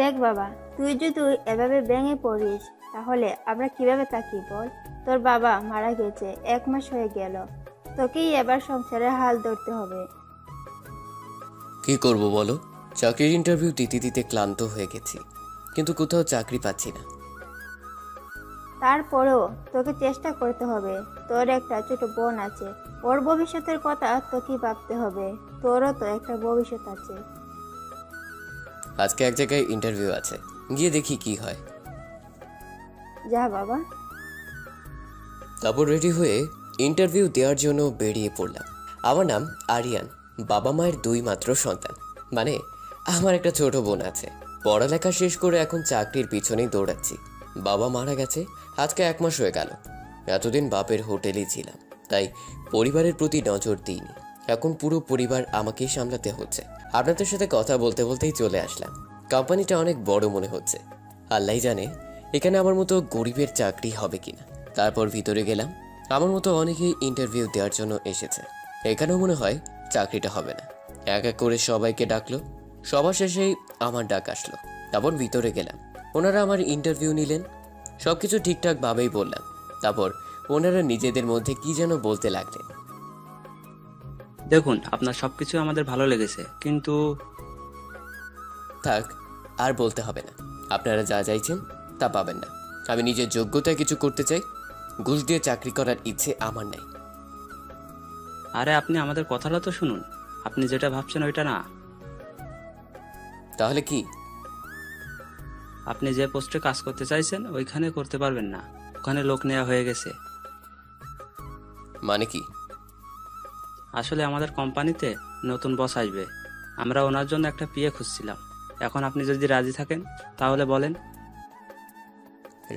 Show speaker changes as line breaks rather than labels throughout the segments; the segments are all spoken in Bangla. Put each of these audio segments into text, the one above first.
দেখ বাবা, তুই যদি এভাবে ভেঙে পড়িস তাহলে আমরা কিভাবে থাকি বল? তোর বাবা মারা গেছে, 1 মাস হয়ে গেল। তোকেই এবার সংসারের হাল ধরতে হবে।
কি করব বলো? চাকরির ইন্টারভিউ দিতে দিতে ক্লান্ত হয়ে গেছি, কিন্তু কোথাও চাকরি পাচ্ছি না।
তারপরেও তোকে চেষ্টা করতে হবে। তোর একটা ছোট বোন আছে, ওর ভবিষ্যতের কথা তোকেই ভাবতে হবে। তোরও তো একটা ভবিষ্যৎ আছে।
আজকে এক জায়গায় ইন্টারভিউ আছে, গিয়ে দেখি কি হয়।
যা বাবা।
তারপর রেডি হয়ে ইন্টারভিউ দেওয়ার জন্য বেরিয়ে পড়লাম। আমার নাম আরিয়ান, বাবা মায়ের 2 মাত্র সন্তান। মানে আমার একটা ছোট বোন আছে, পড়ালেখা শেষ করে এখন চাকরির পিছনেই দৌড়াচ্ছি। বাবা মারা গেছে আজকে 1 মাস হয়ে গেল। এতদিন বাপের হোটেলেই ছিলাম, তাই পরিবারের প্রতি নজর দিইনি। এখন পুরো পরিবার আমাকেই সামলাতে হচ্ছে। আপনাদের সাথে কথা বলতে বলতেই চলে আসলাম। কোম্পানিটা অনেক বড় মনে হচ্ছে। আল্লাহ জানে এখানে আমার মতো গরিবের চাকরি হবে কিনা। তারপর ভিতরে গেলাম। আমার মতো অনেকেই ইন্টারভিউ দেওয়ার জন্য এসেছে। এখানেও মনে হয় চাকরিটা হবে না। এক এক করে সবাইকে ডাকলো। সবার শেষেই আমার ডাক আসলো। তারপর ভিতরে গেলাম। ওনারা আমার ইন্টারভিউ নিলেন। সবকিছু ঠিকঠাকভাবেই বললাম। তারপর ওনারা নিজেদের মধ্যে কি যেন বলতে লাগলেন।
দেখুন, আপনার সবকিছু আমাদের ভালো লেগেছে, কিন্তু
থাক, আর বলতে হবে না। আপনারা যা চাইছেন তা পাবেন না। আমি নিজের যোগ্যতায় কিছু করতে চাই। ঘুষ দিয়ে চাকরি করার ইচ্ছে আমার নাই।
আরে আপনি আমাদের কথাটা তো শুনুন। আপনি যেটা ভাবছেন ওইটা না।
তাহলে কি?
আপনি যে পোস্টে কাজ করতে চাইছেন ওইখানে করতে পারবেন না। ওখানে লোক নেওয়া হয়ে গেছে।
মানে কি?
আসলে আমাদের কোম্পানিতে নতুন বস আসবে। আমরা ওনার জন্য একটা পিএ খুঁজছিলাম। এখন আপনি যদি রাজি থাকেন তাহলে বলেন।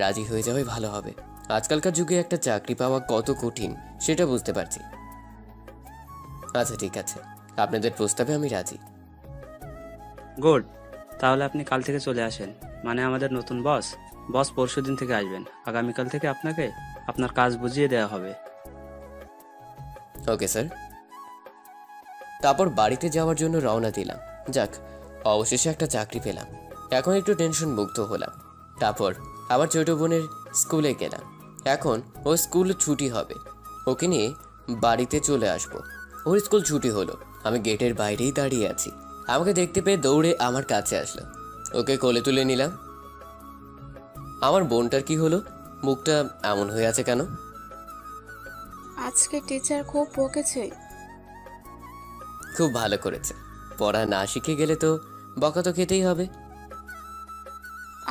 রাজি হয়ে যাবে ভালো হবে। আজকালকার যুগে একটা চাকরি পাওয়া কত কঠিন সেটা বুঝতে পারছি। আচ্ছা ঠিক আছে, আপনাদের প্রস্তাবে আমি রাজি।
গুড। তাহলে আপনি কাল থেকে চলে আসেন। মানে আমাদের নতুন বস পরশুদিন থেকে আসবেন। আগামীকাল থেকে আপনাকে আপনার কাজ বুঝিয়ে দেওয়া হবে।
Okay sir. তারপর বাড়িতে যাওয়ার জন্য রওনা দিলাম। যাক, অবশেষে একটা চাকরি পেলাম। এখন একটু টেনশন মুক্ত হলাম। তারপর আবার ছোট বোনের স্কুলে গেলাম। এখন ও স্কুল ছুটি হবে, ওকে নিয়ে বাড়িতে চলে আসব। ওর স্কুল ছুটি হলো, আমি গেটের বাইরেই দাঁড়িয়ে আছি। আমাকে দেখতে পেয়ে দৌড়ে আমার কাছে আসলো। ওকে কোলে তুলে নিলাম। আমার বোনটার কি হলো? মুখটা এমন হয়ে আছে কেন?
আজকে টিচার খুব বকেছে।
খুব ভালো করেছে। পড়া না শিখে গেলে তো বকা তো খেতেই হবে।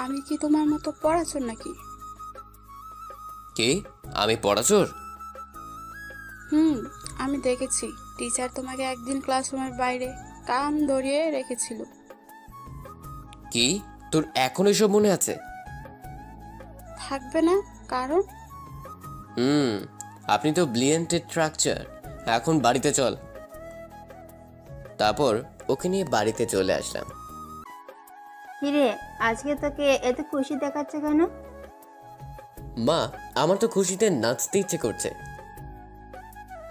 আমি কি তোমার মতো পড়াচোর নাকি?
কে? আমি পড়াচোর?
আমি দেখেছি টিচার তোমাকে একদিন ক্লাসরুমের বাইরে কান ধরিয়ে রেখেছিল।
কি তোর এখন এসব মনে আছে?
থাকবে না? কারণ
আপনি তো ব্রিলিয়ান্টের স্ট্রাকচার। এখন বাড়িতে চল। তারপর ওকে নিয়ে বাড়িতে চলে আসলাম।
কিরে, আজকে তোকে এত খুশি দেখাচ্ছে কেন?
মা, আমার তো খুশিতে নাচতে ইচ্ছে করছে।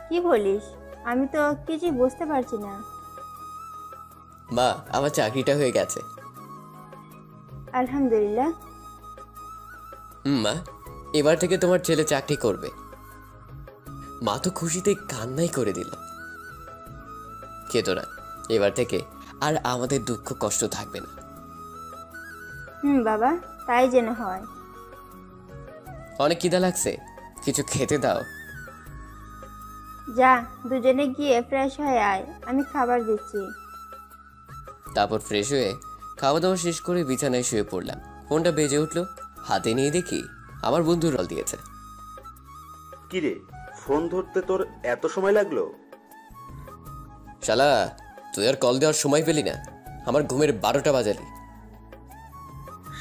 কি বলিস? আমি তো কিছু বুঝতে পারছি না।
মা, আমার চাকরিটা হয়ে গেছে।
আলহামদুলিল্লাহ।
মা, এবার থেকে তোমার ছেলে চাকরি করবে। মা তো খুশিতে কান্নাই করে দিল। খেতো না, এবার থেকে আর আমাদের দুঃখ কষ্ট থাকবে না।
বাবা, তাই যেন হয়।
অনেক খিদা লাগছে, কিছু খেতে দাও।
যা, দুজনে গিয়ে ফ্রেশ হয়ে আয়, আমি খাবার দিচ্ছি।
তারপর ফ্রেশ হয়ে খাওয়া দাওয়া শেষ করে বিছানায় শুয়ে পড়লাম। ফোনটা বেজে উঠলো, হাতে নিয়ে দেখি আমার বন্ধু রল দিয়েছে।
কিরে, ফোন ধরতে তোর এত সময় লাগলো?
শালা, তুই আর কল দেওয়ার সময় পেলি না, আমার ঘুমের 12টা বাজালি।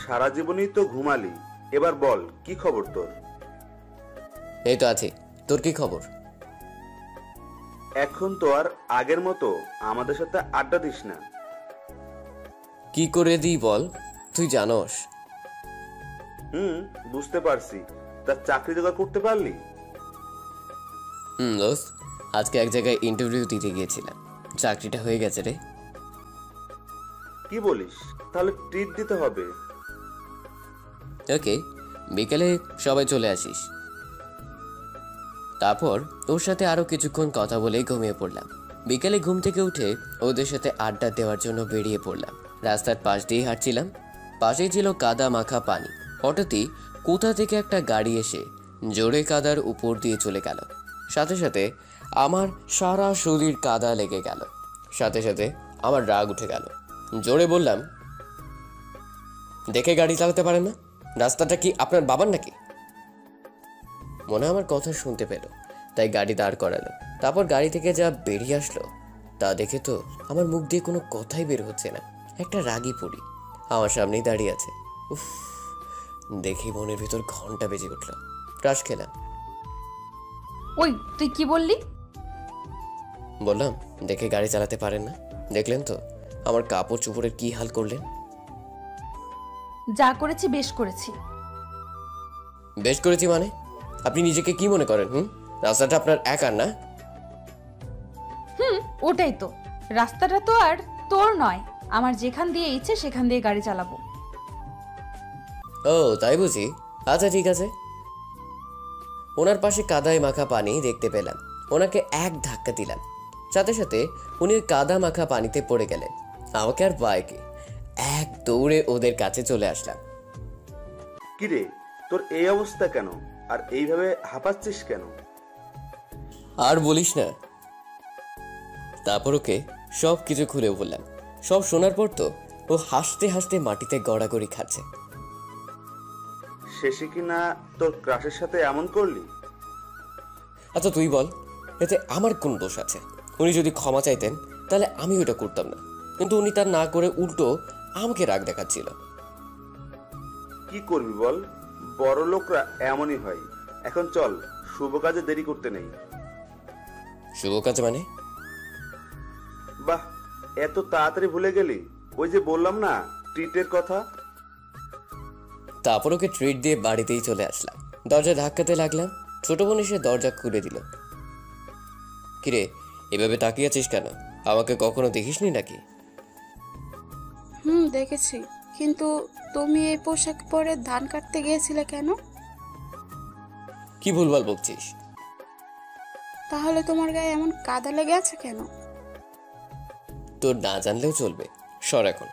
সারা জীবনই তো ঘুমালি, এবার বল কি খবর তোর?
এই তো আছি, তোর কি খবর?
এখন তো আর আগের মতো আমাদের সাথে আড্ডা দিস না।
কি করে দিই বল, তুই জানোস।
বুঝতে পারছি। তার চাকরি জোগাড় করতে পারলি?
দোস্ত, আজকে এক জায়গায় ইন্টারভিউ দিতে গিয়েছিলাম, চাকরিটা হয়ে গেছে রে।
কি বলিস? তাহলে ট্রিট দিতে হবে।
ওকে, বিকেলে সবাই চলে আসিস। তারপর ওর সাথে আরো কিছুক্ষণ কথা বলেই ঘুমিয়ে পড়লাম। বিকেলে ঘুম থেকে উঠে ওদের সাথে আড্ডা দেওয়ার জন্য বেরিয়ে পড়লাম। রাস্তার পাশ দিয়ে হাঁটছিলাম, পাশেই ছিল কাদা মাখা পানি। হঠাৎই কোথা থেকে একটা গাড়ি এসে জোরে কাদার উপর দিয়ে চলে গেল। সাথে সাথে আমার সারা শরীর কাদা লেগে গেল। সাথে সাথে আমার রাগ উঠে গেল। জোরে বললাম, দেখে গাড়ি চালাতে পারেন না? রাস্তাটা কি আপনার বাবার নাকি? মনে হয় আমার কথা শুনতে পেল, তাই গাড়ি দাঁড় করালো। তারপর গাড়ি থেকে যা বেরিয়ে আসলো তা দেখে তো আমার মুখ দিয়ে কোনো কথাই বের হচ্ছে না। একটা রাগী পড়ি আমার সামনেই দাঁড়িয়ে আছে। উফ, দেখি মনের ভিতর ঘন্টা বেজে উঠল। ক্রাশ খেলাম।
ওই তুই কি বললি?
বললাম, দেখে গাড়ি চালাতে পারেন না? দেখলেন তো আমার কাপড় চোপড়ের কি হাল করলেন।
যা করেছি বেশ করেছি।
বেশ করেছি মানে? আপনি নিজেকে কি মনে করেন? রাস্তাটা আপনার একার না?
ওটাই তো, রাস্তাটা তো আর তোর নয়। আমার যেখান দিয়ে ইচ্ছে সেখান দিয়ে গাড়ি চালাবো।
ও তাই বুঝি? আচ্ছা ঠিক আছে। ওনার পাশে কাদায় মাখা পানি দেখতে পেলাম। ওনাকে এক ধাক্কা দিলাম, সাথে সাথে উনি ওই কাদা মাখা পানিতে পড়ে গেলেন। আমাকে আর বাইকে এক দৌড়ে ওদের কাছে চলে আসলাম।
কিরে, তোর এই অবস্থা কেন? আর এইভাবে হাঁপাচ্ছিস কেন?
আর বলিস না। তারপর ওকে সব কিছু খুলে বললাম। সব শোনার পর তো ও হাসতে হাসতে মাটিতে গড়াগড়ি খাচ্ছে।
শেষে কিনা তোর ক্রাশের সাথে এমন করলি?
আচ্ছা তুই বল, এতে আমার কোন দোষ আছে? উনি যদি ক্ষমা চাইতেন তাহলে আমি ওটা করতাম না, কিন্তু উনি তার না করে উল্টো আমাকে রাগ দেখাচ্ছিল।
কি করবি বল, বড় লোকরা এমনই হয়। এখন চল, শুভ কাজে দেরি করতে নেই।
শুভ কাজ মানে?
বাহ, এত তাড়াতাড়ি ভুলে গেলি? ওই যে বললাম না, ট্রিটের কথা।
তারপর ওকে ট্রিট দিয়ে বাড়িতেই চলে আসলাম। দরজা ধাক্কাতে লাগলাম, ছোট বোন এসে দরজা খুলে দিল। কিরে, এভাবে তাকিয়ে আছিস কেন? আমাকে কখনো দেখিসনি নাকি?
দেখেছি, কিন্তু তুমি এই পোশাক পরে ধান কাটতে গিয়েছিলে কেন?
কি ভুলভাল বকছিস?
তাহলে তোমার গায়ে এমন কাদা লেগে আছে কেন?
তোর না জানলেও চলবে, সর এখন।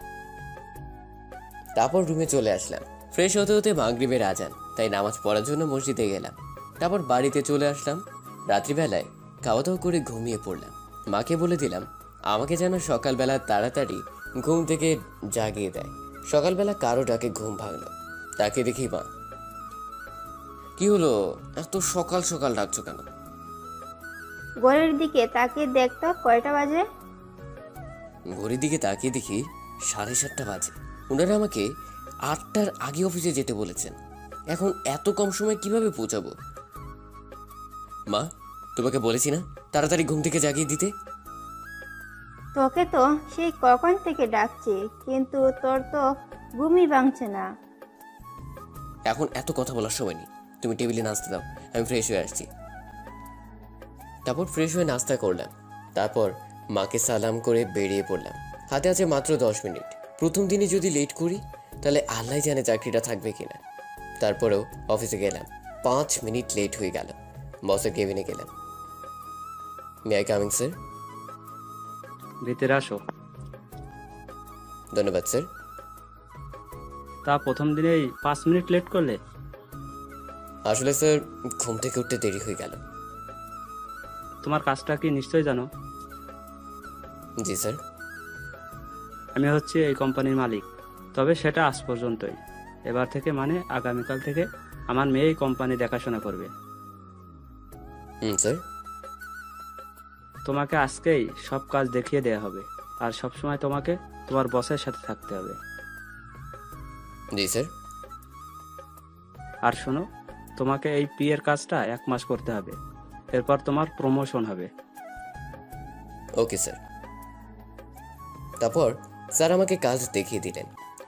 তারপর রুমে চলে আসলাম। ফ্রেশ হতে হতে মাগরিবের আজান, তাই নামাজ পড়ার জন্য মসজিদে গেলাম। তারপর বাড়িতে চলে আসলাম। রাত্রিবেলায় খাওয়া দাওয়া করে ঘুমিয়ে পড়লাম। মাকে বলে দিলাম আমাকে যেন সকালবেলা তাড়াতাড়ি ঘুম থেকে জাগিয়ে দেয়। সকালবেলা কারো ডাকে ঘুম ভাঙলো, তাকে দেখি মা। কি হলো, এত সকাল সকাল ডাকছো কেন?
ঘড়ির দিকে তাকিয়ে দেখতো কয়টা বাজে।
ঘড়ির দিকে তাকিয়ে দেখি 7:30 বাজে। ওনারা আমাকে 8টার আগে অফিসে যেতে বলেছেন। এখন এত কম সময় কিভাবে পৌঁছাবো? মা, তোমাকে বলেছি না তাড়াতাড়ি ঘুম থেকে জাগিয়ে দিতে?
তোকে তো সেই কখন থেকে ডাকছি, কিন্তু তোর তো ঘুমই ভাঙছে না।
এখন এত কথা বলার সময় নেই, তুমি টেবিলে নাস্তা দাও, আমি ফ্রেশ হয়ে আসছি। তারপর ফ্রেশ হয়ে নাস্তা করলাম। তারপর মাকে সালাম করে বেরিয়ে পড়লাম। হাতে আছে মাত্র 10 মিনিট। প্রথম দিনে যদি লেট করি তাহলে আল্লাহ জানে চাকরিটা থাকবে কিনা। তারপরেও অফিসে গেলাম, 5 মিনিট লেট হয়ে গেল। বসের কেবিনে গেলাম। May I coming sir?
ভিতরে আসো।
ধন্যবাদ স্যার।
তা প্রথম দিনেই 5 মিনিট লেট করলে?
আসলে স্যার ঘুম থেকে উঠতে দেরি হয়ে গেল।
তোমার কাজটা কি নিশ্চয়ই জানো?
জি স্যার।
আমি হচ্ছি এই কোম্পানির মালিক, তবে সেটা আজ পর্যন্তই। এবার থেকে মানে আগামীকাল থেকে আমার মেয়ে এই কোম্পানি দেখাশোনা করবে।
স্যার।
তোমাকে আজকেই সব কাজ দেখিয়ে দেওয়া হবে, আর সব সময় তোমাকে তোমার বসের সাথে থাকতে হবে।
জি স্যার।
আর শোনো, তোমাকে এই পিএর কাজটা 1 মাস করতে হবে, এরপর তোমার প্রমোশন হবে।
Okay sir. তারপর স্যার আমাকে কাজ দেখিয়ে দিলেন,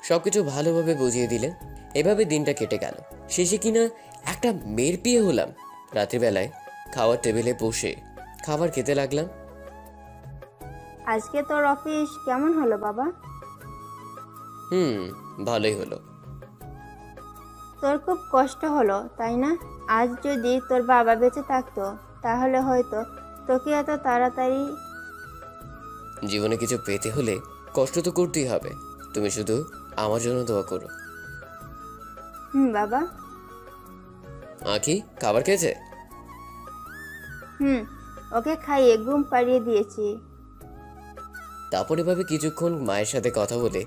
সবকিছু ভালোভাবে বুঝিয়ে দিলেন। এভাবে দিনটা কেটে গেল। শেষে কিনা একটা মেয়ের বিয়ে হলাম। রাত্রিবেলায় খাওয়ার টেবিলে বসে খাবার খেতে লাগলাম।
আজকে তোর অফিস কেমন হলো বাবা?
ভালোই হলো।
তোর খুব কষ্ট হলো তাই না? আজ যদি তোর বাবা বেঁচে থাকতো তাহলে হয়তো তোকে এত তাড়াতাড়ি।
জীবনে কিছু পেতে হলে কষ্ট তো করতেই হবে। তুমি শুধু আমার জন্য দোয়া করো।
বাবা।
আঁকি খাবার খেয়েছে?
ওকে খাইয়ে ঘুম পাড়িয়ে দিয়েছি।
তারপর এভাবে কিছুক্ষণ মায়ের সাথে কথা বলে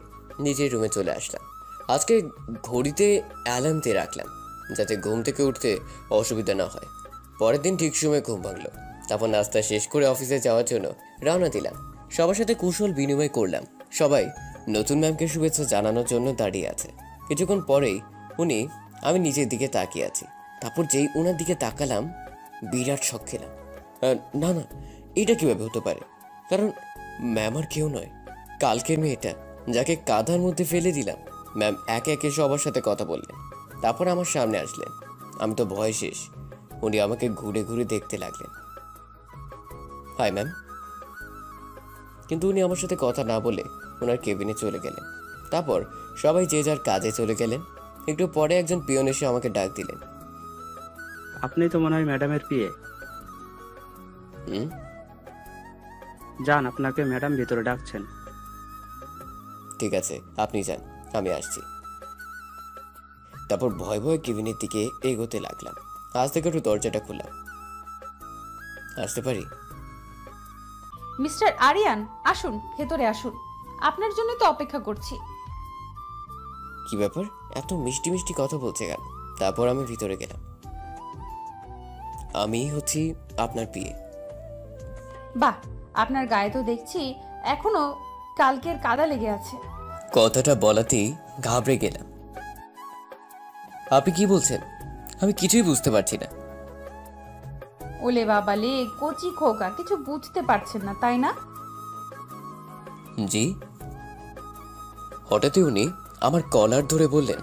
নিজের রুমে চলে আসলাম। আজকে ঘড়িতে অ্যালার্ম দিয়ে রাখলাম যাতে ঘুম থেকে উঠতে অসুবিধা না হয়। পরের দিন ঠিক সময় ঘুম ভাঙলো। তারপর নাস্তা শেষ করে অফিসে যাওয়ার জন্য রওনা দিলাম। সবার সাথে কুশল বিনিময় করলাম। সবাই নতুন ম্যামকে শুভেচ্ছা জানানোর জন্য দাঁড়িয়ে আছে। কিছুক্ষণ পরেই আমি নিজের দিকে তাকিয়ে আছি। তারপর যেই ওনার দিকে তাকালাম বিরাট শক খেলাম। না না, এটা কিভাবে হতে পারে? কারণ ম্যাম আর কেউ নয়, কালকের মেয়েটা যাকে কাঁধার মধ্যে ফেলে দিলাম। ম্যাম একে একে সবার সাথে কথা বললেন, তারপর আমার সামনে আসলেন। আমি তো ভয় শেষ। উনি আমাকে ঘুরে ঘুরে দেখতে লাগলেন। Hi ma'am. কিন্তু উনি আমার সাথে কথা না বলে ওনার কেবিনে চলে গেলেন। তারপর সবাই যে যার কাজে চলে গেলেন। একটু পরে একজন পিয়ন এসে আমাকে ডাক দিলেন।
আপনি তো মনে হয় ম্যাডামের পিএ। যান, আপনাকে ম্যাডাম ভিতরে ডাকছেন।
ঠিক আছে, আপনি যান, আমি আসছি। তারপর ভয় ভয়ে কেবিনের দিকে এগোতে লাগলাম। আজ থেকে একটু দরজাটা খুললাম। আসতে পারি?
মিস্টার আরিয়ান, আসুন, ভেতরে আসুন। আপনার জন্য তো অপেক্ষা করছি।
কি ব্যাপার, এত মিষ্টি মিষ্টি কথা বলছে কেন? তারপর আমি ভিতরে গেলাম। আমি হচ্ছি আপনার পিএ।
বাহ, আপনার গায়ে তো দেখছি এখনো কালকের কাদা লেগে আছে।
কথাটা বলাতেই ঘাবড়ে গেলাম। আপনি কি বলছেন? আমি কিছুই বুঝতে পারছি না।
ওলে বাবালে, কচি খোকা, কিছু বুঝতে পারছেন না তাই না?
জি। হঠাৎই উনি আমার কলার ধরে বললেন,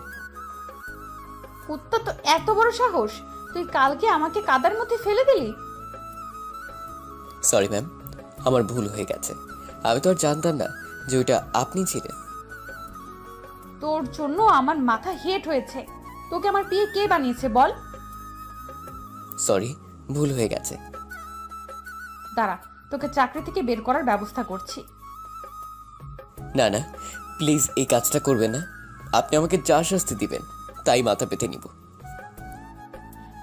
কুত্তা তো এত বড় সাহস! তুই কালকে আমাকে কাদার মধ্যে ফেলে দিলি।
সরি ম্যাম, আমার ভুল হয়ে গেছে। আমি তো আর জানতাম না যে ওইটা আপনি ছিলেন।
তোর জন্য আমার মাথা হেট হয়েছে। তোকে আমার পিয়ে কে বানিয়েছে বল?
সরি, ভুল হয়ে গেছে।
দাঁড়া, তোকে চাকরি থেকে বের করার ব্যবস্থা করছি।
না না, প্লিজ এই কাজটা করবেন না। আপনি আমাকে যা শাস্তি দিবেন তাই মাথা পেতে নিব।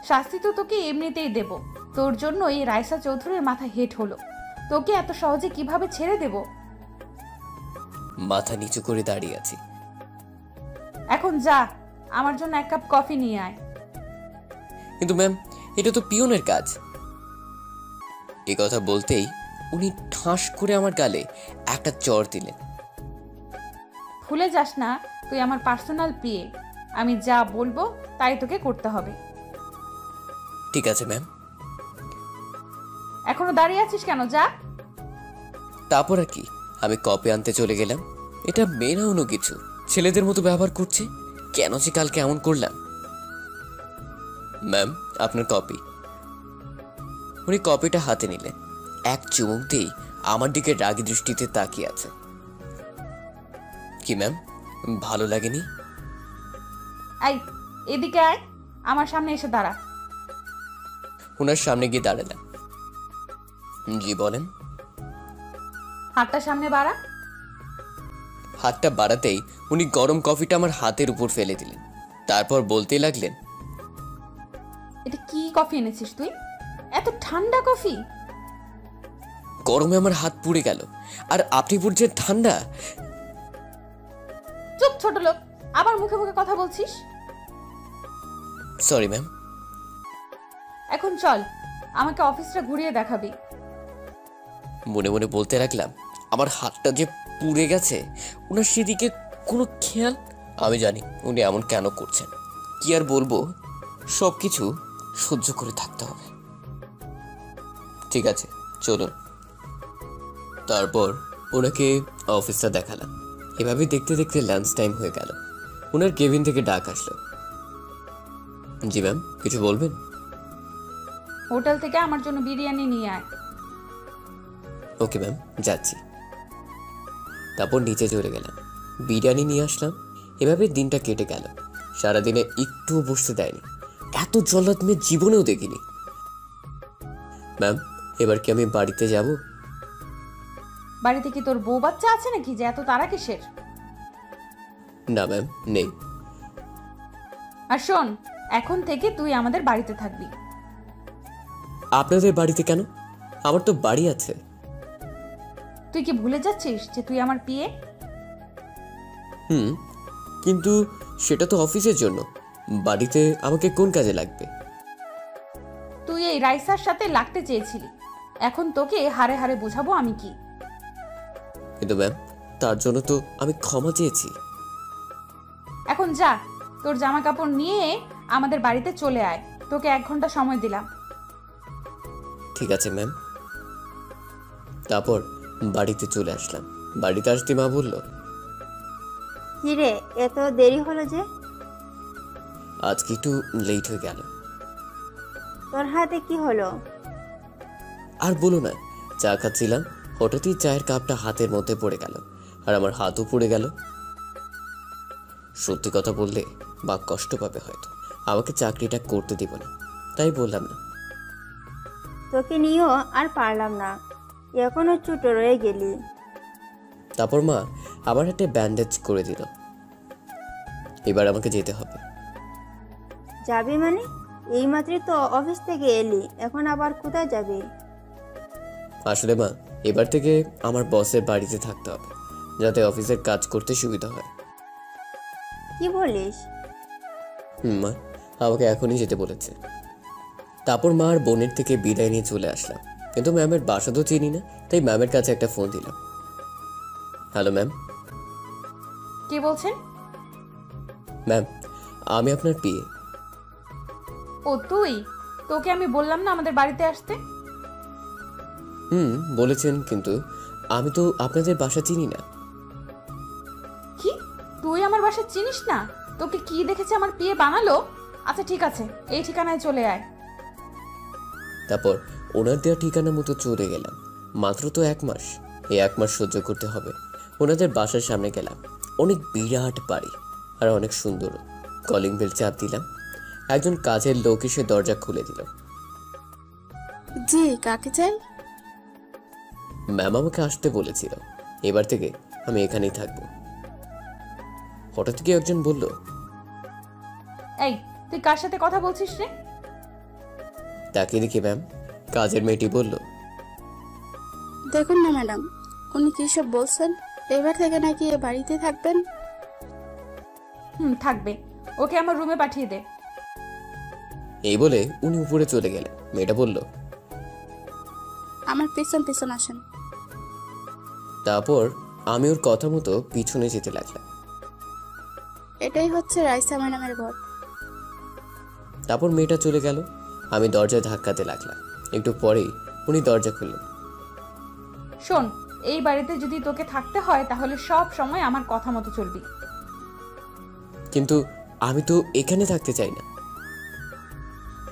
শাস্তি তো তোকে এমনিতেই দেব। তোর জন্য এই রাইসা চৌধুরীর মাথা হেট হলো। তোকে এত সহজে কিভাবে ছেড়ে দেব?
মাথা নিচু করে দাঁড়িয়ে আছি।
এখন যা, আমার জন্য এক কাপ কফি নিয়ে আয়।
কিন্তু ম্যাম, এটা তো পিয়নের কাজ। এই কথা বলতেই উনি ঠাস করে আমার গালে একটা চড় দিলেন।
ভুলে যাস না, তুই আমার পার্সোনাল পিএ। আমি যা বলবো তাই তোকে করতে হবে।
ঠিক আছে ম্যাম।
এখনো দাঁড়িয়ে আছিস কেন? যা।
তারপর আর কি, আমি কপি আনতে চলে গেলাম। এটা মেয়েরা অন্য কিছু ছেলেদের মতো ব্যবহার করছে। কেন যে কালকে এমন করলাম। ম্যাম, আপনার কপি। উনি কপিটা হাতে নিলেন। এক চুমুক দিয়েই আমার দিকে রাগী দৃষ্টিতে তাকিয়ে আছে। কি ম্যাম, ভালো লাগেনি?
এই, এদিকে আয়, আমার সামনে এসে দাঁড়া।
ওনার সামনে গিয়ে দাঁড়ালাম। জি বলেন।
হাতটা সামনে বাড়া।
হাতটা বাড়াতেই উনি গরম কফিটা আমার হাতের উপর ফেলে দিলেন। তারপর বলতে লাগলেন,
এটা কি কফি এনেছিস তুই? এত ঠান্ডা কফি?
গরমে আমার হাত পুড়ে গেল, আর আপনি পড়ছেন ঠান্ডা।
চুপ ছোট লোক, আবার মুখে মুখে কথা বলছিস।
Sorry ma'am.
এখন চল, আমাকে অফিসটা ঘুরিয়ে দেখাবি।
মনে মনে বলতে লাগলাম, আমার হাতটা যে পুড়ে গেছে, ওনার সেদিকে কোনো খেয়াল। আমি জানি উনি এমন কেন করছেন। কি আর বলবো, সবকিছু সহ্য করে থাকতে হবে। ঠিক আছে, চলুন। তারপর ওনাকে অফিসটা দেখালাম। এভাবে দেখতে দেখতে লাঞ্চ টাইম হয়ে গেল। ওনার কেবিন থেকে ডাক আসলো। জি ম্যাম, কিছু বলবেন?
হোটেল থেকে আমার জন্য বিরিয়ানি নিয়ে আয়।
ওকে ম্যাম, যাচ্ছি। তারপর নিচে চলে গেলাম। বিরিয়ানি নিয়ে আসলাম। এভাবে দিনটা কেটে গেল। সারাদিনে একটুও বসতে দেয়নি। এত জল্লাদ মেয়ে জীবনেও দেখিনি। ম্যাম, এবার কি আমি বাড়িতে যাব?
বাড়িতে কি তোর বউ বাচ্চা আছে নাকি যে এত তারা কিসের?
না ম্যাম, নেই।
আর শোন, এখন থেকে তুই আমাদের বাড়িতে থাকবি।
আপনাদের বাড়িতে কেন? আমার তো বাড়ি আছে।
তুই কি ভুলে যাচ্ছিস যে তুই আমার পিয়ে?
কিন্তু সেটা তো অফিসের জন্য। বাড়িতে আমাকে কোন কাজে লাগবে?
তুই এই রাইসার সাথে লাগতে চেয়েছিলি, এখন তোকে হারে হারে বোঝাবো আমি কি।
কিন্তু ম্যাম, তার জন্য তো আমি ক্ষমা চেয়েছি।
এখন যা, তোর জামা কাপড় নিয়ে আমাদের বাড়িতে চলে আয়। তোকে 1 ঘন্টা সময় দিলাম।
ঠিক আছে ম্যাম। তারপর বাড়িতে চলে আসলাম। বাড়িতে আসতে মা বলল,
কিরে, এত দেরি হলো যে?
আজকে একটু লেট হয়ে গেল।
তোর হাতে কি হলো?
আর বলো না, চা খাচ্ছিলাম, হঠাৎই চায়ের কাপটা হাতের মধ্যে পড়ে গেল, আর আমার হাতও পড়ে গেল। সত্যি কথা বললে বা কষ্ট পাবে হয়তো, আমাকে চাকরিটা করতে দিব না, তাই বললাম না।
তোকে নিয়েও আর পারলাম না, এখনো ছোট রয়ে গেলি।
তারপর মা আমার হাতে ব্যান্ডেজ করে দিল। এবার আমাকে যেতে হবে।
যাবি মানে? এইমাত্রই তো অফিস থেকে এলি, এখন আবার কোথায় যাবি?
আসলে মা, এবার থেকে আমার বসের বাড়িতে থাকতে হবে, যাতে অফিসের কাজ করতে সুবিধা হয়।
কি বলিস?
মা আমাকে এখনই যেতে বলেছে। তারপর মা আর বোনের থেকে বিদায় নিয়ে চলে আসলাম। কিন্তু ম্যামের বাসা তো চিনি না, তাই ম্যামের কাছে একটা ফোন দিলাম। Hello ma'am.
কি বলছেন?
ম্যাম, আমি আপনার পিএ।
ও তুই? তোকে আমি বললাম না আমাদের বাড়িতে আসতে?
বলেছেন, কিন্তু আমি তো আপনাদের বাসা চিনি না।
কি, তুই আমার বাসা চিনিস না? তোকে কি দেখেছে আমার পিয়ে বানালো? আচ্ছা ঠিক আছে, এই ঠিকানায় চলে আয়।
তারপর ওনার দেওয়া ঠিকানা মতো চলে গেলাম। মাত্র তো 1 মাস, এই 1 মাস সহ্য করতে হবে। ওনাদের বাসার সামনে গেলাম। অনেক বিরাট বাড়ি আর অনেক সুন্দর। কলিং বেল চাপ দিলাম। একজন কাজের লোক এসে দরজা খুলে দিল।
জি, কাকে চাই?
ম্যাম আমাকে আসতে বলেছিল। এবার থেকে আমি এখানেই থাকবো। হঠাৎ কি একজন বলল,
এই, তুই কার সাথে কথা বলছিস রে?
তাকে দেখি ম্যাম কাজের মেয়েটি বলল,
দেখুন না ম্যাডাম, উনি কি সব বলছেন? এবার থেকে নাকি এ বাড়িতে থাকবেন?
থাকবে। ওকে আমার রুমে পাঠিয়ে দে।
এই বলে উনি উপরে চলে গেলেন। মেয়েটা বলল,
আমার পেছন পেছন আসেন।
তারপর আমি ওর কথা মতো পিছনে যেতে লাগলাম।
এটাই হচ্ছে রাইসা ম্যাডামের ঘর।
তারপর মেয়েটা চলে গেল। আমি দরজায় ধাক্কাতে লাগলাম। একটু পরেই উনি দরজা খুললেন।
শোন, এই বাড়িতে যদি তোকে থাকতে হয় তাহলে সব সময় আমার কথা মতো চলবি।
কিন্তু আমি তো এখানে থাকতে চাই না।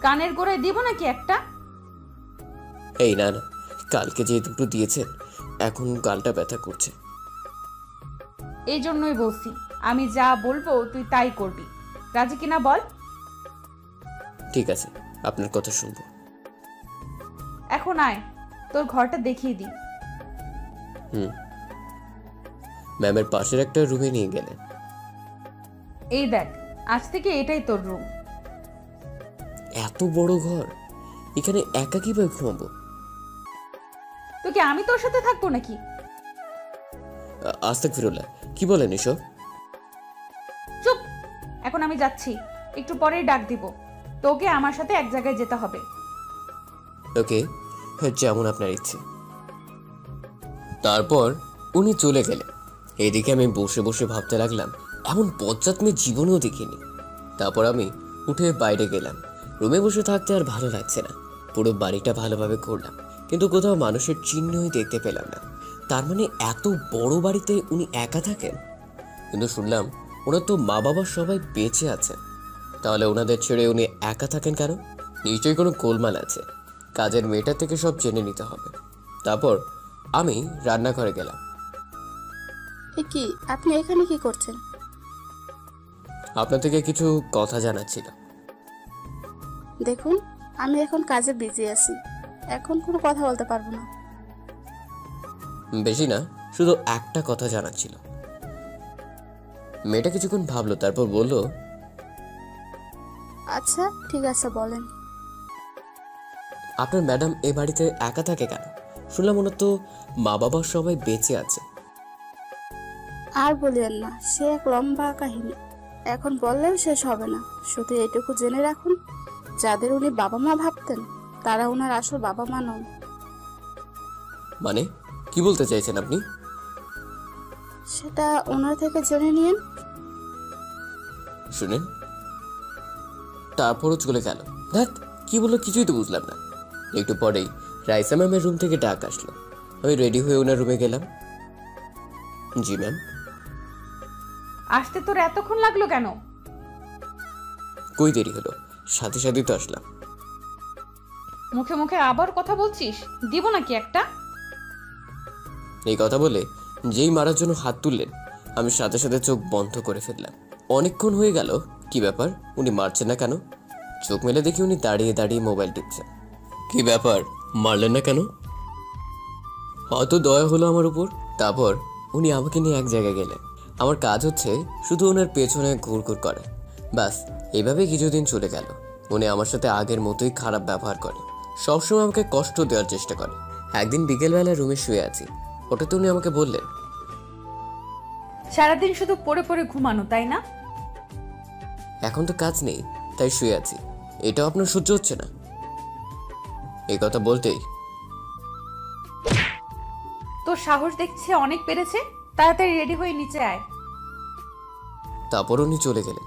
কানের গোড়ায় দিব নাকি একটা?
এই না না, কালকে যে দুটো দিয়েছেন এখন গালটা ব্যথা করছে।
এই জন্যই বলছি, আমি যা বলবো তুই তাই করবি। রাজি কিনা বল?
ঠিক আছে, আপনার কথা শুনবো।
এখন আয়, তোর ঘরটা দেখিয়ে দিই।
ম্যামের পাশের একটা রুমে নিয়ে গেলেন।
এই দেখ, আজ থেকে এটাই তোর রুম।
এত বড় ঘর, এখানে একা কিভাবে ঘুমাবো?
তোকে আমি তোর সাথে থাকবো নাকি?
আস্তাগফিরুল্লাহ, কি বলেন এসব?
চুপ! এখন আমি যাচ্ছি, একটু পরেই ডাক দিব। তোকে আমার সাথে এক জায়গায় যেতে হবে।
ওকে, যেমন আপনার ইচ্ছে। তারপর উনি চলে গেলেন। এদিকে আমি বসে বসে ভাবতে লাগলাম, এমন বজ্জাত মেয়ে জীবনেও দেখিনি। তারপর আমি উঠে বাইরে গেলাম। রুমে বসে থাকতে আর ভালো লাগছে না। পুরো বাড়িটা ভালোভাবে ঘুরলাম, কিন্তু কোথাও মানুষের চিহ্নই দেখতে পেলাম না। তার মানে এত বড় বাড়িতে উনি একা থাকেন? কিন্তু শুনলাম ওনার তো মা বাবা সবাই বেঁচে আছেন। তাহলে ওনাদের ছেড়ে উনি একা থাকেন কেন? নিশ্চয়ই কোনো গোলমাল আছে। কাজের মেয়েটা থেকে সব জেনে নিতে হবে। তারপর আমি রান্নাঘরে গেলাম।
এ কি, আপনি এখানে কি করছেন?
আপনার থেকে কিছু কথা জানার ছিল।
দেখুন, আমি এখন কাজে বিজি আছি, এখন কোনো কথা বলতে পারবো না।
বেশি না, শুধু একটা কথা জানার ছিল। মেয়েটা কিছুক্ষণ ভাবলো, তারপর বলল,
আচ্ছা ঠিক আছে, বলেন।
আপনার ম্যাডাম এ বাড়িতে একা থাকে কেন? শুনলাম ওনার তো মা বাবা সবাই বেঁচে আছে।
আর বলিয়েন না, সে এক লম্বা কাহিনী, এখন বললেও শেষ হবে না। শুধু এটুকু জেনে রাখুন, যাদের উনি বাবা মা ভাবতেন তারা ওনার আসল বাবা মা নন।
মানে কি বলতে চাইছেন আপনি?
সেটা ওনার থেকে জেনে নিন।
শুনেন, তারপরও চলে গেল। ধ্যাত, কি বললো কিছুই তো বুঝলাম না। একটু পরেই রাইসা ম্যামের রুম থেকে ডাক আসলো। আমি রেডি হয়ে ওনার রুমে গেলাম। জি ম্যাম।
আসতে তোর এতক্ষণ লাগলো কেন?
কই দেরি হলো, সাথে সাথেই তো আসলাম।
মুখে মুখে আবার কথা বলছিস, দিব নাকি একটা?
এই কথা বলে যেই মারার জন্য হাত তুললেন, আমি সাথে সাথে চোখ বন্ধ করে ফেললাম। অনেকক্ষণ হয়ে গেল, কি ব্যাপার, উনি মারছেন না কেন? চোখ মেলে দেখি উনি দাঁড়িয়ে দাঁড়িয়ে মোবাইল টিপছেন। কি ব্যাপার, মারলেন না কেন? হয়তো দয়া হলো আমার উপর। তারপর উনি আমাকে নিয়ে এক জায়গায় গেলেন। আমার কাজ হচ্ছে শুধু ওনার পেছনে ঘুরঘুর করা। ব্যাস, এইভাবে কিছুদিন চলে গেল। উনি আমার সাথে আগের মতোই খারাপ ব্যবহার করে, সবসময় আমাকে কষ্ট দেওয়ার চেষ্টা করে। একদিন বিকেলবেলা রুমে শুয়ে আছি, হঠাৎ উনি আমাকে বললেন,
সারাদিন শুধু পড়ে পড়ে ঘুমানো, তাই না?
এখন তো কাজ নেই, তাই শুয়ে আছি। এটাও আপনার সহ্য হচ্ছে না? এই কথা বলতেই
তোর সাহস দেখছে অনেক বেড়েছে, তাড়াতাড়ি রেডি হয়ে নিচে আয়।
তারপর উনি চলে গেলেন।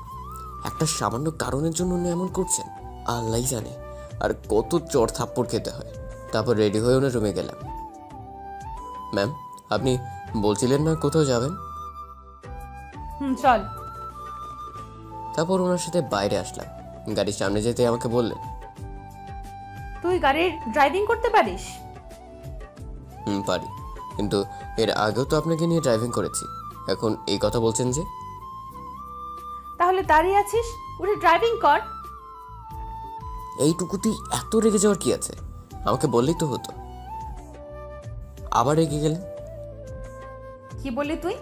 একটা সামান্য কারণের জন্য উনি এমন করছেন, আল্লাহই জানে আর কত চড় থাপ্পড় খেতে হয়। তারপর রেডি হয়ে ওনার রুমে গেলাম। ম্যাম, আপনি বলছিলেন না কোথাও যাবেন?
চল।
তারপর ওনার সাথে বাইরে আসলাম। গাড়ির সামনে যেতে আমাকে বললেন,
তুই গাড়ির ড্রাইভিং করতে পারিস?
পারি, কিন্তু এর আগেও তো আপনাকে নিয়ে ড্রাইভিং করেছি। এখন এই কথা বলছেন যে?
তাহলে দাঁড়িয়ে আছিস, উঠে ড্রাইভিং কর।
এইটুকুতেই এত রেগে যাওয়ার কি আছে? আমাকে বললেই তো হতো। আবার রেগে গেলেন।
কি বললি তুই?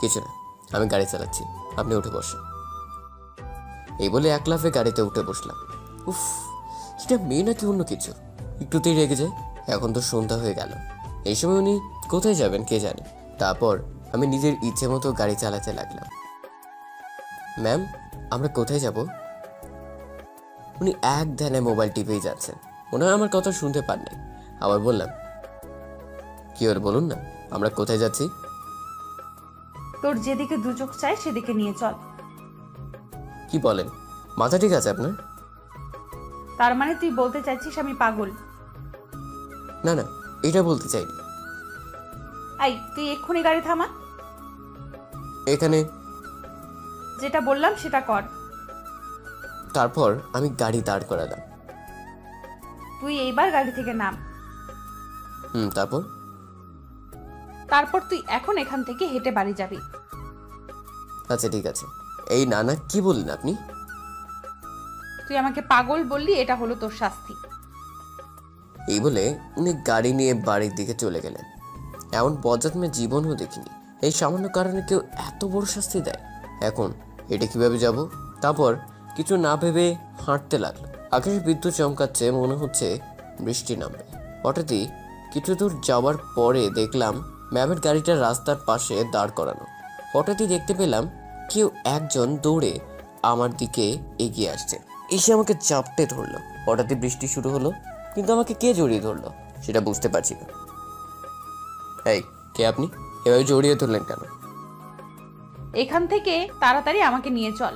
কিছু না, আমি গাড়ি চালাচ্ছি, আপনি উঠে বসেন। এই বলে এক লাফে গাড়িতে উঠে বসলাম। উফ, এটা মেয়ে নাকি অন্য কিছু, একটুতেই রেগে যায়। এখন তো সন্ধ্যা হয়ে গেল, এই সময় উনি কোথায় যাবেন কে জানে। তারপর আমি নিজের ইচ্ছে মতো গাড়ি চালাতে লাগলাম। ম্যাম, আমরা কোথায় যাব? উনি এক ধ্যানে মোবাইল টিপেই যাচ্ছেন। ওনারা আমার কথা শুনতে পান নাই। আবার বললাম, কি ওর বলুন না, আমরা কোথায় যাচ্ছি?
তোর যেদিকে দু চোখ চায় সেদিকে নিয়ে চল।
কি বলেন, মাথা ঠিক আছে আপনার?
তার মানে তুই বলতে চাইছিস আমি পাগল?
না না, এটা বলতে চাইনি।
এই, তুই এক্ষুনি গাড়ি থামা।
এখানে।
যেটা বললাম সেটা কর।
তারপর আমি গাড়ি দাঁড় করালাম।
তুই এইবার গাড়ি থেকে নাম।
তারপর?
তারপর তুই এখন এখান থেকে হেঁটে বাড়ি যাবি।
আচ্ছা ঠিক আছে। এই না না, কি বললেন আপনি?
তুই আমাকে পাগল বললি, এটা হলো তোর শাস্তি।
এই বলে উনি গাড়ি নিয়ে বাড়ির দিকে চলে গেলেন। এমন বজ্জাত মেয়ে জীবনও দেখিনি। এই সামান্য কারণে কেউ এত বড় শাস্তি দেয়। এখন এটা কিভাবে যাব? তারপর কিছু না ভেবে হাঁটতে লাগলো। আকাশে বিদ্যুৎ চমকাচ্ছে, মনে হচ্ছে বৃষ্টি নামবে। হঠাৎই কিছু দূর যাওয়ার পরে দেখলাম ম্যামের গাড়িটা রাস্তার পাশে দাঁড় করানো। হঠাৎই দেখতে পেলাম কেউ একজন দৌড়ে আমার দিকে এগিয়ে আসছে, এসে আমাকে চাপটে ধরলো। হঠাৎই বৃষ্টি শুরু হলো, কিন্তু আমাকে কে জড়িয়ে ধরলো সেটা বুঝতে পারছি না। এই, কে আপনি? এভাবে জড়িয়ে ধরলেন কেন?
এখান থেকে তাড়াতাড়ি আমাকে নিয়ে চল।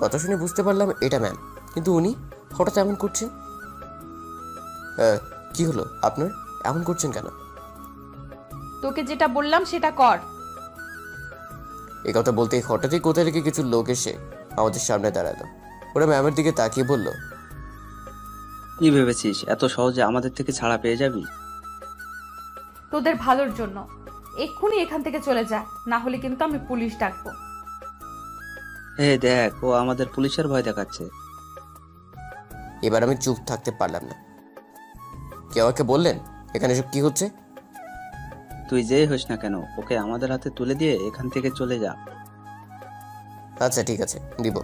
কথা শুনে বুঝতে পারলাম এটা ম্যাম, কিন্তু উনি হঠাৎ এমন করছেন। কি হলো আপনার, এমন করছেন কেন?
তোকে যেটা বললাম সেটা কর।
এই কথা বলতেই হঠাৎই কোথা থেকে কিছু লোক এসে আমাদের সামনে দাঁড়ালো। ওরা ম্যামের দিকে তাকিয়ে বলল,
কি ভেবেছিস এত সহজে আমাদের থেকে ছাড়া পেয়ে যাবি?
তোদের ভালোর জন্য। এক্ষুনি এখান থেকে চলে যা, না হলে কিন্তু আমি পুলিশ ডাকবো।
দেখ, ও আমাদের পুলিশের ভয় দেখাচ্ছে।
এবার আমি চুপ থাকতে পারলাম না। কেউ আমাকে বললেন এখানে সব কি হচ্ছে?
তুই যেই হোস না কেন, ওকে আমাদের হাতে তুলে দিয়ে এখান থেকে চলে যা।
আচ্ছা ঠিক আছে, দিব।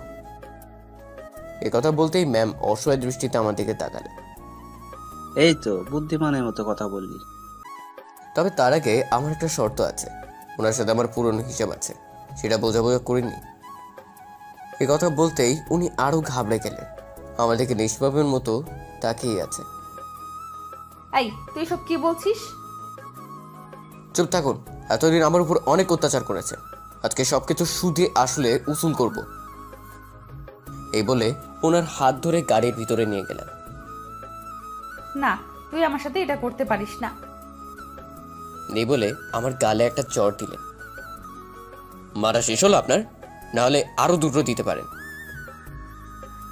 এ কথা বলতেই ম্যাম অসহায় দৃষ্টিতে আমার দিকে তাকালেন।
এই তো বুদ্ধিমানের মতো কথা বললি।
তবে তার আগে আমার একটা শর্ত আছে। ওনার সাথে আমার পুরনো হিসাব আছে, সেটা বোঝাবোঝা করিনি। এ কথা বলতেই উনি আরো ঘাবড়ে গেলেন, আমার দিকে নিষ্পাপের মতো তাকিয়ে আছে।
এই, তুই সব কি বলছিস?
চুপ থাকুন। এতদিন আমার উপর অনেক অত্যাচার করেছে, আজকে সবকিছু সুদে আসলে উসুল করব। এই বলে ওনার হাত ধরে গাড়ির ভিতরে নিয়ে গেলাম।
না, তুই আমার সাথে এটা করতে পারিস না।
নেই বলে আমার গালে একটা চড় দিলেন। মারা শেষ হলো আপনার? না হলে আরো দুটো দিতে পারেন।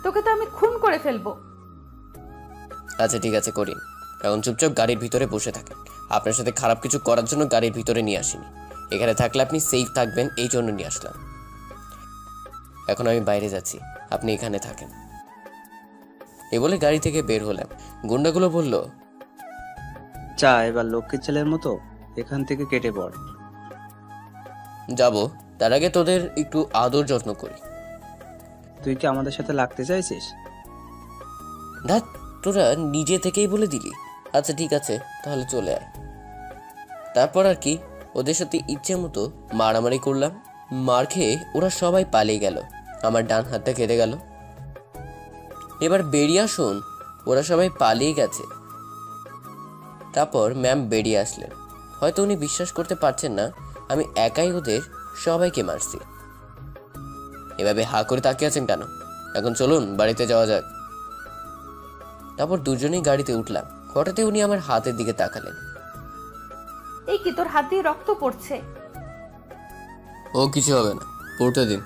তোকে তো আমি খুন করে ফেলবো।
আচ্ছা ঠিক আছে, করিন। এখন চুপচাপ গাড়ির ভিতরে বসে থাকেন। আপনার সাথে খারাপ কিছু করার জন্য গাড়ির ভিতরে নিয়ে আসিনি। এখানে থাকলে আপনি সেফ থাকবেন, এই জন্য নিয়ে আসলাম। এখন আমি বাইরে যাচ্ছি, আপনি এখানে থাকেন। এই বলে গাড়ি থেকে বের হলাম। গুন্ডাগুলো বলল,
চা এবার লক্ষ্মীর ছেলের মতো এখান থেকে কেটে পড়।
যাব, তার আগে তোদের একটু আদর যত্ন করি।
তুই কি আমাদের সাথে লাগতে চাইছিস?
ধ্যাৎ, তোরা নিজে থেকেই বলে দিলি। আচ্ছা ঠিক আছে, তাহলে চলে আয়। তারপর আর কি, ওদের সাথে ইচ্ছে মতো মারামারি করলাম। মার খেয়ে ওরা সবাই পালিয়ে গেল, আমার ডান হাতটা কেটে গেল। এবার বেরিয়ে আসুন, ওরা সবাই পালিয়ে গেছে। তারপর ম্যাম বেরিয়ে আসলেন। হয়তো উনি বিশ্বাস করতে পারছেন না আমি একাই ওদের সবাইকে মারছি। এভাবে হা করে তাকিয়ে আছেন কেন? এখন চলুন বাড়িতে যাওয়া যাক। তারপর দুজনেই গাড়িতে উঠলাম। হঠাৎই উনি আমার হাতের দিকে তাকালেন।
এই কি, তোর হাত দিয়ে রক্ত পড়ছে।
ও কিছু হবে না, পড়তে দিন।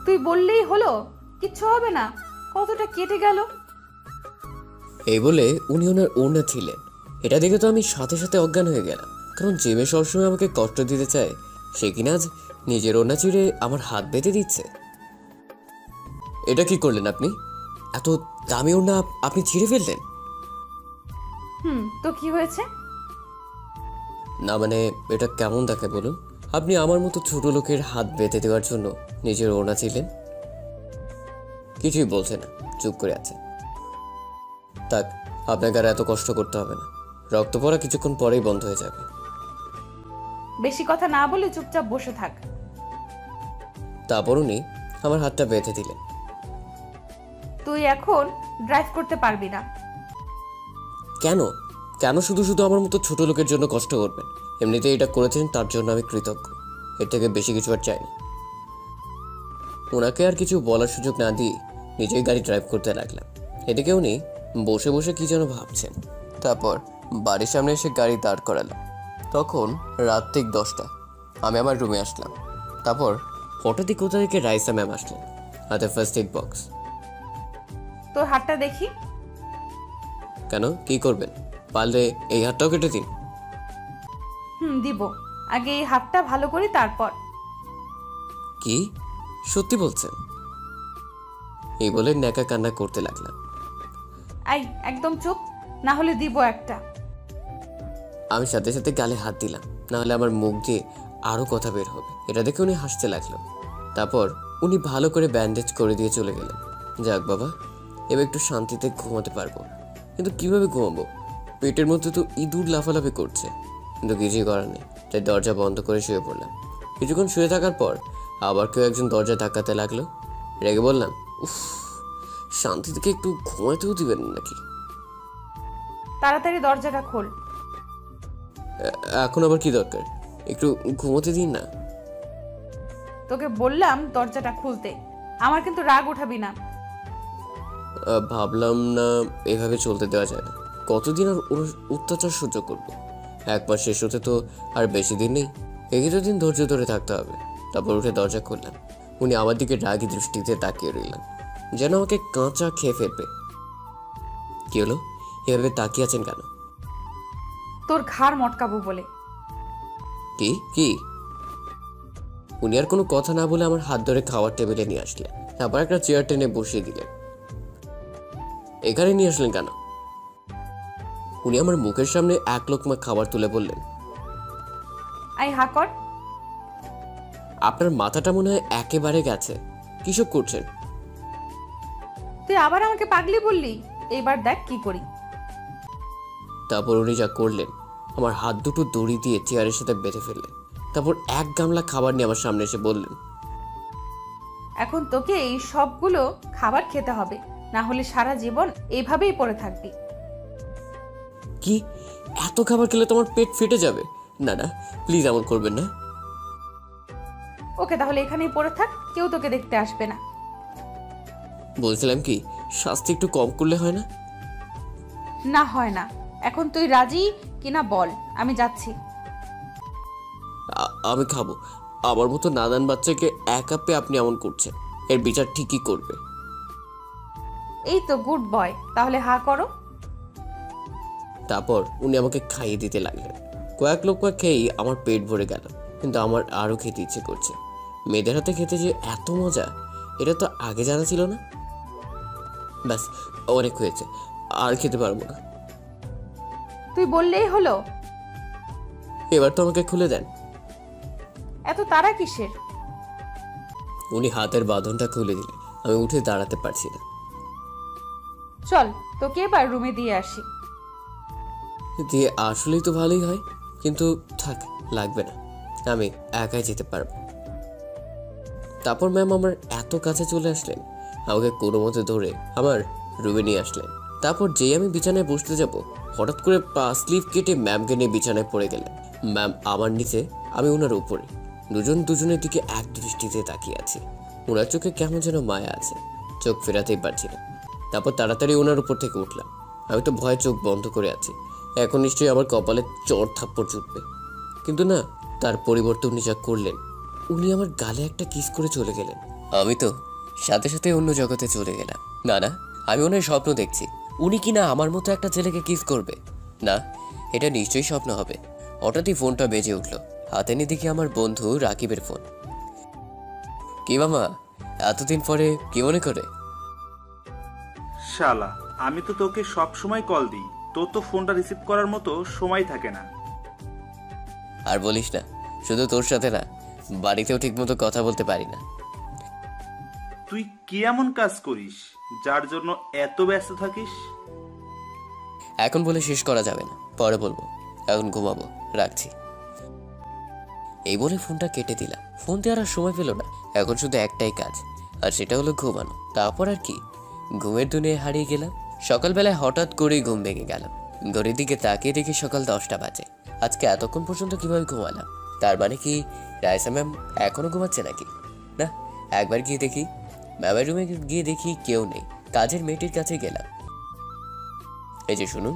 তুই বললেই হলো, কিচ্ছু হবে না। কতটা কেটে গেল।
এই বলে উনি ওনার ওড়না ছিলেন। এটা দেখে তো আমি সাথে সাথে অজ্ঞান হয়ে গেলাম, কারণ যে মেয়ে সবসময় আমাকে কষ্ট দিতে চায় সে কিনা আজ নিজের ওড়না চিড়ে আমার হাত বেঁধে দিচ্ছে। এটা কি করলেন আপনি? এত দামি ওড়না আপনি ছিঁড়ে ফেললেন?
তো কি হয়েছে?
না মানে, এটা কেমন দেখে বলুন? আপনি আমার মতো ছোট লোকের হাত বেঁধে দেওয়ার জন্য নিজের ওড়না ছিলেন। কিছুই বলছে না, চুপ করে আছে। থাক, আপনাকে আর এত কষ্ট করতে হবে না। রক্ত পড়া কিছুক্ষণ পরেই বন্ধ হয়ে যাবে।
বেশি কথা না বলে চুপচাপ বসে থাক।
তারপর উনি আমার হাতটা বেঁধে দিলেন।
তুই এখন ড্রাইভ করতে পারবি না।
কেন? কেন শুধু শুধু আমার মতো ছোট লোকের জন্য কষ্ট করবেন? এমনিতে এটা করেছেন, তার জন্য আমি কৃতজ্ঞ। এর থেকে বেশি কিছু আর চাইনি। ওনাকে আর কিছু বলার সুযোগ না দিয়ে নিজেই গাড়ি ড্রাইভ করতে লাগলাম। এদিকে উনি বসে বসে কি যেন ভাবছেন। তারপর বাড়ির সামনে এসে গাড়ি দাঁড় করালাম। তখন রাত ঠিক 10টা। আমি আমার রুমে আসলাম। তারপর হঠাৎই কোথা থেকে রাইসা ম্যাম আসলেন, হাতে ফার্স্ট এড বক্স।
তোর হাতটা দেখি।
কেন, কি করবেন? পারলে এই হাতটাও কেটে দিন।
দিব। আগে এই হাতটা ভালো করি, তারপর।
কি সত্যি বলছেন? এই বলে ন্যাকা কান্না করতে লাগলাম।
আই, একদম চুপ, না হলে দিব একটা।
আমি সাথে সাথে গালে হাত দিলাম, না হলে আমার মুখ দিয়ে আরো কথা বের হবে। এটা দেখে উনি হাসতে লাগলো। তারপর উনি ভালো করে ব্যান্ডেজ করে দিয়ে চলে গেলেন। যাক বাবা, এবার একটু শান্তিতে ঘুমাতে পারবো। কিন্তু কিভাবে ঘুমাবো? পেটের মধ্যে তো ইঁদুর লাফালাফি করছে, কিন্তু কিছুই করার নেই। তাই দরজা বন্ধ করে শুয়ে পড়লাম। কিছুক্ষণ শুয়ে থাকার পর আবার কেউ একজন দরজা ধাক্কাতে লাগলো। রেগে বললাম, উফ, শান্তি থেকে একটু ঘুমাতেও দিবেন নাকি?
তাড়াতাড়ি দরজাটা খোল।
এখন আবার কি দরকার? একটু ঘুমোতে দিন না।
তোকে বললাম দরজাটা খুলতে। আমার কিন্তু রাগ উঠাবি না।
ভাবলাম না এভাবে চলতে দেওয়া যায় না। কতদিন আর ওর অত্যাচার সহ্য করব? 1 মাস শেষ হতে তো আর বেশি দিন নেই। এই কিছুদিন ধৈর্য ধরে থাকতে হবে। তারপর উঠে দরজা খুললাম। উনি আমার দিকে রাগী দৃষ্টিতে তাকিয়ে রইলেন, যেন আমাকে কাঁচা খেয়ে ফেলবে। কি হলো, এভাবে তাকিয়ে আছেন কেন?
তোর ঘাড় মটকাবো বলে।
কি কি? উনি আর কোনো কথা না বলে আমার হাত ধরে খাওয়ার টেবিলে নিয়ে আসলেন, তারপর একটা চেয়ার টেনে বসিয়ে দিলেন। এখানে নিয়ে আসলেন কেন? উনি আমার মুখের সামনে এক লোকমা খাবার তুলে বললেন,
আই হা কর।
আপনার মাথাটা মনে হয় একেবারে গেছে, কিসব করছেন?
তুই আবার আমাকে পাগলি বললি, এইবার দেখ কি করি।
তারপর উনি যা করলেন, আমার হাত দুটো দড়ি দিয়ে চেয়ারের সাথে বেঁধে ফেললেন। তারপর এক গামলা খাবার নিয়ে আমার সামনে এসে বললেন,
এখন তোকে এই সবগুলো খাবার খেতে হবে, না হলে সারা জীবন এইভাবেই পড়ে থাকবি।
কি এত খাবার খেলে তোমার পেট ফেটে যাবে? না না, প্লিজ এমন করবেন না।
ওকে, তাহলে এখানেই পড়ে থাক, কেউ তোকে দেখতে আসবে না।
বলছিলাম কি, শাস্তি একটু কম করলে হয় না?
না হয় না। এখন তুই রাজি কিনা বল, আমি যাচ্ছি।
আমি খাবো। আমার মতো নাদান বাচ্চাকে একা পেয়ে আপনি এমন করছেন, এর বিচার ঠিকই করবে।
এই তো গুড বয়, তাহলে হা করো।
তারপর উনি আমাকে খাইয়ে দিতে লাগলেন। কয়েক লোকমা খেয়েই আমার পেট ভরে গেল, কিন্তু আমার আরও খেতে ইচ্ছে করছে। মেয়েদের হাতে খেতে যে এত মজা, এটা তো আগে জানা ছিল না। ব্যাস, অনেক হয়েছে, আর খেতে পারবো না।
তুই বললেই হলো।
এবার তো আমাকে খুলে দেন।
এত তাড়া কিসের?
উনি হাতের বাঁধনটা খুলে দিলেন। আমি উঠে দাঁড়াতে পারছি না।
চল, তোকে এবার রুমে দিয়ে আসি।
দিয়ে আসলেই তো ভালোই হয়, কিন্তু থাক, লাগবে না, আমি একাই যেতে পারবো। তারপর ম্যাম আমার এত কাছে চলে আসলেন, আমাকে কোনো মতে ধরে আমার রুমে নিয়ে আসলেন। তারপর যেই আমি বিছানায় বসতে যাব, হঠাৎ করে পা স্লিপ কেটে ম্যামকে নিয়ে বিছানায় পড়ে গেলেন। ম্যাম আমার নিচে, আমি ওনার উপরে, দুজন দুজনের দিকে এক দৃষ্টিতে তাকিয়ে আছি। ওনার চোখে কেমন যেন মায়া আছে, চোখ ফেরাতেই পারছি না। তারপর তাড়াতাড়ি ওনার উপর থেকে উঠলাম। আমি তো ভয়ে চোখ বন্ধ করে আছি, এখন নিশ্চয়ই আমার কপালে চড় থাপ্পড় জুটবে। কিন্তু না, তার পরিবর্তে উনি যা করলেন, উনি আমার গালে একটা কিস করে চলে গেলেন। আমি তো সাথে সাথে অন্য জগতে চলে গেলাম। না না, আমি ওনার স্বপ্ন দেখছি, উনি কিনা আমার মতো একটা ছেলেকে কিস করবে। না, এটা নিশ্চয়ই স্বপ্ন হবে। হঠাৎই ফোনটা বেজে উঠলো। হাতে নিয়ে দেখি আমার বন্ধু রাকিবের ফোন। কি মামা, এতদিন পরে কি মনে করে?
শালা, আমি তো তোকে সব সময় কল দিই, তোর তো ফোনটা রিসিভ করার মতো সময় থাকে না।
আর বলিস না, শুধু তোর সাথে না, বাড়িতেও ঠিকমতো কথা বলতে পারি না।
তুই কি এমন কাজ করিস যার জন্য এত ব্যস্ত থাকিস?
এখন বলে শেষ করা যাবে না, পরে বলবো। এখন ঘুমাবো, রাখছি। এই বলে ফোনটা কেটে দিলাম। ফোন দেওয়ার আর সময় পেল না। এখন শুধু একটাই কাজ, আর সেটা হলো ঘুমানো। তারপর আর কি, ঘুমের দুনিয়ায় হারিয়ে গেলাম। সকালবেলায় হঠাৎ করেই ঘুম ভেঙে গেল। ঘড়ির দিকে তাকিয়ে দেখি সকাল 10টা বাজে। আজকে এতক্ষণ পর্যন্ত কিভাবে ঘুমালাম? তার মানে কি রাইসা ম্যাম এখনো ঘুমাচ্ছে নাকি? না, একবার গিয়ে দেখি। ম্যামের রুমে গিয়ে দেখি কেউ নেই। কাজের মেয়েটির কাছে গেলাম। এই যে শুনুন।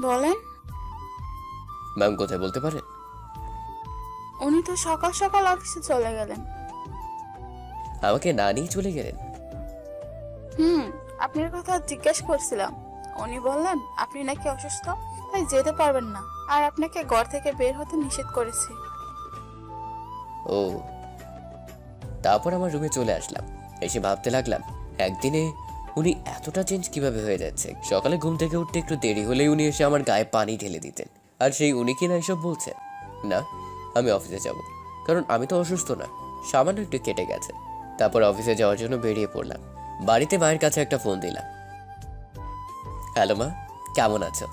বলেন।
ম্যাম কোথায় বলতে পারেন?
উনি তো সকাল সকাল অফিসে চলে গেলেন।
আমাকে না নিয়ে চলে গেলেন?
আপনার কথা জিজ্ঞেস করছিলাম। উনি বললেন আপনি নাকি অসুস্থ, তাই যেতে পারবেন না, আর আপনাকে ঘর থেকে বের হতে নিষেধ করেছে।
ও, তারপর আমার রুমে চলে আসলাম। এসে ভাবতে লাগলাম, একদিনে উনি এতটা চেঞ্জ কিভাবে হয়ে যাচ্ছে। সকালে ঘুম থেকে উঠতে একটু দেরি হলেই উনি এসে আমার গায়ে পানি ঢেলে দিতেন। আর সেই উনি কিনা এসব বলছে। না, আমি অফিসে যাব, কারণ আমি তো অসুস্থ না, সামান্য একটু কেটে গেছে। তারপর অফিসে যাওয়ার জন্য বেরিয়ে পড়লাম। বাড়িতে মায়ের কাছে একটা ফোন দিলাম। হ্যালো মা, কেমন আছো?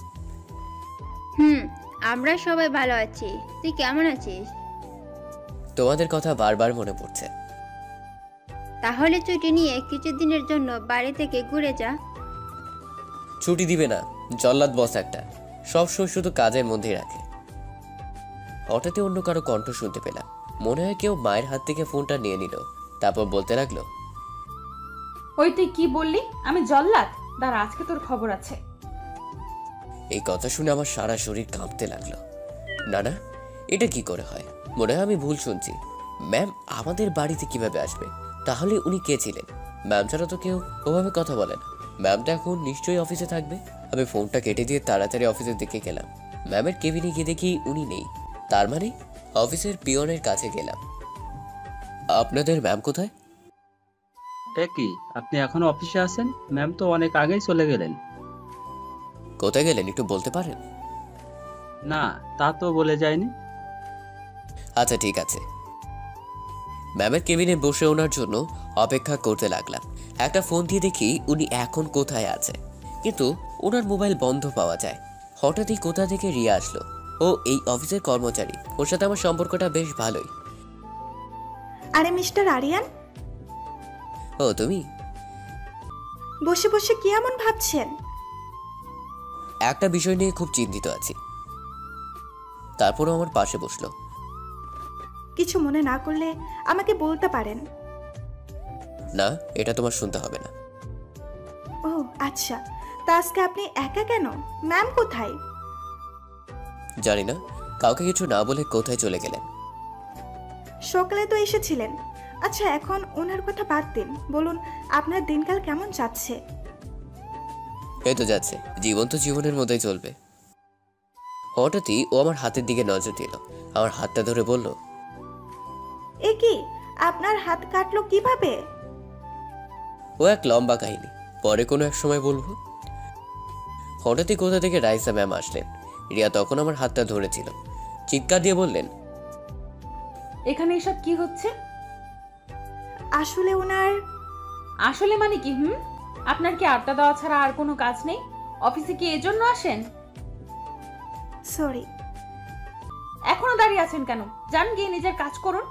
আমরা সবাই ভালো আছি, তুই কেমন আছিস?
তোমাদের কথা বারবার মনে পড়ছে।
তাহলে ছুটি নিয়ে কিছুদিনের জন্য বাড়ি থেকে ঘুরে যা।
ছুটি দিবে না, জল্লাদ বস একটা, সবসময় শুধু কাজের মধ্যেই রাখে। হঠাৎই অন্য কারো কণ্ঠ শুনতে পেলাম। মনে হয় কেউ মায়ের হাত থেকে ফোনটা নিয়ে নিল। তারপর বলতে লাগলো,
ওই তুই কি বললি? আমি জল্লাদ? দাঁড়া, আজকে তোর খবর আছে।
এই কথা শুনে আমার সারা শরীর কাঁপতে লাগলো। না না, এটা কি করে হয়? মনে হয় আমি ভুল শুনছি। ম্যাম আমাদের বাড়িতে কিভাবে আসবে? তাহলে উনি কে ছিলেন? ম্যাম ছাড়া তো কেউ ওভাবে কথা বলে না। ম্যামটা এখন নিশ্চয়ই অফিসে থাকবে। আমি ফোনটা কেটে দিয়ে তাড়াতাড়ি অফিসের দিকে গেলাম। ম্যামের কেবিনে গিয়ে দেখি উনি নেই। তার মানে অফিসের পিয়নের কাছে গেলাম। আপনাদের ম্যাম কোথায়?
এ কি, আপনি এখনো অফিসে আছেন? ম্যাম তো অনেক আগেই চলে গেলেন।
কোথায় গেলেন একটু বলতে পারেন?
না, তা তো বলে যায়নি।
আচ্ছা ঠিক আছে। ম্যামের কেবিনে বসে ওনার জন্য অপেক্ষা করতে লাগলাম। একটা ফোন দিয়ে দেখি উনি এখন কোথায় আছে, কিন্তু ওনার মোবাইল বন্ধ পাওয়া যায়। হঠাৎই কোথা থেকে রিয়া আসলো। ও এই অফিসের কর্মচারী, ওর সাথে আমার সম্পর্কটা বেশ ভালোই।
আরে মিস্টার আরিয়ান,
ও তুমি?
বসে বসে কি এমন ভাবছেন?
একটা বিষয় নিয়ে খুব চিন্তিত আছি। তারপরও আমার পাশে বসলো।
কিছু মনে না করলে আমাকে বলতে পারেন।
না, এটা তোমার শুনতে হবে না।
ও আচ্ছা, তা আজকে আপনি একা কেন? ম্যাম কোথায়?
জানি না, কাউকে কিছু না বলে কোথায় চলে গেলেন।
সকালে তো এসেছিলেন। আচ্ছা, এখন ওনার কথা বাদ দিন, বলুন আপনার দিনকাল কেমন যাচ্ছে?
এই তো যাচ্ছে, জীবন তো জীবনের মতোই চলবে। হঠাৎই ও আমার হাতের দিকে নজর দিল, আমার হাতটা ধরে বলল,
এ কি, আপনার হাত কাটলো কিভাবে?
ও এক লম্বা কাহিনী, পরে কোনো এক সময় বলবো। হঠাৎই কোথা থেকে রাইসা ম্যাম আসলেন। রিয়া তখন আমার হাতটা ধরেছিল, চিৎকার দিয়ে বললেন,
এখানে এসব কি হচ্ছে?
আসলে ওনার
আসলে মানে কি? আপনার কি আড্ডা দেওয়া ছাড়া আর কোনো কাজ নেই? অফিসে কি এজন্য আসেন?
সরি।
এখনো দাঁড়িয়ে আছেন কেন? যান গিয়ে নিজের কাজ করুন।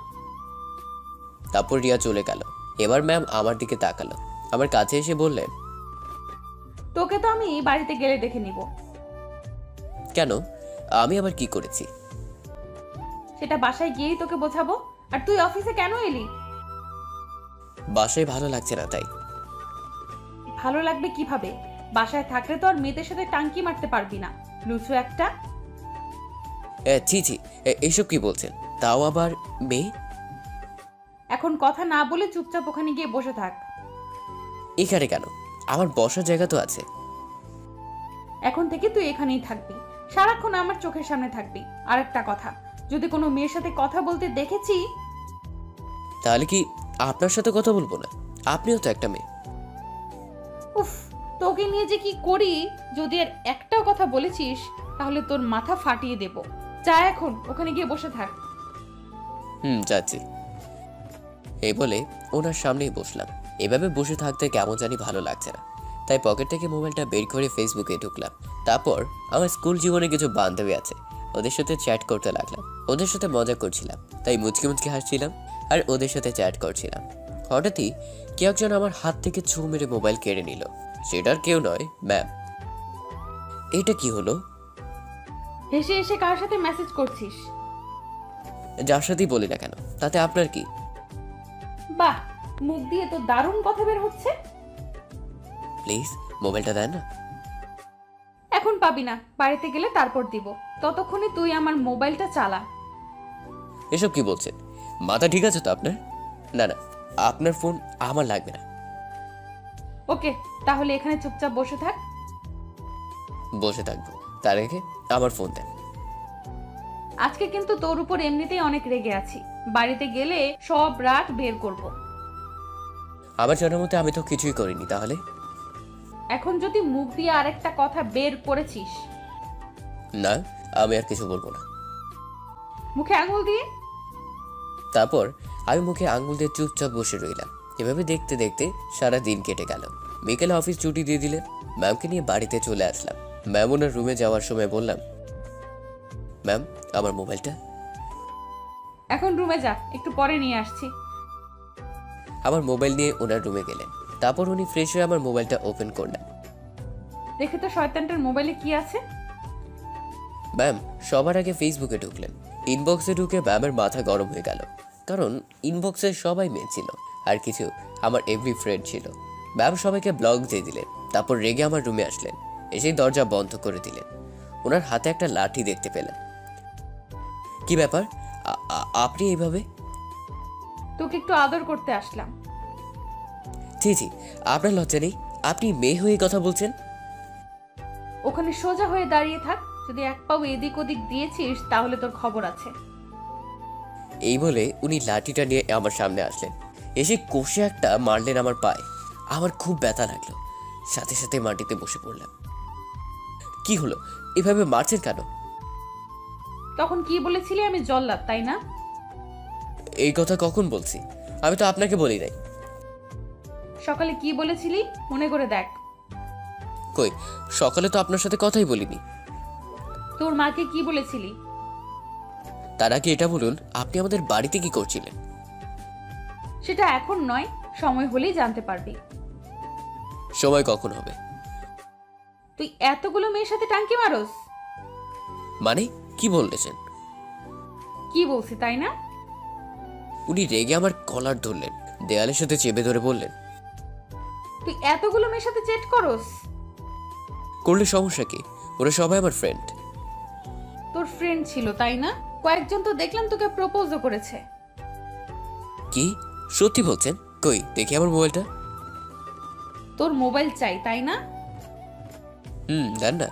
তারপর রিয়া চলে গেল। এবার ম্যাম আমার দিকে তাকালো, আমার কাছে এসে বললেন,
তোকে তো আমি বাড়িতে গেলে দেখে নিব।
কেন? আমি আবার কি করেছি?
সেটা বাসায় গিয়েই তোকে বোঝাবো। আর তুই অফিসে কেন এলি?
বাসায় ভালো লাগছে না তাই।
ভালো লাগবে কিভাবে? বাসায় থাকলে তো আর মেয়েদের সাথে টাঙ্কি মারতে পারবি না, লুচু একটা।
ছি ছি, এইসব কি বলছেন? তাও আবার মেয়ে?
এখন কথা না বলে চুপচাপ ওখানে গিয়ে বসে থাক।
এখানে কেন? আমার বসার জায়গা তো আছে।
এখন থেকে তুই এখানেই থাকবি, সারাক্ষণ আমার চোখের সামনে থাকবি। আর একটা কথা, যদি কোনো মেয়ের সাথে কথা বলতে দেখেছি,
তাহলে কি আপনার সাথে কথা বলবো না? আপনিও তো একটা মেয়ে।
উফ, তোকে নিয়ে যে কি করি! যদি আর একটাও কথা বলেছিস তাহলে তোর মাথা ফাটিয়ে দেব। যা এখন ওখানে গিয়ে বসে থাক।
যাচ্ছি। এই বলে ওনার সামনেই বসলাম। এভাবে বসে থাকতে কেমন জানি ভালো লাগছে না, তাই পকেট থেকে মোবাইলটা বের করে ফেসবুকে ঢুকলাম। তারপর আমার স্কুল জীবনে কিছু বান্ধবী আছে, ওদের সাথে চ্যাট করতে লাগলাম। ওদের সাথে মজা করছিলাম, তাই মুচকি মুচকি হাসছিলাম আর ওদের সাথে চ্যাট করছিলাম। হঠাৎই কেউ একজন আমার হাত থেকে ছু মেরে মোবাইল কেড়ে নিল। সেটার কেউ নয়, ম্যাম। এটা কি হলো?
হেসে হেসে কার সাথে মেসেজ করছিস?
যার সাথেই বলি না কেন, তাতে আপনার কি?
বাহ, মুখ দিয়ে তো দারুণ কথা বের হচ্ছে।
প্লিজ মোবাইলটা দেন না।
এখন পাবি না, বাড়িতে গেলে তারপর দিব। ততক্ষণে তুই আমার মোবাইলটা চালা।
এসব কি বলছেন? মাথা ঠিক আছে তো আপনার? না না, আপনার ফোন আমার লাগবে না।
ওকে, তাহলে এখানে চুপচাপ বসে থাক।
বসে থাকবো, তার আগে আমার ফোন দেন।
আজকে কিন্তু তোর উপর এমনিতেই অনেক রেগে আছি। বাড়িতে গেলে সব রাগ বের করব।
আমার জানার মতে আমি তো কিছুই করিনি। তাহলে
এখন যদি মুখ দিয়ে আরেকটা কথা বের করেছিস,
না, আমি আর কিছু বলবো না।
মুখে আঙুল দিয়ে।
তারপর আমি মুখে আঙ্গুল দিয়ে চুপচাপ বসে রইলাম। এভাবে দেখতে দেখতে সারা দিন কেটে গেল। বিকেলে অফিস ছুটি দিয়ে দিলেন। ম্যামকে নিয়ে বাড়িতে চলে আসলাম। ম্যাম ওনার রুমে যাওয়ার সময় বললাম, ম্যাম আমার মোবাইলটা।
এখন রুমে যা, একটু পরে নিয়ে আসছি।
আমার মোবাইল নিয়ে ওনার রুমে গেলেন। তারপর উনি ফ্রেশ হয়ে আমার মোবাইলটা ওপেন করলেন।
দেখে তো শয়তানটার মোবাইলে কি আছে।
ম্যাম সবার আগে ফেসবুকে ঢুকলেন। ইনবক্সে ঢুকে ম্যামের মাথা গরম হয়ে গেল, কারণ ইনবক্সে সবাই মেয়ে ছিল আর কিছু আমার এভরি ফ্রেন্ড ছিল। ম্যাম সবাইকে ব্লক দিয়ে দিলেন। তারপর রেগে আমার রুমে আসলেন, এসেই দরজা বন্ধ করে দিলেন। ওনার হাতে একটা লাঠি দেখতে পেলেন। কি ব্যাপার, আপনি এইভাবে?
তোকে একটু আদর করতে আসলাম।
জি জি, আপনার লজ্জা নেই? আপনি মেয়ে হয়ে কথা বলছেন?
ওখানে সোজা হয়ে দাঁড়িয়ে থাক। যদি এক পাও এদিক ওদিক দিয়েছিস তাহলে তোর খবর আছে।
এই বলে উনি লাঠিটা নিয়ে আমার সামনে আসলেন, এসে কষে একটা মারলেন আমার পায়ে। আমার খুব ব্যথা লাগলো, সাথে সাথে মাটিতে বসে পড়লাম। কি হলো, এভাবে মারছেন কেন?
তখন কি বলেছিলি আমি জল্লাদ, তাই না?
এই কথা কখন বলছি? আমি তো আপনাকে বলি নাই।
সকালে কি বলেছিলি মনে করে দেখ।
কই, সকালে তো আপনার সাথে কথাই বলিনি।
তোর মাকে কি বলেছিলি?
তার আগে এটা বলুন, আপনি আমাদের বাড়িতে কি করছিলেন?
সেটা এখন নয়, সময় হলেই জানতে পারবি।
সময় কখন হবে?
তুই এতগুলো মেয়ের সাথে টাঙ্কি মারোস?
মানে কি বললেছেন?
কি বলছি তাই না?
উনি রেগে আমার কলার ধরলেন, দেয়ালের সাথে চেপে ধরে বললেন,
তুই এতগুলো মেয়ের সাথে চেট করস?
করলে সমস্যা কি? ওরা সবাই আমার ফ্রেন্ড।
তোর ফ্রেন্ড ছিল তাই না? কয়েকজন তো দেখলাম তোকে প্রপোজও করেছে।
কি সত্যি বলছেন? কই দেখি আমার মোবাইলটা।
তোর মোবাইল চাই তাই না?
দেন না,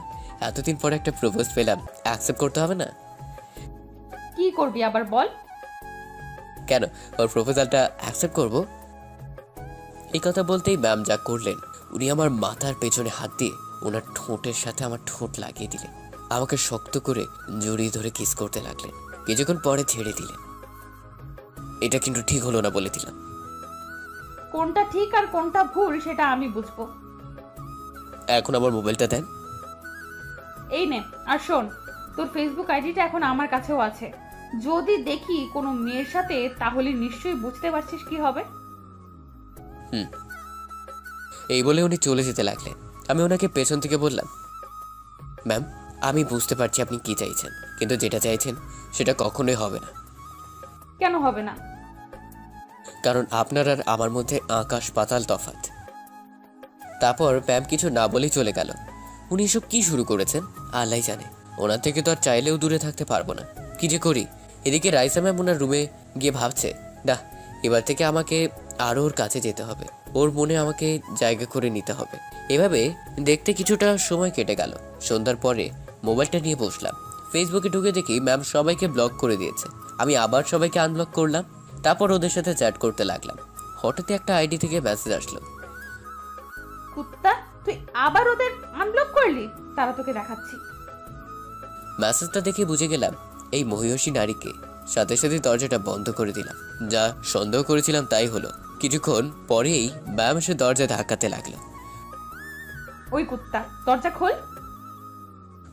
এতদিন পরে একটা প্রপোজ পেলাম, অ্যাকসেপ্ট করতে হবে না?
কি করবি আবার বল?
কেন, ওর প্রপোজালটা অ্যাকসেপ্ট করব? এই কথা বলতেই ম্যাম যা করলেন, উনি আমার মাথার পেছনে হাত দিয়ে ওনার ঠোঁটের সাথে আমার ঠোঁট লাগিয়ে দিলেন, আমাকে শক্ত করে জড়িয়ে ধরে কিস করতে লাগলেন। কিছুক্ষণ পরে ছেড়ে দিলেন। এটা কিন্তু ঠিক হলো না বলে দিলাম।
কোনটা ঠিক আর কোনটা ভুল সেটা আমি বুঝবো।
এখন আমার মোবাইলটা দেন।
এই নে, আর শোন, তোর ফেসবুক আইডিটা এখন আমার কাছেও আছে। যদি দেখি কোনো মেয়ের সাথে তাহলে নিশ্চয়ই বুঝতে পারছিস কি হবে।
এই বলে উনি চলে যেতে লাগলেন। আমি ওনাকে পেছন থেকে বললাম, ম্যাম আমি বুঝতে পারছি আপনি কি চাইছেন, কিন্তু যেটা চাইছেন সেটা কখনোই হবে না।
কেন হবে না?
কারণ আপনার আর আমার মধ্যে আকাশ পাতাল তফাৎ। তারপর ম্যাম কিছু না বলেই চলে গেল। উনি এসব কি শুরু করেছেন আল্লাহ জানে। ওনার থেকে তো আর চাইলেও দূরে থাকতে পারবো না। কি যে করি। এদিকে রাইসা ম্যাম ওনার রুমে গিয়ে ভাবছে, না এবার থেকে আমাকে আরও ওর কাছে যেতে হবে, ওর মনে আমাকে জায়গা করে নিতে হবে। এভাবে দেখতে কিছুটা সময় কেটে গেল। সন্ধ্যার পরে মোবাইলটা নিয়ে বসলাম। ফেসবুকে ঢুকে দেখি ম্যাম সবাইকে ব্লক করে দিয়েছে। আমি আবার সবাইকে আনব্লক করলাম, তারপর ওদের সাথে চ্যাট করতে লাগলাম। হঠাৎ একটা আইডি থেকে মেসেজ আসলো।
কুত্তা, তুই আবার ওদের আনব্লক করলি? তারা তোকে দেখাচ্ছি।
মেসেজটা দেখে বুঝে গেলাম এই মহিষী নারীকে। সাথে সাথে দরজাটা বন্ধ করে দিলাম। যা সন্দেহ করেছিলাম তাই হলো। কিছুক্ষণ পরেই ম্যাম এসে দরজা ধাক্কাতে লাগলো।
ওই কুত্তা, দরজা খোল।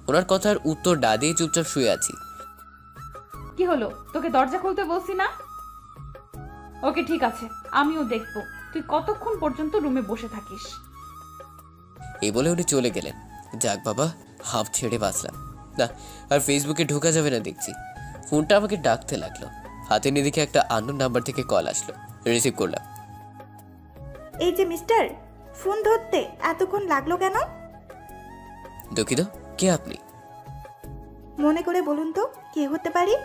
ওনার কথার উত্তর না দিয়ে চুপচাপ শুয়ে আছি।
কি হলো, তোকে দরজা খুলতে বলছি না? ওকে ঠিক আছে, আমিও দেখবো তুই কতক্ষণ পর্যন্ত রুমে বসে থাকিস।
এই বলে উনি চলে গেলেন। যাক বাবা, হাফ ছেড়ে বাঁচলাম না। আর ফেসবুকে ঢোকা যাবে না দেখছি। ফোনটা আমাকে ডাকতে লাগলো। হাতে নিয়ে দেখে একটা আননোন নাম্বার থেকে কল আসলো। রিসিভ করলাম।
এই যে মিস্টার, ফোন ধরতে এতক্ষণ লাগলো কেন?
দুঃখিত, কে আপনি?
মনে করে বলুন তো কে হতে পারি?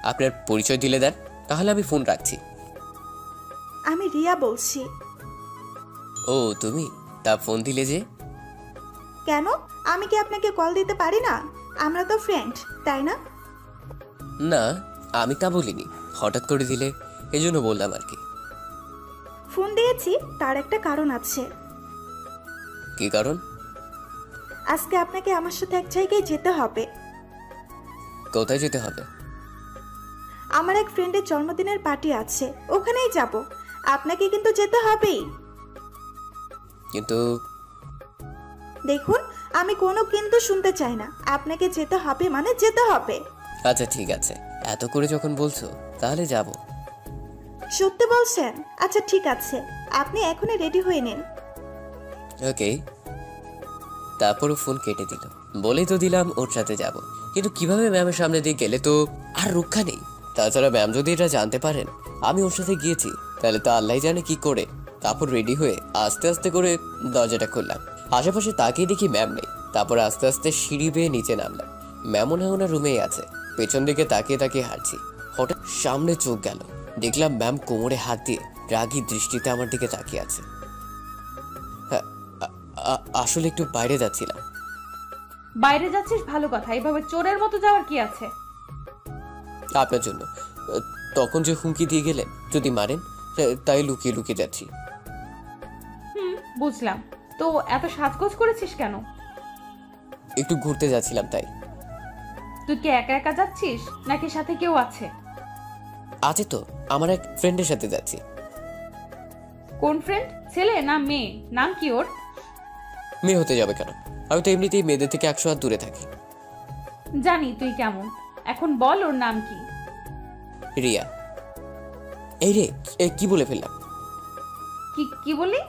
আপনার পরিচয় দিলে দেন, তাহলে আমি ফোন রাখছি।
আমি রিয়া বলছি।
ও তুমি? তা ফোন দিলে যে?
কেন, আমি কি আপনাকে কল দিতে পারি না? আমরা তো ফ্রেন্ড, তাই না?
না, আমি তা বলিনি, হঠাৎ করে দিলে এজন্য বললাম আর কি।
ফোন দিয়েছি তার একটা কারণ আছে।
কি কারণ?
আজকে আপনাকে আমার সাথে এক জায়গায় যেতে হবে।
কোথায় যেতে হবে?
আমার এক ফ্রেন্ডের জন্মদিনের পার্টি আছে, ওখানেই যাব। আপনাকে কিন্তু যেতে হবেই।
কিন্তু
দেখুন, আমি কোনো কিন্তু শুনতে চাই না। আপনাকে যেতে হবে মানে যেতে হবে।
আচ্ছা ঠিক আছে, এত করে যখন বলছো তাহলে যাব।
সত্যি বলছেন? আচ্ছা ঠিক আছে, আপনি এখনই রেডি হয়ে নিন।
ওকে। তারপরও ফোন কেটে দিল। বলেই তো দিলাম ওর সাথে যাব, কিন্তু কিভাবে ম্যামের সামনে দিয়ে গেলে তো আর রক্ষা নেই। তাছাড়া ম্যাম যদি এটা জানতে পারেন আমি ওর সাথে গিয়েছি, তাহলে তো আল্লাহ জানে কি করে। তারপর রেডি হয়ে আস্তে আস্তে করে দরজাটা খুললাম। আশেপাশে তাকিয়ে দেখি ম্যাম নেই। তারপর আস্তে আস্তে সিঁড়ি বেয়ে নিচে নামলাম। ম্যাম মনে হয় ওনার রুমেই আছে। পেছন দিকে তাকিয়ে তাকিয়ে হাঁটছি। হঠাৎ সামনে চোখ গেল, দেখলাম ম্যাম কোমরে হাত দিয়ে রাগী দৃষ্টিতে আমার দিকে তাকিয়ে আছে। হ্যাঁ, আসলে একটু বাইরে যাচ্ছিলাম।
বাইরে যাচ্ছিস ভালো কথা, এভাবে চোরের মতো যাওয়ার কি আছে?
আপনার জন্য। তখন যে হুমকি দিয়ে গেলেন যদি মারেন, তাই লুকিয়ে লুকিয়ে যাচ্ছি।
বুঝলাম। তো এত সাজগোজ করেছিস কেন?
একটু ঘুরতে যাচ্ছিলাম তাই।
তুই কি একা একা যাচ্ছিস নাকি সাথে কেউ আছে?
আছে তো, আমার এক ফ্রেন্ডের সাথে যাচ্ছি।
কোন ফ্রেন্ড? ছেলে না মেয়ে? নাম কি ওর?
মেয়ে হতে যাবে কেন? আমি তো এমনিতেই মেয়েদের থেকে 100 হাত দূরে থাকি।
জানি তুই কেমন। এখন বল ওর নাম কি?
রিয়া। এই রে, কি বলে ফেললাম?
কি কি বলি?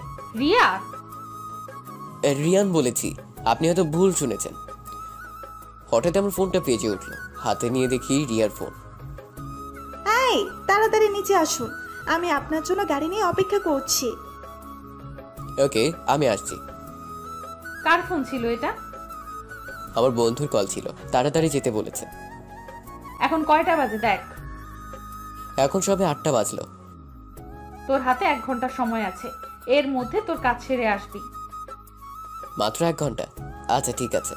রিয়া?
রিয়ান বলেছি, আপনি হয়তো ভুল শুনেছেন। হঠাৎ আমার ফোনটা বেজে উঠলো, হাতে নিয়ে দেখি রিয়ার ফোন।
এই তাড়াতাড়ি নিচে আসুন, আমি আপনার জন্য গাড়ি নিয়ে অপেক্ষা করছি।
ওকে, আমি আসছি।
কার ফোন ছিল এটা?
আমার বন্ধুর কল ছিল, তাড়াতাড়ি যেতে বলেছে।
এখন কয়টা বাজে দেখ।
এখন সবে 8টা বাজলো।
তোর হাতে 1 ঘন্টা সময় আছে, এর মধ্যে তোর কাজ সেরে আসবি।
মাত্র 1 ঘন্টা? আচ্ছা ঠিক আছে।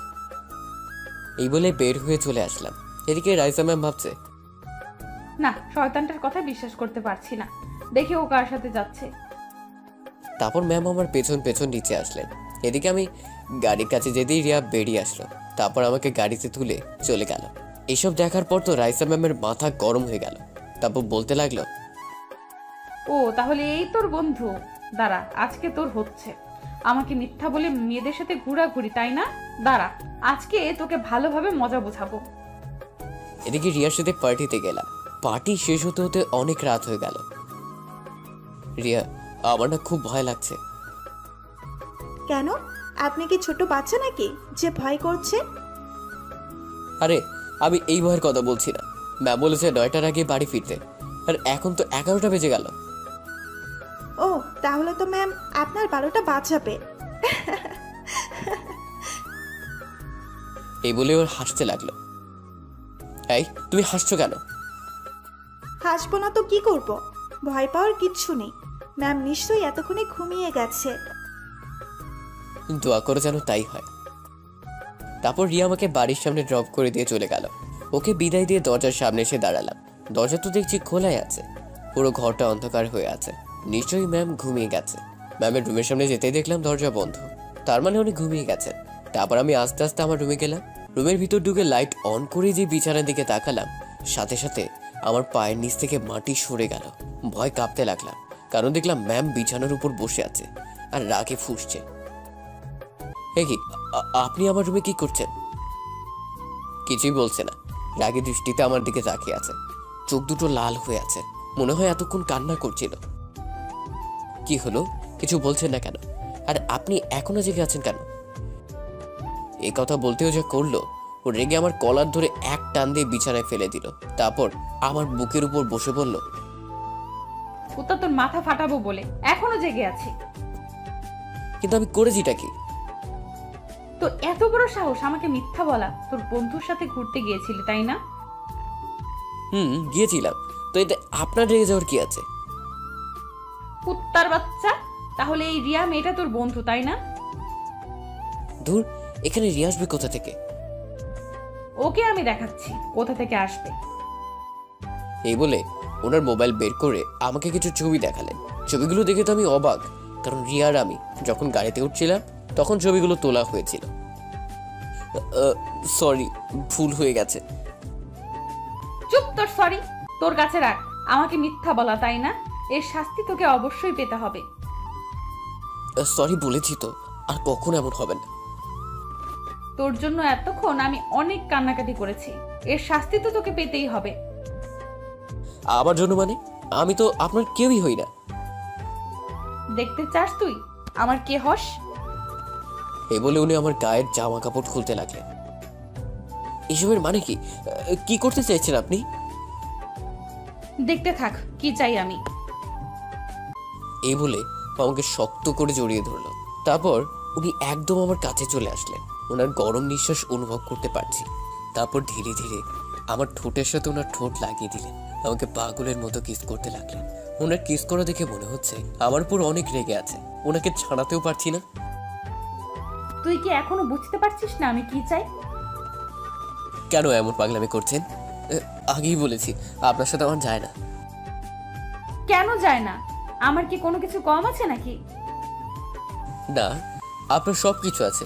এই বলে বের হয়ে চলে আসলাম। এদিকে রাইসা ম্যাম ভাবছে,
না, শয়তানটার কথা বিশ্বাস করতে পারছি না। দেখে ও কার সাথে যাচ্ছে।
তারপর ম্যাম আমার পেছন পেছন নিচে আসলেন। এদিকে আমি গাড়ির কাছে যেতেই রিয়া বেরিয়ে আসলো, তারপর আমাকে গাড়িতে তুলে চলে গেল। এসব দেখার পর তো রাইসা ম্যামের মাথা গরম হয়ে গেল। তারপর বলতে লাগলো,
ও তাহলে এই তোর বন্ধু? দাঁড়া, আজকে তোর হচ্ছে। আমাকে মিথ্যা বলে মেয়েদের সাথে ঘোরাঘুরি, তাই না? দাঁড়া, আজকে তোকে ভালোভাবে মজা বোঝাবো।
এদিকে রিয়ার সাথে পার্টিতে গেলাম। পার্টি শেষ হতে হতে অনেক রাত হয়ে গেল। রিয়া, আমার না খুব ভয় লাগছে।
কেন? আপনি কি ছোট বাচ্চা নাকি যে ভয় করছে?
আরে আমি এই ভয়ের কথা বলছি না। ম্যাম বলেছে 9টার আগে বাড়ি ফিরতে, আর এখন তো 11টা বেজে গেল।
ও তাহলে তো ম্যাম আপনার 12টা বাজাবে।
এই বলে ওর হাসতে লাগলো। এই তুমি হাসছো কেন?
হাসবো না তো কি করব? ভয় পাওয়ার কিচ্ছু নেই, ম্যাম নিশ্চয়ই এতক্ষণে ঘুমিয়ে গেছে।
দোয়া করে যেন তাই হয়। তারপর রিয়া আমাকে বাড়ির সামনে ড্রপ করে দিয়ে চলে গেল। ওকে বিদায় দিয়ে দরজার সামনে এসে দাঁড়ালাম। দরজা তো দেখছি খোলাই আছে, পুরো ঘরটা অন্ধকার হয়ে আছে। নিশ্চয়ই ম্যাম ঘুমিয়ে গেছে। ম্যামের রুমের সামনে যেতেই দেখলাম দরজা বন্ধ, তার মানে উনি ঘুমিয়ে গেছেন। তারপর আমি আস্তে আস্তে আমার রুমে গেলাম। রুমের ভিতর ঢুকে লাইট অন করে যে বিছানার দিকে তাকালাম, সাথে সাথে আমার পায়ের নিচ থেকে মাটি সরে গেল। ভয় কাঁপতে লাগলাম, কারণ দেখলাম ম্যাম বিছানার উপর বসে আছে আর রাগে ফুঁসছে। এ কি, আপনি আমার রুমে কি করছেন? কিছুই বলছে না, রাগে দৃষ্টিতে আমার দিকে তাকিয়ে আছে। চোখ দুটো লাল হয়ে আছে, মনে হয় এতক্ষণ কান্না করছিল। কি হলো, কিছু বলছেন না কেন? আর আপনি এখনো জেগে আছেন কেন? এই কথা বলতেও যা করলো, ও রেগে আমার কলার ধরে এক টান দিয়ে বিছানায় ফেলে দিল। তারপর আমার বুকের উপর বসে বলল,
কুত্তা তোর মাথা ফাটাবো বলে এখনো জেগে আছি।
কিন্তু আমি করেছিটা কি?
তোর এত বড় সাহস আমাকে মিথ্যা বলা? তোর বন্ধুর সাথে ঘুরতে গিয়েছিলি, তাই না?
গিয়েছিলাম, তো এতে আপনার রেগে যাওয়ার কি আছে?
কুত্তার বাচ্চা, তাহলে এই রিয়া মেয়েটা তোর বন্ধু, তাই না?
ধুর, এখানে রিয়া আসবে কোথা থেকে?
ওকে আমি দেখাচ্ছি কোথা থেকে আসবে।
এই বলে ওনার মোবাইল বের করে আমাকে কিছু ছবি দেখালেন। ছবিগুলো দেখে তো আমি অবাক, কারণ রিয়া আর আমি যখন গাড়িতে উঠছিলাম তখন ছবিগুলো তোলা হয়েছিল। সরি, ভুল হয়ে গেছে।
চুপ, তোর সরি তোর কাছে রাখ। আমাকে মিথ্যা বলা, তাই না? এর শাস্তি তোকে অবশ্যই পেতে হবে।
সরি বলেছি তো, আর কখনো এমন হবে না।
তোর জন্য এতক্ষণ আমি অনেক কান্নাকাটি করেছি, এর শাস্তি তো তোকে পেতেই হবে।
আমার জন্য মানে? আমি তো আপনার কেউই হই না।
দেখতে চাস তুই আমার কে হস?
এই বলে উনি আমার গায়ের জামা কাপড় খুলতে লাগলেন। এসবের মানে কি? কি করতে চাইছেন আপনি?
দেখতে থাক কি চাই আমি।
এই বলে আমাকে শক্ত করে জড়িয়ে ধরলো। তারপর উনি একদম আমার কাছে চলে আসলেন। ওনার গরম নিঃশ্বাস অনুভব করতে পারছি। তারপর ধীরে ধীরে আমার ঠোঁটের সাথে ওনার ঠোঁট লাগিয়ে দিলেন। আমাকে পাগলের মতো কিস করতে লাগলেন। ওনার কিস করা দেখে মনে হচ্ছে আমার উপর অনেক রেগে আছে, ওনাকে ছাড়াতেও পারছি না।
তুই কি এখনো বুঝতে পারছিস না আমি কি চাই?
কেন এমন পাগলামি করছেন? আগেই বলেছি আপনার সাথে আমার যায় না।
কেন যায় না? আমার কি কোনো কিছু কম আছে নাকি?
না, আপনার সব কিছু আছে,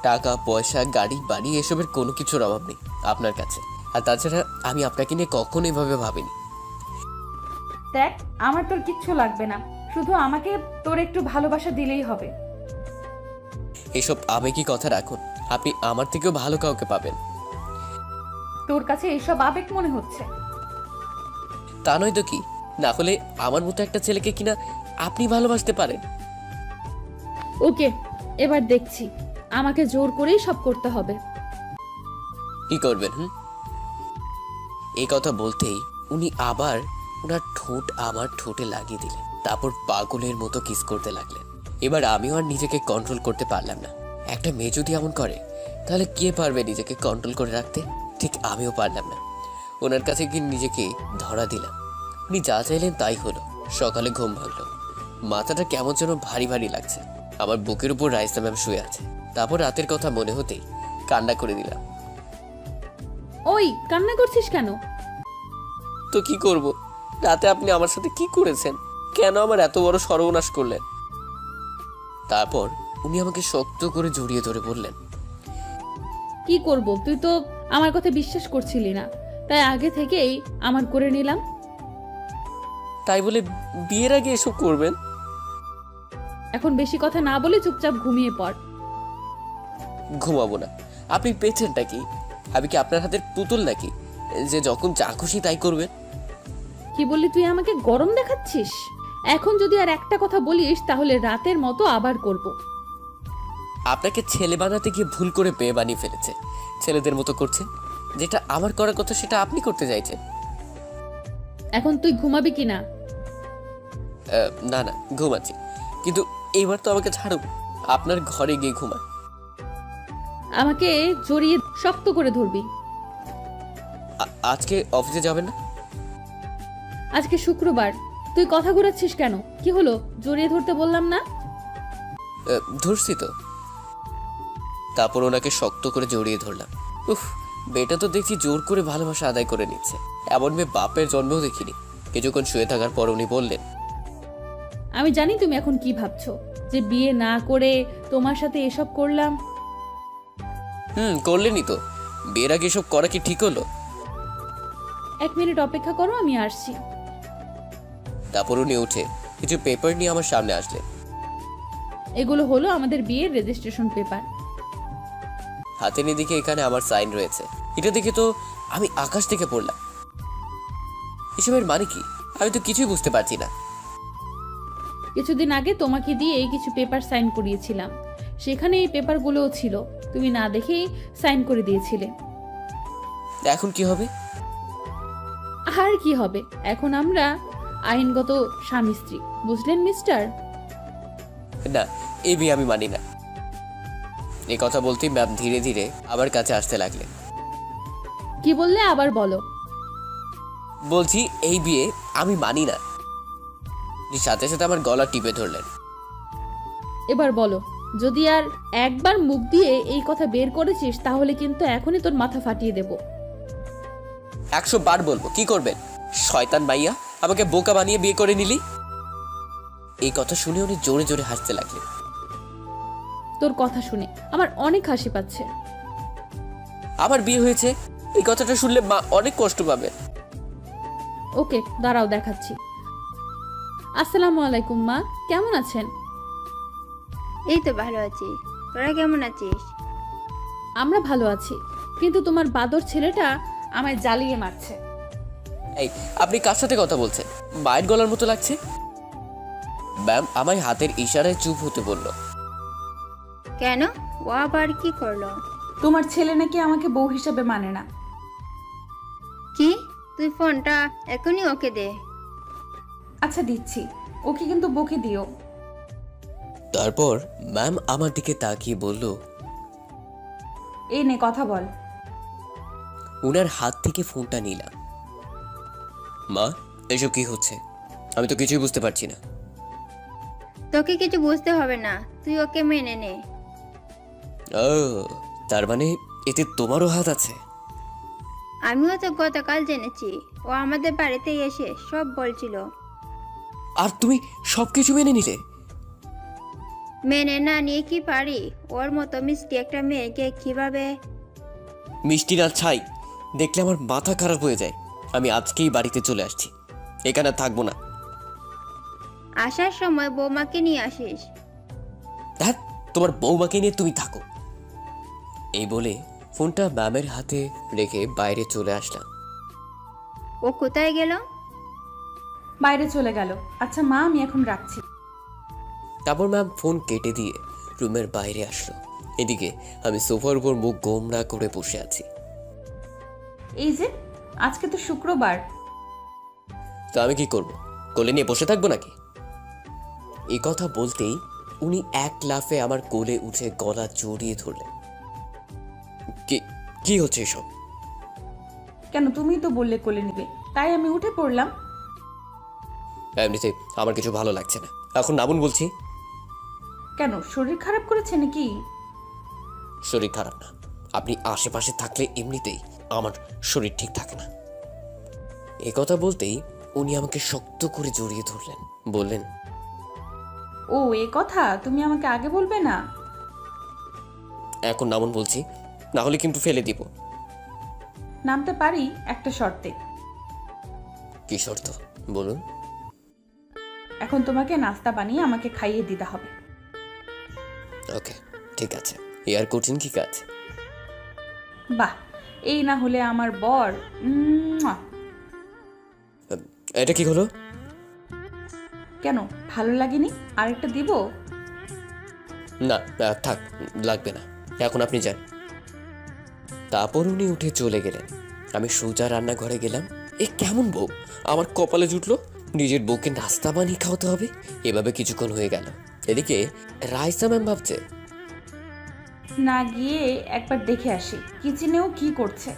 টাকা পয়সা গাড়ি বাড়ি এসবের কোনো কিছুর অভাব নেই আপনার কাছে। আর তাছাড়া আমি আপনাকে নিয়ে কখনো এভাবে ভাবিনি।
দেখ, আমার তোর কিচ্ছু লাগবে না, শুধু আমাকে তোর একটু ভালোবাসা দিলেই হবে।
এসব আবেগী কথা রাখুন, আপনি আমার থেকেও ভালো কাউকে পাবেন।
তোর কাছে এসব আবেগ মনে হচ্ছে?
তা নয় তো কি, না হলে আমার মতো একটা ছেলেকে কিনা আপনি ভালোবাসতে পারেন?
ওকে, এবার দেখছি আমাকে জোর করেই সব করতে হবে।
কি করবেন? এই কথা বলতেই উনি আবার ওনার ঠোঁট আমার ঠোঁটে লাগিয়ে দিলেন, তারপর পাগলের মতো কিস করতে লাগলেন। এবার আমিও আর নিজেকে কন্ট্রোল করতে পারলাম না। একটা মেয়ে যদি এমন করে তাহলে কে পারবে নিজেকে কন্ট্রোল করে রাখতে? ঠিক আমিও পারলাম না। ওনার কাছে গিয়ে নিজেকে ধরা দিলাম। উনি যা চাইলেন তাই হলো। সকালে ঘুম ভাঙলো, মাথাটা কেমন যেন ভারী ভারী লাগছে। আমার বুকের উপর রাইসা ম্যাম শুয়ে আছে। তারপর রাতের কথা মনে হতেই কান্না করে দিলাম।
ওই, কান্না করছিস কেন?
তো কি করব, রাতে আপনি আমার সাথে কি করেছেন? কেন আমার এত বড় সর্বনাশ করলেন? তারপর উনি আমাকে শক্ত করে জড়িয়ে ধরে বললেন,
কি করব, তুই তো আমার কথা বিশ্বাস করছিলি না, তাই আগে থেকেই আমার করে নিলাম।
তাই বলে বিয়ের আগে এসব করবেন?
এখন বেশি কথা না বলে চুপচাপ ঘুমিয়ে পড়।
ঘুমাবো না। আপনি পেয়েছেনটা কি? আমি কি আপনার হাতের পুতুল নাকি যে যখন যা খুশি তাই করবেন?
কি বললি তুই? আমাকে গরম দেখাচ্ছিস? এখন যদি আর একটা কথা বলিস তাহলে রাতের মতো আবার করব।
আপনাকে ছেলে বানাতে গিয়ে ভুল করে মেয়ে বানিয়ে ফেলেছে। ছেলেদের মতো করছেন, যেটা আমার করার কথা সেটা আপনি করতে চাইছেন।
এখন তুই ঘুমাবি কিনা?
না না, ঘুমাচ্ছি, কিন্তু এবার তো আমাকে ছাড়ুন, আপনার ঘরে গিয়ে ঘুমান।
আমাকে জড়িয়ে শক্ত করে ধরবি।
আজকে অফিসে যাবেন না?
আজকে শুক্রবার, তুই কথা ঘোরাচ্ছিস কেন? কি হলো, জড়িয়ে ধরতে বললাম না?
ধরছি তো। তারপর ওনাকে শক্ত করে জড়িয়ে ধরলাম। উফ, মেয়েটা তো দেখছি জোর করে ভালোবাসা আদায় করে নিচ্ছে। এমন মেয়ে বাপের জন্মেও দেখিনি। কিছুক্ষণ শুয়ে থাকার পর উনি বললেন,
আমি জানি তুমি এখন কি ভাবছো, যে বিয়ে না করে তোমার সাথে এসব করলাম।
করলেনই তো। বিয়ের আগে এসব করা কি ঠিক হলো?
1 মিনিট অপেক্ষা করো, আমি আসছি।
তারপর উনি উঠে কিছু পেপার নিয়ে আমার সামনে আসলেন।
এগুলো হলো আমাদের বিয়ের রেজিস্ট্রেশন পেপার।
হাতে নিয়ে দেখে এখানে আমার সাইন রয়েছে। এটা দেখে তো আমি আকাশ থেকে পড়লাম। এসবের মানে কি? আমি তো কিছুই বুঝতে পারছি না।
কিছুদিন আগে তোমাকে দিয়ে এই কিছু পেপার সাইন করিয়েছিলাম, সেখানে এই পেপারগুলোও ছিল, তুমি না দেখেই সাইন করে দিয়েছিলে।
এখন কি হবে?
আর কি হবে, এখন আমরা আইনগত স্বামী স্ত্রী, বুঝলেন মিস্টার?
না, এই বিয়ে আমি মানি না। এই কথা বলতেই ম্যাম ধীরে ধীরে আমার কাছে আসতে লাগলেন।
কি বললে আবার বলো।
বলছি এই বিয়ে আমি মানি না। সাথে সাথে আমার গলা টিপে ধরলেন।
এবার বলো, যদি আর একবার মুখ দিয়ে এই কথা বের করেছিস তাহলে কিন্তু এখনই তোর মাথা ফাটিয়ে দেব।
100 বার বলবো। কি করবেন? শয়তান মাইয়া, আমাকে বোকা বানিয়ে বিয়ে করে নিলি। এই কথা শুনে উনি জোরে জোরে হাসতে লাগলেন।
তোর কথা শুনে আমার অনেক হাসি পাচ্ছে।
আমার বিয়ে হয়েছে এই কথাটা শুনলে মা অনেক কষ্ট পাবে।
ওকে, দাঁড়াও দেখাচ্ছি। আসসালামু আলাইকুম মা, কেমন আছেন?
এই তো ভালো আছি, তোরা কেমন আছিস?
আমরা ভালো আছি, কিন্তু তোমার বাদর ছেলেটা আমায় জ্বালিয়ে মারছে।
এই, আপনি কার সাথে কথা বলছেন? মায়ের গলার মতো লাগছে। ম্যাম আমায় হাতের ইশারায় চুপ হতে বলল।
কেন, ও আবার কি করলো?
তোমার ছেলে নাকি আমাকে বউ হিসেবে মানে না।
কি? তুই ফোনটা এখনই ওকে দে।
আচ্ছা দিচ্ছি, ওকে কিন্তু বকে দিও।
তারপর ম্যাম আমার দিকে তাকিয়ে বলল,
এই নে কথা বল।
উনার হাত থেকে ফোনটা নিলাম। মা, এসব কি হচ্ছে? আমি তো কিছুই বুঝতে পারছি না।
তোকে কিছু বুঝতে হবে না, তুই ওকে মেনে নে।
ও, তার মানে এতে তোমারও হাত আছে?
আমিও তো গতকাল জেনেছি। ও আমাদের বাড়িতে এসে সব বলছিল।
আর তুমি সবকিছু মেনে নিলে?
মেনে না নিয়ে কি পারি? ওর মতো মিষ্টি একটা মেয়েকে কিভাবে?
মিষ্টি না ছাই দেখলে আমার মাথা খারাপ হয়ে যায়। আমি আজকেই বাড়িতে চলে আসছি, এখানে আর থাকবো না।
আসার সময় বৌমাকে নিয়ে আসিস।
ধ্যাৎ, তোমার বৌমাকে নিয়ে তুমি থাকো। এই বলে ফোনটা ম্যামের হাতে রেখে বাইরে চলে আসলাম।
ও কোথায় গেল?
বাইরে চলে গেল। আচ্ছা মা, আমি এখন রাখছি।
তারপর ম্যাম ফোন কেটে দিয়ে রুমের বাইরে আসলো। এদিকে আমি সোফার উপর মুখ গোমড়া করে বসে আছি।
এই যে, আজকে তো শুক্রবার।
তো আমি কি করব? কোলে নিয়ে বসে থাকবো নাকি? এই কথা বলতেই উনি এক লাফে আমার কোলে উঠে গলা জড়িয়ে ধরলেন। কি কি হচ্ছে এসব?
কেন, তুমিই তো বললে কোলে নিবে, তাই আমি উঠে পড়লাম।
এমনিতে আমার কিছু ভালো লাগছে না, এখন নামুন বলছি।
কেন, শরীর খারাপ করেছে নাকি?
শরীর খারাপ না, আপনি আশেপাশে থাকলে এমনিতেই আমার শরীর ঠিক থাকে না। এ কথা বলতেই উনি আমাকে শক্ত করে জড়িয়ে ধরলেন, বললেন,
ও এ কথা, তুমি আমাকে আগে বলবে না?
এখন নামুন বলছি, না হলে কিন্তু ফেলে দিব।
নামতে পারি একটা শর্তে।
কি শর্ত বলুন?
এখন তোমাকে নাস্তা বানিয়ে আমাকে খাইয়ে দিতে হবে।
ওকে, ঠিক আছে, এর কঠিন কি কাজ?
বাহ, এই না হলে আমার বর।
এটা কি হলো?
কেন, ভালো লাগেনি? আরেকটা দিব?
না থাক, লাগবে না, এখন আপনি যান। তারপর উনি উঠে চলে গেলেন। আমি সোজা রান্নাঘরে গেলাম। এ কেমন বউ আমার কপালে জুটলো, নিজের বউকে নাস্তা বানিয়ে খাওয়াতে হবে। এভাবে কিছুক্ষণ হয়ে গেল। এদিকে রাইসা ম্যাম ভাবছে,
না গিয়ে একবার দেখে আসি কিচেনেও কি করছে।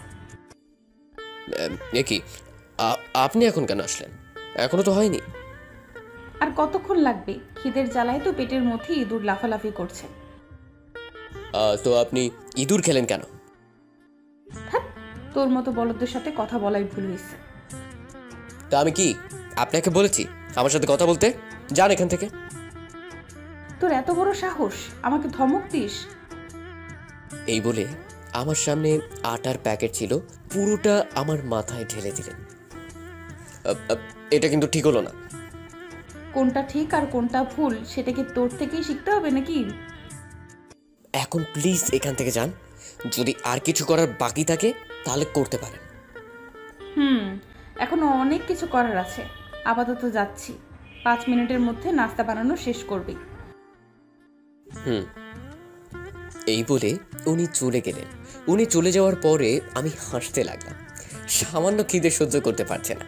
এ কি, আপনি এখন কেন আসলেন? এখনো তো হয়নি।
আর কতক্ষণ লাগবে? খিদের জ্বালায় তো পেটের মধ্যে ইঁদুর লাফালাফি করছে।
তো আপনি ইঁদুর খেলেন কেন?
হ্যাঁ, তোর মতো বলদের সাথে কথা বলাই ভুল হয়েছে।
তা আমি কি আপনাকে বলেছি আমার সাথে কথা বলতে? যান এখান থেকে।
তোর এত বড় সাহস, আমাকে ধমক দিস?
এই বলে আমার সামনে আটার প্যাকেট ছিল, পুরোটা আমার মাথায় ঢেলে দিলেন। এটা কিন্তু ঠিক হলো না।
কোনটা ঠিক আর কোনটা ভুল সেটা কি তোর থেকেই শিখতে হবে নাকি?
এখন প্লিজ এখান থেকে যান। যদি আর কিছু করার বাকি থাকে তাহলে করতে পারেন।
এখনো অনেক কিছু করার আছে। আপাতত যাচ্ছি, 5 মিনিটের মধ্যে নাস্তা বানানো শেষ করবি।
এই বলে উনি চলে গেলেন। উনি চলে যাওয়ার পরে আমি হাসতে লাগলাম। সামান্য খিদে সহ্য করতে পারছে না,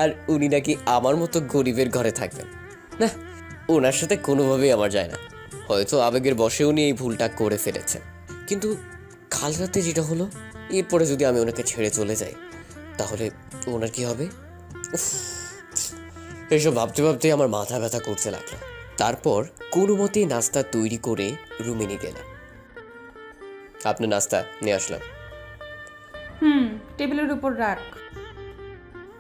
আর উনি নাকি আমার মতো গরিবের ঘরে থাকবেন। না, ওনার সাথে কোনোভাবেই আমার যায় না। হয়তো আবেগের বশে উনি এই ভুলটা করে ফেলেছেন। কিন্তু কাল রাতে যেটা হলো, এরপরে যদি আমি ওনাকে ছেড়ে চলে যাই তাহলে ওনার কি হবে? উফ, এসব ভাবতে ভাবতে আমার মাথা ব্যথা করতে লাগলো। তারপর কোনো মতেই নাস্তা তৈরি করে রুমে নিয়ে গেলাম। আপনার নাস্তা নিয়ে আসলাম।
টেবিলের উপর রাখ।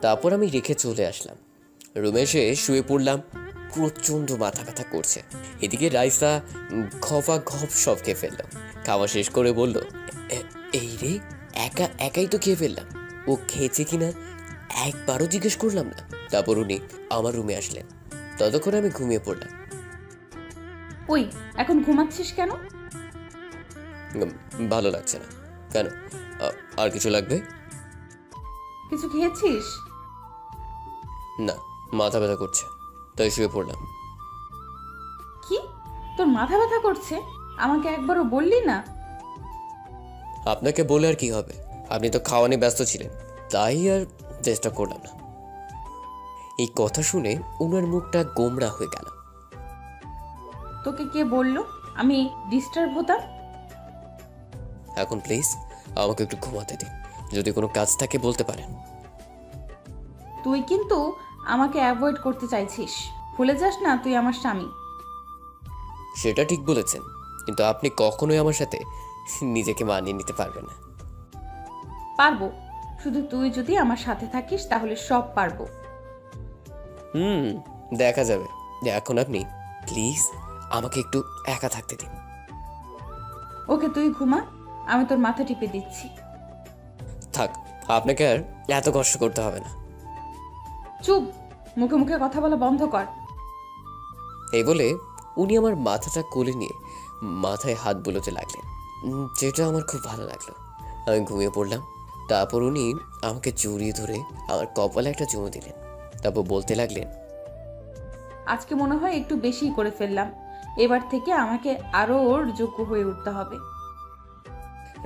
তারপর আমি রেখে চলে আসলাম। রুমে এসে শুয়ে পড়লাম। প্রচণ্ড মাথা ব্যথা করছে। এদিকে রাইসা ঘফা ঘপ সব খেয়ে ফেললাম। খাওয়া শেষ করে বলল, এই রে, একাই তো খেয়ে ফেললাম, ও খেয়েছে কিনা একবারও জিজ্ঞেস করলাম না। তারপর উনি আমার রুমে আসলেন। ততক্ষণ আমি ঘুমিয়ে পড়লাম।
ওই, এখন ঘুমাচ্ছিস কেন?
ভালো লাগছে না। কেন, আর কিছু লাগবে?
কিছু খেয়েছিস?
না, মাথা ব্যথা করছে, তাই শুয়ে পড়লাম।
কি, তোর মাথা ব্যথা করছে? আমাকে একবারও বললি না?
আপনাকে বলে আর কি হবে, আপনি তো খাওয়া নিয়ে ব্যস্ত ছিলেন, তাই আর চেষ্টা করলাম না। এই কথা শুনে ওনার মুখটা গোমড়া হয়ে গেল।
তোকে কে বললো আমি ডিস্টার্ব হতাম?
এখন প্লিজ আমাকে একটু ঘুমাতে দিন, যদি কোনো কাজ থাকে বলতে পারেন।
তুই কিন্তু আমাকে অ্যাভয়েড করতে চাইছিস। ভুলে যাস না তুই আমার স্বামী।
সেটা ঠিক বলেছেন, কিন্তু আপনি কখনোই আমার সাথে নিজেকে মানিয়ে নিতে পারবেন না।
পারবো, শুধু তুই যদি আমার সাথে থাকিস তাহলে সব পারবো।
দেখা যাবে। এখন আপনি প্লিজ আমাকে একটু একা থাকতে দিন।
ওকে, তুই ঘুমা, আমি তোর মাথা টিপে দিচ্ছি।
থাক, আপনাকে আর এত কষ্ট করতে হবে না।
চুপ, মুখে মুখে কথা বলা বন্ধ কর।
এই বলে উনি আমার মাথাটা কোলে নিয়ে মাথায় হাত বুলোতে লাগলেন, যেটা আমার খুব ভালো লাগলো। আমি ঘুমিয়ে পড়লাম। তারপর উনি আমাকে জড়িয়ে ধরে আমার কপালে একটা চুমু দিলেন। তারপর বলতে লাগলেন,
আজকে মনে হয় একটু বেশিই করে ফেললাম, এবার থেকে আমাকে আরো ওর যোগ্য হয়ে উঠতে হবে।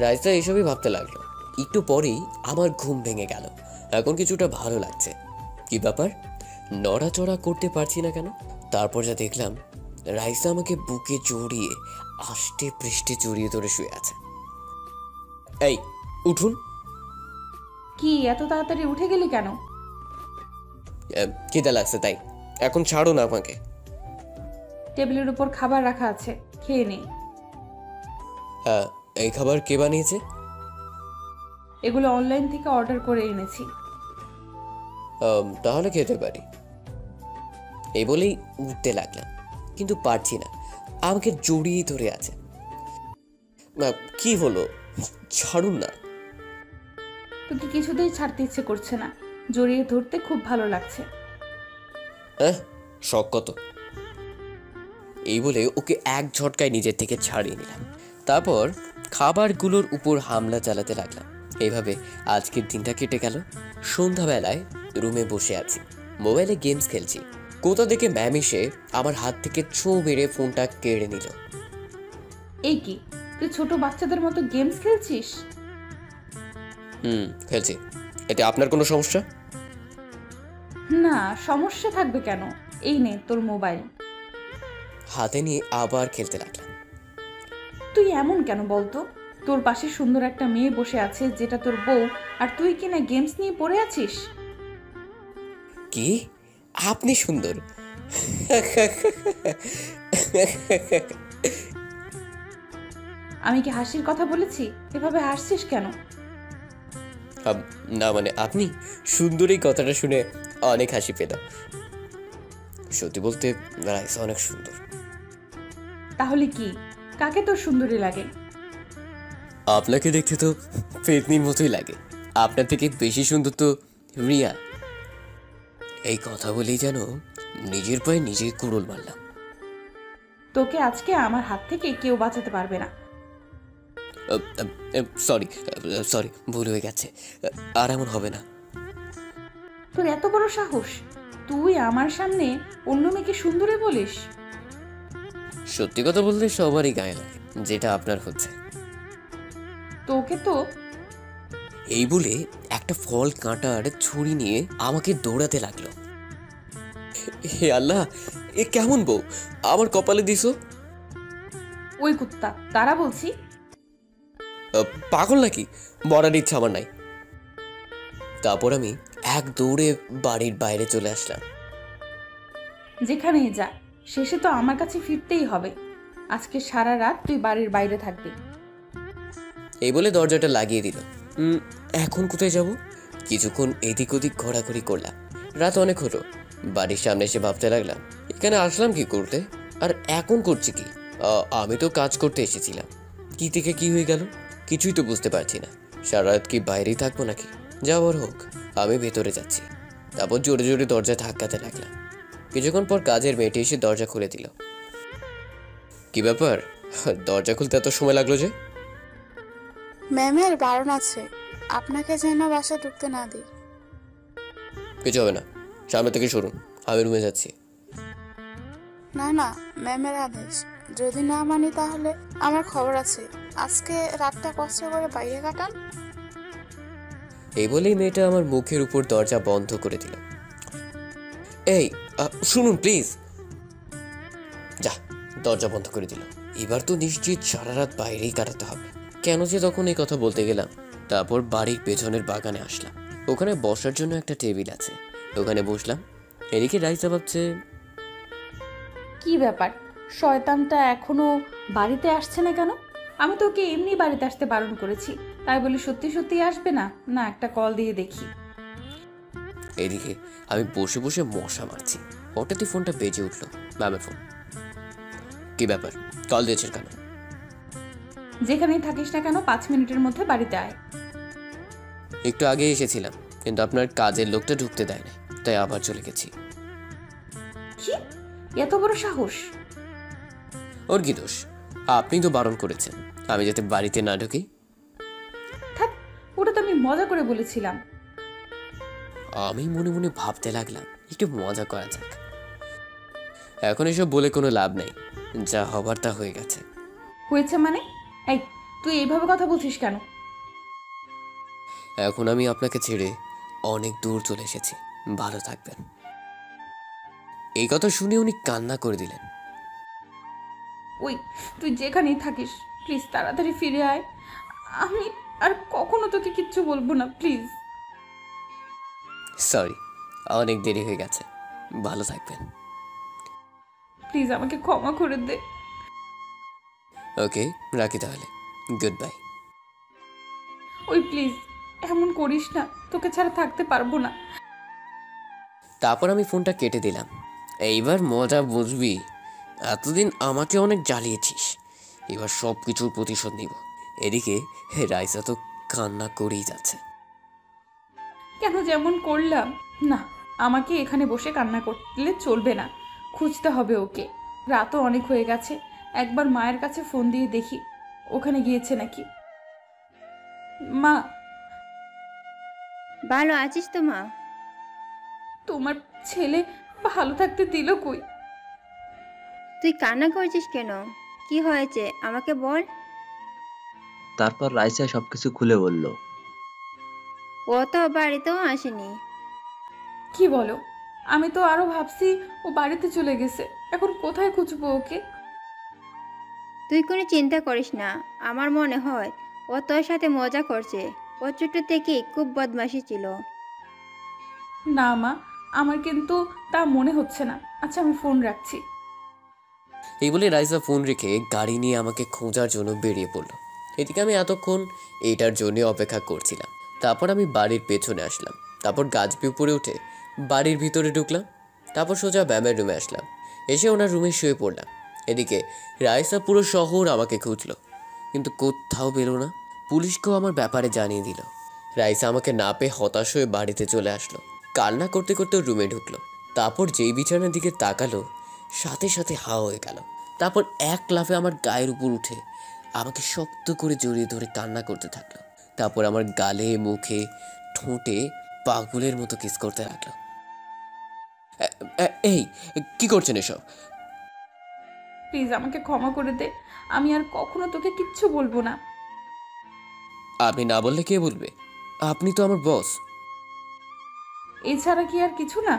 রাইসা এসবই ভাবতে লাগলো। একটু পরেই আমার ঘুম ভেঙে গেল। এখন কিছুটা ভালো লাগছে। কি ব্যাপার, নড়াচড়া করতে পারছি না কেন? তারপর যা দেখলাম, রাইসা আমাকে বুকে জড়িয়ে আষ্টে পৃষ্ঠে জড়িয়ে ধরে শুয়ে আছে। এই উঠুন।
কি এত তাড়াতাড়ি উঠে গেলি কেন?
খিদে লাগছে তাই। এখন ছাড়ুন আমাকে।
টেবিলের উপর খাবার রাখা আছে, খেয়ে নে।
হ্যাঁ, এই খাবার কে বানিয়েছে?
এগুলো অনলাইন থেকে অর্ডার করে এনেছি।
তাহলে খেতে পারি। এই বলেই উঠতে লাগলাম, কিন্তু পারছি না, আমাকে জড়িয়ে ধরে আছে। কি হলো, ছাড়ুন না।
তোকে কিছুতেই ছাড়তে ইচ্ছে করছে না, জড়িয়ে ধরতে খুব ভালো লাগছে।
শখ কত। এই বলে ওকে এক ঝটকায় নিজের থেকে ছাড়িয়ে নিলাম। তারপর খাবারগুলোর উপর হামলা চালাতে লাগলাম। এইভাবে আজকের দিনটা কেটে গেল। সন্ধ্যাবেলায় রুমে বসে আছি, মোবাইলে গেমস খেলছি। কোথা থেকে ম্যাম এসে আমার হাত থেকে ছোঁ মেরে ফোনটা কেড়ে নিল।
এই কি, তুই ছোট বাচ্চাদের মতো গেমস খেলছিস?
খেলছি। এতে আপনার কোনো সমস্যা?
না, সমস্যা থাকবে কেন? এই নে তোর মোবাইল।
হাতে নিয়ে আবার খেলতে লাগলাম।
তুই এমন কেন বলতো? তোর পাশে সুন্দর একটা মেয়ে বসে আছে যেটা তোর বউ, আর তুই কিনা গেমস নিয়ে পড়ে আছিস।
কি আপনি সুন্দর?
আমি কি হাসির কথা বলেছি? এভাবে হাসছিস কেন?
না মানে আপনি সুন্দর, এই কথাটা শুনে অনেক হাসি পেলাম। সত্যি বলতে রাইসা অনেক সুন্দর।
তাহলে কি, কাকে তোর সুন্দরী লাগে?
আপনাকে দেখতে তো পেতনির মতোই লাগে। আপনার থেকে বেশি সুন্দর তো রিয়া। এই কথা বলেই যেন নিজের পায়ে নিজেই কুড়ুল মারলাম।
তোকে আজকে আমার হাত থেকে কেউ বাঁচাতে পারবে না।
সরি সরি, ভুল হয়ে গেছে। আর এমন হবে না।
তোর এত বড় সাহস, তুই আমার সামনে অন্য মেয়েকে সুন্দরী বলিস?
সত্যি কথা বলতে সবারই গায়ে লাগে, যেটা আপনার হচ্ছে।
তোকে তো।
এই বলে একটা ফল কাঁটার ছুরি নিয়ে আমাকে দৌড়াতে লাগলো। হে আল্লাহ, এ কেমন বউ আমার কপালে দিছো?
ওই কুত্তা, তারা বলছি।
পাগল নাকি? মরার ইচ্ছা আমার নাই। তারপর আমি এক দৌড়ে বাড়ির বাইরে চলে আসলাম।
যেখানেই যা, শেষে তো আমার কাছে ফিরতেই হবে। আজকে সারা রাত তুই বাড়ির বাইরে থাকবি।
এই বলে দরজাটা লাগিয়ে দিল। এখন কোথায় যাব? কিছুক্ষণ এদিক ওদিক ঘোরাঘুরি করলাম। রাত অনেক হলো। বাড়ির সামনে এসে ভাবতে লাগলাম, এখানে আসলাম কি করতে, আর এখন করছি কি? আমি তো কাজ করতে এসেছিলাম। কি থেকে কি হয়ে গেল কিছুই তো বুঝতে পারছি না। সারা রাত কি বাইরেই থাকবো নাকি? যাওয়ার হোক, আমি ভেতরে যাচ্ছি। তারপর জোরে জোরে দরজা ধাক্কাতে লাগলাম। কিছুক্ষণ পর কাজের মেয়েটি এসে দরজা খুলে দিল। কি ব্যাপার, দরজা খুলতে এত সময় লাগলো যে?
ম্যামের বারণ আছে, আপনাকে যেন বাসা ঢুকতে না দিই।
কিছু হবে না, সামনে থেকে সরুন, আমি রুমে যাচ্ছি।
না না, ম্যামের আদেশ, যদি না মানি তাহলে আমার খবর আছে। আজকে রাতটা কষ্ট করে বাইরে কাটান।
এই বলেই মেয়েটা আমার মুখের উপর দরজা বন্ধ করে দিল। এই শুনুন প্লিজ। যা, দরজা বন্ধ করে দিল। এবার তো নিশ্চিত সারা রাত বাইরেই কাটাতে হবে। কেন যে তখন এই কথা বলতে গেলাম। তারপর বাড়ির পেছনের বাগানে আসলাম। ওখানে বসার জন্য একটা টেবিল আছে, ওখানে বসলাম। এদিকে রাইসা ভাবছে,
কি ব্যাপার, শয়তানটা এখনো বাড়িতে আসছে না কেন? আমি তো ওকে এমনি বাড়িতে আসতে বারণ করেছি, তাই বলে সত্যি সত্যি আসবে না? না, একটা কল দিয়ে দেখি।
এদিকে আমি বসে বসে মশা মারছি, হঠাৎই ফোনটা বেজে উঠলো। ম্যামের ফোন। কি ব্যাপার, কল দিয়েছেন কেন?
যেখানেই থাকিস না কেন 5 মিনিটের মধ্যে বাড়িতে আয়।
একটু আগে এসেছিলাম, কিন্তু আপনার কাজের লোকটা ঢুকতে দেয় না, তাই আবার চলে গেছি।
কি এত বড় সাহস?
ওর কি দোষ? আপনি তো বারণ করেছেন আমি যাতে বাড়িতে না ঢুকি।
থাক, ওটা তো আমি মজা করে বলেছিলাম।
আমি মনে মনে ভাবতে লাগলাম একটু মজা করা যাক। এখন এসব বলে কোনো লাভ নেই, যা হবার তা হয়ে গেছে।
হয়েছে মানে? এই, তুই এইভাবে কথা বলছিস কেন?
এখন আমি আপনাকে ছেড়ে অনেক দূর চলে এসেছি, ভালো থাকবেন। এই কথা শুনে উনি কান্না করে দিলেন।
ওই, তুই যেখানেই থাকিস প্লিজ তাড়াতাড়ি ফিরে আয়। আমি আর কখনো তোকে কিচ্ছু বলবো না, প্লিজ।
সরি, অনেক দেরি হয়ে গেছে, ভালো থাকবেন।
প্লিজ আমাকে ক্ষমা করে দে।
ওকে, রাখি তাহলে, গুড বাই।
ওই প্লিজ, এমন করিস না, তোকে ছাড়া থাকতে পারবো না।
তারপর আমি ফোনটা কেটে দিলাম। এইবার মজা বুঝবি। এতদিন আমাকে অনেক জ্বালিয়েছিস, এবার সব কিছুর প্রতিশোধ নিব। এদিকে রাইসা তো কান্না করেই যাচ্ছে।
কেন যেমন করলাম? না, আমাকে এখানে বসে কান্না করলে চলবে না, খুঁজতে হবে ওকে। রাতও অনেক হয়ে গেছে, একবার মায়ের কাছে ফোন দিয়ে দেখি ওখানে গিয়েছে নাকি। মা,
ভালো আছিস তো মা?
তোমার ছেলে ভালো থাকতে দিল কই?
তুই কান্না করছিস কেন? কি হয়েছে আমাকে বল।
তারপর রাইসা সবকিছু খুলে বলল।
ও তো বাড়িতেও আসেনি।
কি বলো? আমি তো আরো ভাবছি ও বাড়িতে চলে গেছে, এখন কোথায় খুঁজবো ওকে?
তুই কোনো চিন্তা করিস না, আমার মনে হয় ও তোর সাথে মজা করছে। ও ছোট থেকেই খুব বদমাশি ছিল।
না মা, আমার কিন্তু তা মনে হচ্ছে না। আচ্ছা, আমি ফোন রাখছি।
এই বলে রাইসা ফোন রেখে গাড়ি নিয়ে আমাকে খোঁজার জন্য বেরিয়ে পড়লো। এদিকে আমি এতক্ষণ এইটার জন্য অপেক্ষা করছিলাম। তারপর আমি বাড়ির পেছনে আসলাম, তারপর গাছবি উপরে উঠে বাড়ির ভিতরে ঢুকলাম, তারপর সোজা ম্যামের রুমে আসলাম। এসে ওনার রুমে শুয়ে পড়লাম। এদিকে রাইসা পুরো শহর আমাকে খুঁজলো, কিন্তু কোথাও পেলো না। পুলিশকেও আমার ব্যাপারে জানিয়ে দিল। রাইসা আমাকে না পেয়ে হতাশ হয়ে বাড়িতে চলে আসলো, কান্না করতে করতে রুমে ঢুকলো। তারপর যেই বিছানার দিকে তাকালো, সাথে সাথে হা হয়ে গেল। তারপর এক লাফে আমার গায়ের উপর উঠে আমাকে শক্ত করে জড়িয়ে ধরে কান্না করতে থাকলো। তারপর আমার গালে, মুখে, ঠোঁটে পাগলের মতো কিস করতে লাগলো। এই কি করছেন এসব?
প্লিজ আমাকে ক্ষমা করে দে, আমি আর কখনো তোকে কিচ্ছু বলবো না।
আপনি না বললে কে বলবে? আপনি তো আমার বস।
এছাড়া কি আর কিছু না?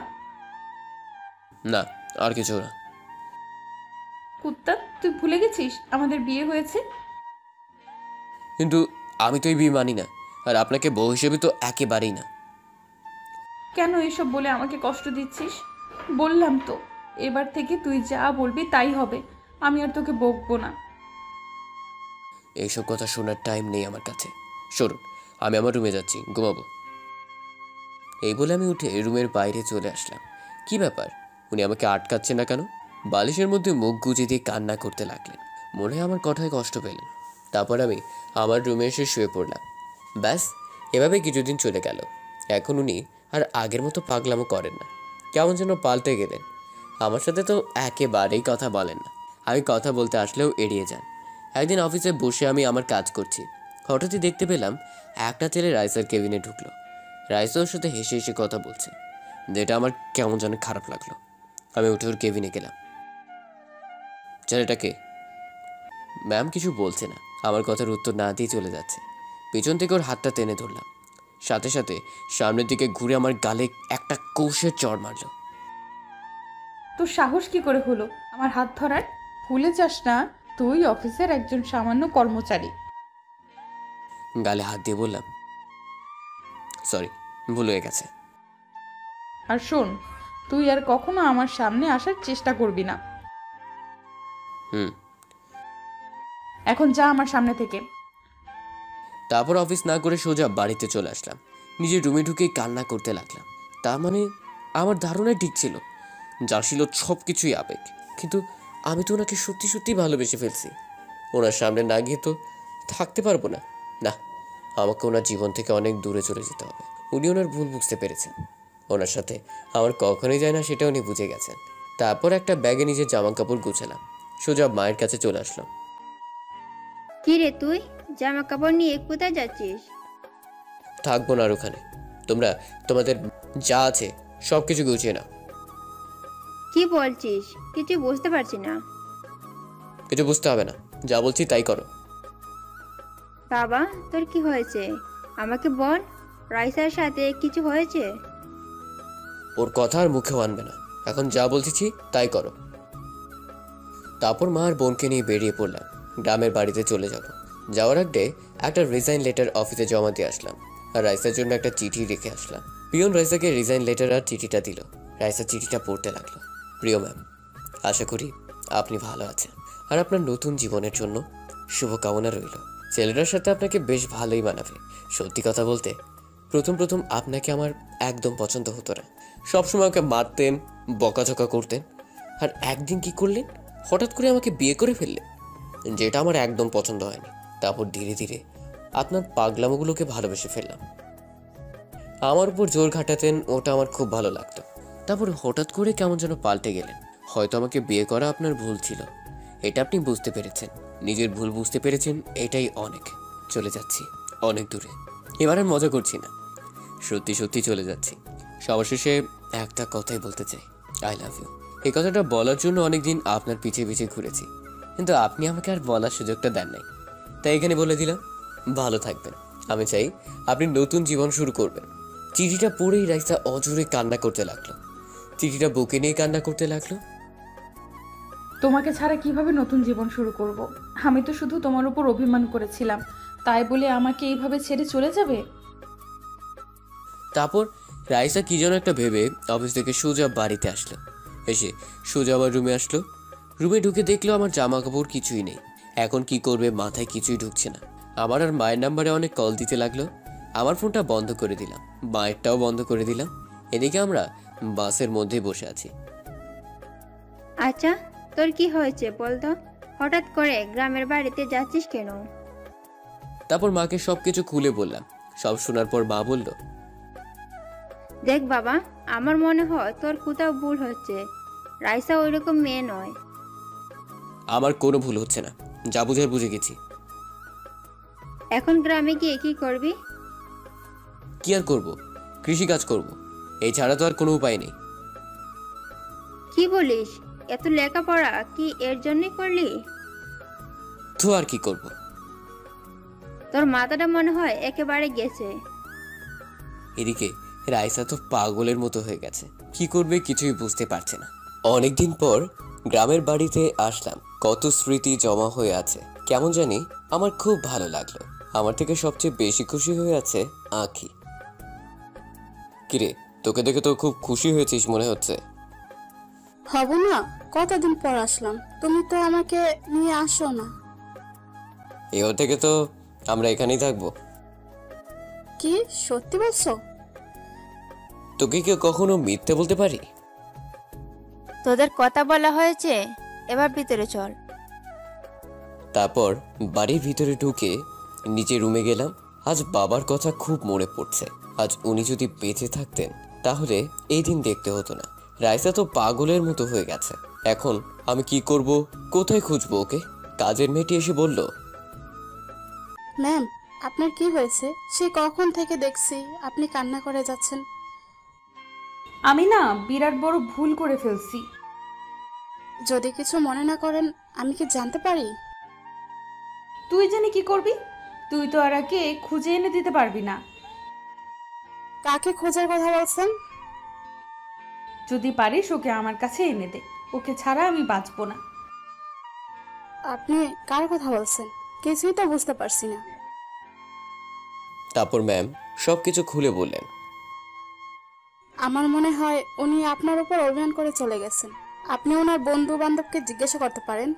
না, আর কিছু না।
কুত্তা, তুই ভুলে গেছিস আমাদের বিয়ে হয়েছে?
কিন্তু আমি তো এই বিয়ে মানি না, আর আপনাকে বউ হিসেবে তো একেবারেই না।
কেন এসব বলে আমাকে কষ্ট দিচ্ছিস? বললাম তো, এবার থেকে তুই যা বলবি তাই হবে, আমি আর তোকে বকবো না।
এইসব কথা শোনার টাইম নেই আমার কাছে। সরুন, আমি আমার রুমে যাচ্ছি, ঘুমাবো। এই বলে আমি উঠে রুমের বাইরে চলে আসলাম। কি ব্যাপার, উনি আমাকে আটকাচ্ছেন না কেন? বালিশের মধ্যে মুখ গুজে দিয়ে কান্না করতে লাগলেন, মনে হয় আমার কথায় কষ্ট পেলেন। তারপর আমি আমার রুমে এসে শুয়ে পড়লাম। ব্যাস, এভাবে কিছুদিন চলে গেল। এখন উনি আর আগের মতো পাগলামো করেন না, কেমন যেন পাল্টে গেলেন। আমার সাথে তো একেবারেই কথা বলেন না, আমি কথা বলতে আসলেও এড়িয়ে যান। একদিন অফিসে বসে আমি আমার কাজ করছি, হঠাৎই দেখতে পেলাম একটা ছেলে রাইসার কেবিনে ঢুকলো। রাইসা ওর সাথে হেসে হেসে কথা বলছে, যেটা আমার কেমন যেন খারাপ লাগলো। আমি উঠে ওর কেবিনে গেলাম। ছেলেটাকে ম্যাম কিছু বলছে না, আমার কথার উত্তর না দিয়ে চলে যাচ্ছে। পিছন থেকে ওর হাতটা টেনে ধরলাম, সাথে সাথে সামনের দিকে ঘুরে আমার গালে একটা কৌশের চড় মারলো।
তোর সাহস কি করে হলো আমার হাত ধরার? ভুলে যাস না, তুই অফিসের একজন সামান্য কর্মচারী।
গালে হাত দিয়ে বললাম, সরি, ভুল হয়ে গেছে।
আর শোন, তুই আর কখনো আমার সামনে আসার চেষ্টা করবি না।
হুম।
এখন যা আমার সামনে থেকে।
তারপর অফিস না করে সোজা বাড়িতে চলে আসলাম। নিজের রুমে ঢুকে কান্না করতে লাগলাম। তার মানে আমার ধারণায় ঠিক ছিল, যা ছিল সব কিছুই আবেগ। কিন্তু আমি তো ওনাকে সত্যি সত্যি ভালোবেসে ফেলছি। ওনার সামনে না গিয়ে তো থাকতে পারবো না। না, আমাকে ওনার জীবন থেকে অনেক দূরে চলে যেতে হবে। উনি ওনার ভুল বুঝতে পেরেছেন। ওনার সাথে আমার কখনোই যায় না সেটা উনি বুঝে গেছেন। তারপর একটা ব্যাগে নিজের জামা কাপড় গুছালাম, সোজা মায়ের কাছে চলে আসলাম।
কি রে তুই জামা কাপড় নিয়ে কোথায় যাচ্ছিস?
থাকবো না আর ওখানে। তোমরা তোমাদের যা আছে সব কিছু গুছিয়ে নাও।
কি বলছিস? কিছু বুঝতে পারছি না।
কিছু বুঝতে হবে না, যা বলছি তাই করো।
বাবা, তোর কি হয়েছে? আমাকে বল। রাইসার সাথে কিছু হয়েছে?
ওর কথা আর মুখেও আনবে না। এখন যা বলছি তাই করো। তারপর মা আর বোনকে নিয়ে বেরিয়ে পড়লাম। গ্রামের বাড়িতে চলে যাব। যাওয়ার আগে একটা রিজাইন লেটার অফিসে জমা দিয়ে আসলাম, আর রাইসার জন্য একটা চিঠি রেখে আসলাম। পিয়ন রাইসাকে রিজাইন লেটার আর চিঠিটা দিল। রাইসা চিঠিটা পড়তে লাগলো। প্রিয় ম্যাম, আশা করি আপনি ভালো আছেন, আর আপনার নতুন জীবনের জন্য শুভকামনা রইল। ছেলেটার সাথে আপনাকে বেশ ভালোই মানাবে। সত্যি কথা বলতে প্রথম প্রথম আপনাকে আমার একদম পছন্দ হতো না। সবসময় ওকে মারতেন, বকাঝকা করতেন। আর একদিন কি করলেন, হঠাৎ করে আমাকে বিয়ে করে ফেললেন, যেটা আমার একদম পছন্দ হয়নি। তারপর ধীরে ধীরে আপনার পাগলামোগুলোকে ভালোবেসে ফেললাম। আমার উপর জোর ঘাটাতেন, ওটা আমার খুব ভালো লাগতো। তারপর হঠাৎ করে কেমন যেন পাল্টে গেলেন। হয়তো আমাকে বিয়ে করা আপনার ভুল ছিল, এটা আপনি বুঝতে পেরেছেন। নিজের ভুল বুঝতে পেরেছেন, এটাই অনেক। চলে যাচ্ছি অনেক দূরে। এবার আর মজা করছি না, সত্যি সত্যি চলে যাচ্ছি। সবার শেষে একটা কথাই বলতে চাই, আই লাভ ইউ। এই কথাটা বলার জন্য অনেকদিন আপনার পিছে পিছে ঘুরেছি, কিন্তু আপনি আমাকে আর বলার সুযোগটা দেন নাই। তাই এখানে বলে দিলাম, ভালো থাকবেন। আমি চাই আপনি নতুন জীবন শুরু করবেন। চিঠিটা পড়েই রাইসা অজোরে কান্না করতে লাগলো। চিঠিটা বুকে নিয়ে কান্না করতে লাগলো।
তোমাকে ছাড়া কিভাবে নতুন জীবন শুরু করব? আমি তো শুধু তোমার উপর অভিমান করেছিলাম, তাই বলে আমাকে এইভাবে ছেড়ে চলে যাবে?
তারপর রাইসা কি যেন একটা ভেবে অফিস থেকে সোজা বাড়িতে আসলো। এসে সোজা আমার রুমে আসলো। রুমে ঢুকে দেখলো আমার জামা কাপড় কিছুই নেই। এখন কি করবে মাথায় কিছুই ঢুকছে না। আমার আর মায়ের নাম্বারে অনেক কল দিতে লাগলো। আমার ফোনটা বন্ধ করে দিলাম, মায়েরটাও বন্ধ করে দিলাম। এদিকে আমরা বাসের মধ্যে বসে আছি।
আচ্ছা, তোর কি হয়েছে বল তো? হঠাৎ করে গ্রামের বাড়িতে যাচ্ছিস কেন?
তারপর মাকে সবকিছু খুলে বললাম। সব শোনার পর মা বলল,
দেখ বাবা, আমার মনে হয় তোর কোথাও ভুল হচ্ছে। রাইসা ওইরকম মেয়ে নয়।
আমার কোনো ভুল হচ্ছে না, যা বুঝার বুঝে গেছি।
এখন গ্রামে গিয়ে কি করবি?
কি আর করব, কৃষিকাজ করব, এই ছাড়া তো আর কোনো উপায় নেই।
কি বলিস? এত লেখাপড়া কি এর জন্যই করলি?
তো আর কি করব।
তোর মাথাটা মনে হয় একেবারে গেছে।
এদিকে রাইসা তো পাগলের মতো হয়ে গেছে, কি করবে কিছুই বুঝতে পারছে না। অনেকদিন পর গ্রামের বাড়িতে আসলাম। কত স্মৃতি জমা হয়ে আছে, কেমন জানি আমার খুব ভালো লাগলো। আমার থেকে সবচেয়ে বেশি খুশি হয়ে আছে আঁখি। কিরে, তোকে দেখে তো খুব খুশি হয়েছিস মনে হচ্ছে।
হব না, কতদিন পর আসলাম, তুমি তো আমাকে নিয়ে আসো না।
এও থেকে তো আমরা এখানেই থাকবো।
কি সত্যি বলছো?
তোকে কি কখনো মিথ্যে বলতে পারি?
তোদের কথা বলা হয়েছে, এবার ভিতরে চল।
তারপর বাড়ির ভিতরে ঢুকে নিচে রুমে গেলাম। আজ বাবার কথা খুব মনে পড়ছে। আজ উনি যদি বেঁচে থাকতেন তাহলে এই দিন দেখতে হতো না। রাইসা তো পাগলের মতো হয়ে গেছে। এখন আমি কি করব, কোথায় খুঁজবো ওকে? কাজের মেয়েটি এসে বলল,
ম্যাম, আপনার কি হয়েছে? সে কখন থেকে দেখছি আপনি কান্না করে যাচ্ছেন।
আমি না বিরাট বড় ভুল করে ফেলছি।
যদি কিছু মনে না করেন, আমি কি জানতে পারি?
তুই জানি কি করবি? তুই তো আর একে খুঁজে এনে দিতে পারবি না।
কাকে খোঁজার কথা বলছেন?
যদি পারিস ওকে আমার কাছে এনে দে, ওকে ছাড়া আমি বাঁচবো না।
আপনি কার কথা বলছেন? কিছুই তো বুঝতে পারছি না।
তারপর ম্যাম সবকিছু খুলে বললেন।
আমার মনে হয় উনি আপনার উপর অভিমান করে চলে গেছেন। আপনি ওনার বন্ধু বান্ধবকে জিজ্ঞাসা করতে পারেন।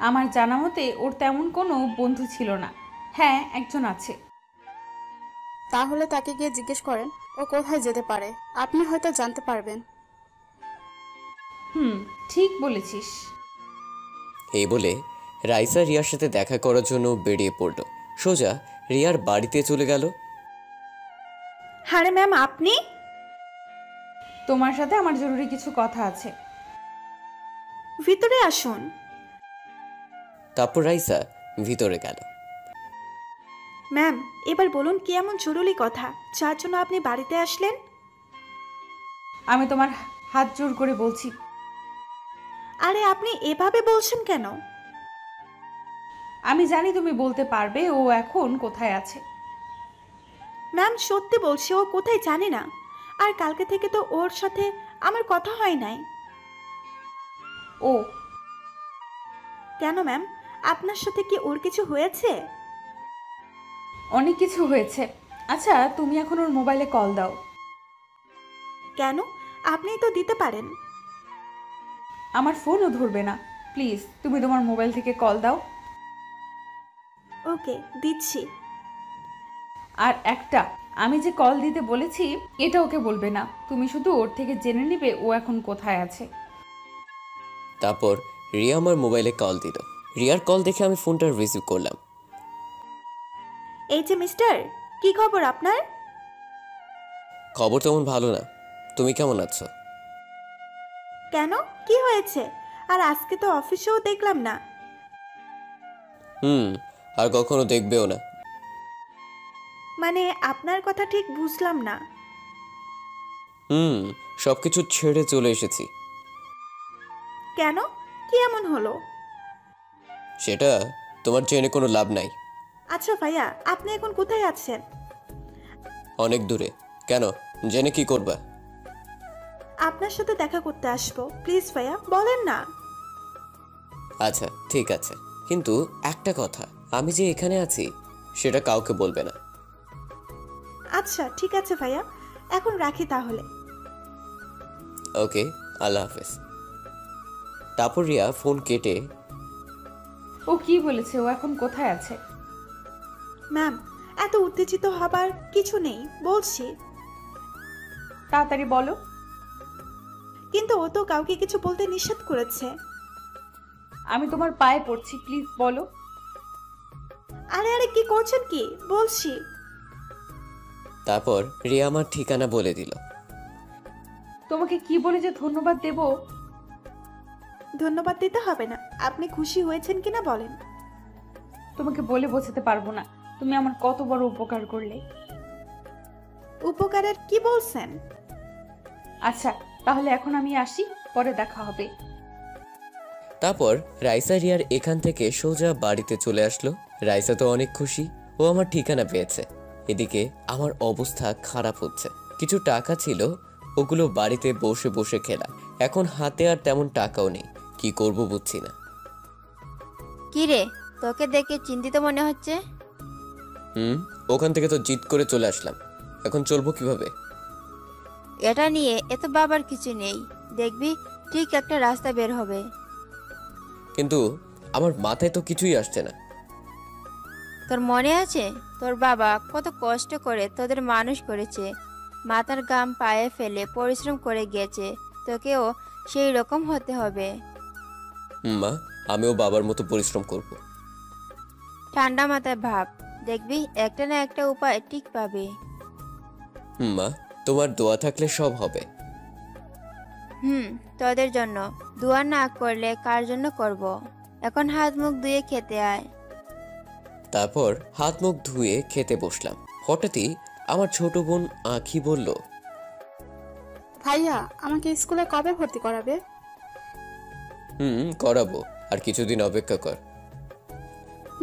আমার জানা মতে ওর তেমন কোনো বন্ধু ছিল না। হ্যাঁ, একজন আছে।
তাহলে তাকে গিয়ে জিজ্ঞেস করেন ও কোথায় যেতে পারে, আপনি হয়তো জানতে পারবেন।
ঠিক বলেছিস।
এই বলে রাইসা রিয়ার সাথে দেখা করার জন্য বেরিয়ে পড়ল। সোজা রিয়ার বাড়িতে চলে গেল।
আরে ম্যাম, আপনি?
তোমার সাথে আমার জরুরি কিছু কথা আছে।
ভিতরে আসুন।
তারপর রাইসা ভিতরে গেল।
ম্যাম, এবার বলুন কি এমন জরুরি কথা যার জন্য আপনি বাড়িতে আসলেন?
আমি তোমার হাত জোর করে বলছি।
আরে আপনি এভাবে বলছেন কেন?
আমি জানি তুমি বলতে পারবে ও এখন কোথায় আছে।
ম্যাম, সত্যি বলছি, ও কোথায় জানি না। আর কালকে থেকে তো ওর সাথে আমার কথা হয় নাই।
ও
কেন ম্যাম, আপনার সাথে কি ওর কিছু হয়েছে?
অনেক কিছু হয়েছে। আচ্ছা, তুমি এখন ওর মোবাইলে কল দাও।
কেন? আপনিই তো দিতে পারেন।
আমার ফোনও ধরবে না। প্লিজ তুমি তোমার মোবাইল থেকে কল দাও।
ওকে, দিচ্ছি।
আর একটা, আমি যে কল দিতে বলেছি এটা ওকে বলবে না। তুমি শুধু ওর থেকে জেনে নিবে ও এখন কোথায় আছে।
তারপর রিয়া আমার মোবাইলে কল দিল। রিয়ার কল দেখে আমি ফোনটা রিসিভ করলাম।
এই যে মিস্টার, কি খবর আপনার?
খবর তেমন ভালো না। তুমি কেমন আছো?
কেন, কি হয়েছে? আর আজকে তো অফিসেও দেখলাম না।
আর কখনো দেখবেও না।
মানে আপনার কথা ঠিক বুঝলাম না।
সবকিছু ছেড়ে চলে এসেছি।
কেন, কি এমন হলো?
সেটা তোমার জেনে কোনো লাভ নাই।
আচ্ছা ভাইয়া, আপনি এখন কোথায় আছেন?
অনেক দূরে। কেন, জেনে কি করবা?
আপনার সাথে দেখা করতে আসবো। প্লিজ ভাইয়া, বলেন না।
আচ্ছা ঠিক আছে, কিন্তু একটা কথা, আমি যে এখানে আছি সেটা কাউকে বলবে না।
আচ্ছা ঠিক আছে ভাইয়া, এখন রাখি তাহলে।
ওকে, আল্লাহ হাফেজ। তারপর রিয়া ফোন কেটে
ও কি বলেছে ও এখন কোথায় আছে?
ম্যাম, এত উত্তেজিত হবার কিছু নেই, বলছি।
তাড়াতাড়ি বলো।
কিন্তু ও তো কাউকে কিছু বলতে নিষেধ করেছে।
আমি তোমার পায়ে পড়ছি, প্লিজ বলো।
আরে আরে, কি করছেন কি, বলছি।
তারপর রিয়া আমার ঠিকানা বলে দিল।
তোমাকে কি বলে যে ধন্যবাদ দেব।
ধন্যবাদ দিতে হবে না, আপনি খুশি হয়েছেন কিনা বলেন।
তোমাকে বলে বোঝাতে পারবো না তুমি আমার কত বড় উপকার করলে।
উপকারের কি বলছেন?
আচ্ছা তাহলে এখন আমি আসি, পরে দেখা হবে।
তারপর রাইসা রিয়ার এখান থেকে সোজা বাড়িতে চলে আসলো। রাইসা তো অনেক খুশি, ও আমার ঠিকানা পেয়েছে। এদিকে আমার অবস্থা খারাপ হচ্ছে। কিছু টাকা ছিল, ওগুলো বাড়িতে বসে বসে খেলা। এখন হাতে আর তেমন টাকাও নেই, কি করব বুঝছি না।
কি রে, তোকে দেখে চিন্তিত মনে হচ্ছে।
ওখান থেকে তো জিদ করে চলে আসলাম, এখন চলবো কিভাবে?
এটা নিয়ে এত বাবার কিছু নেই, দেখবি ঠিক একটা রাস্তা বের হবে।
কিন্তু আমার মাথায় তো কিছুই আসছে না।
তোর মনে আছে তোর বাবা কত কষ্ট করে তোদের মানুষ করেছে, মাথার ঘাম পায়ে ফেলে পরিশ্রম করে গেছে, তোকেও সেই রকম হতে হবে।
মা, আমিও বাবার মতো পরিশ্রম করব।
ঠান্ডা মাথায় ভাব, দেখবি একটা না একটা উপায় ঠিক পাবে।
মা, তোমার দোয়া থাকলে সব হবে।
তোদের জন্য দোয়া না করলে কার জন্য করব। এখন হাত মুখ ধুয়ে খেতে আয়।
তারপর হাত মুখ ধুয়ে খেতে বসলাম। হঠাৎই আমার ছোট বোন আঁখি বলল,
ভাইয়া, আমাকে স্কুলে কবে ভর্তি করাবে?
করাবো, আর কিছুদিন অপেক্ষা কর।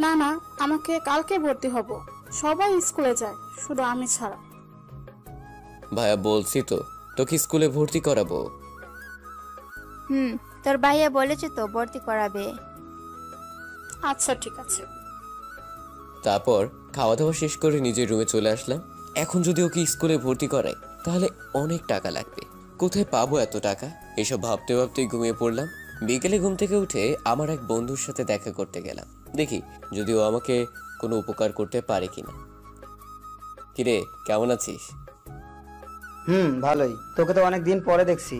না না, আমাকে কালকে ভর্তি হব। সবাই স্কুলে যায়, শুধু আমি ছাড়া।
ভাইয়া বলছি তো, তোকে স্কুলে ভর্তি করাবো।
তোর ভাইয়া বলেছে তো ভর্তি করাবে।
আচ্ছা ঠিক আছে।
তারপর খাওয়া দাওয়া শেষ করে নিজের রুমে চলে আসলাম। এখন যদি ওকে স্কুলে ভর্তি করাই তাহলে অনেক টাকা লাগবে, কোথায় পাবো এত টাকা? এসব ভাবতে ভাবতেই ঘুমিয়ে পড়লাম। বিকেলে ঘুম থেকে উঠে আমার এক বন্ধুর সাথে দেখা করতে গেলাম, দেখি যদি ও আমাকে কোনো উপকার করতে পারে কিনা। কিরে, কেমন আছিস?
ভালোই। তোকে তো অনেক দিন পরে দেখছি।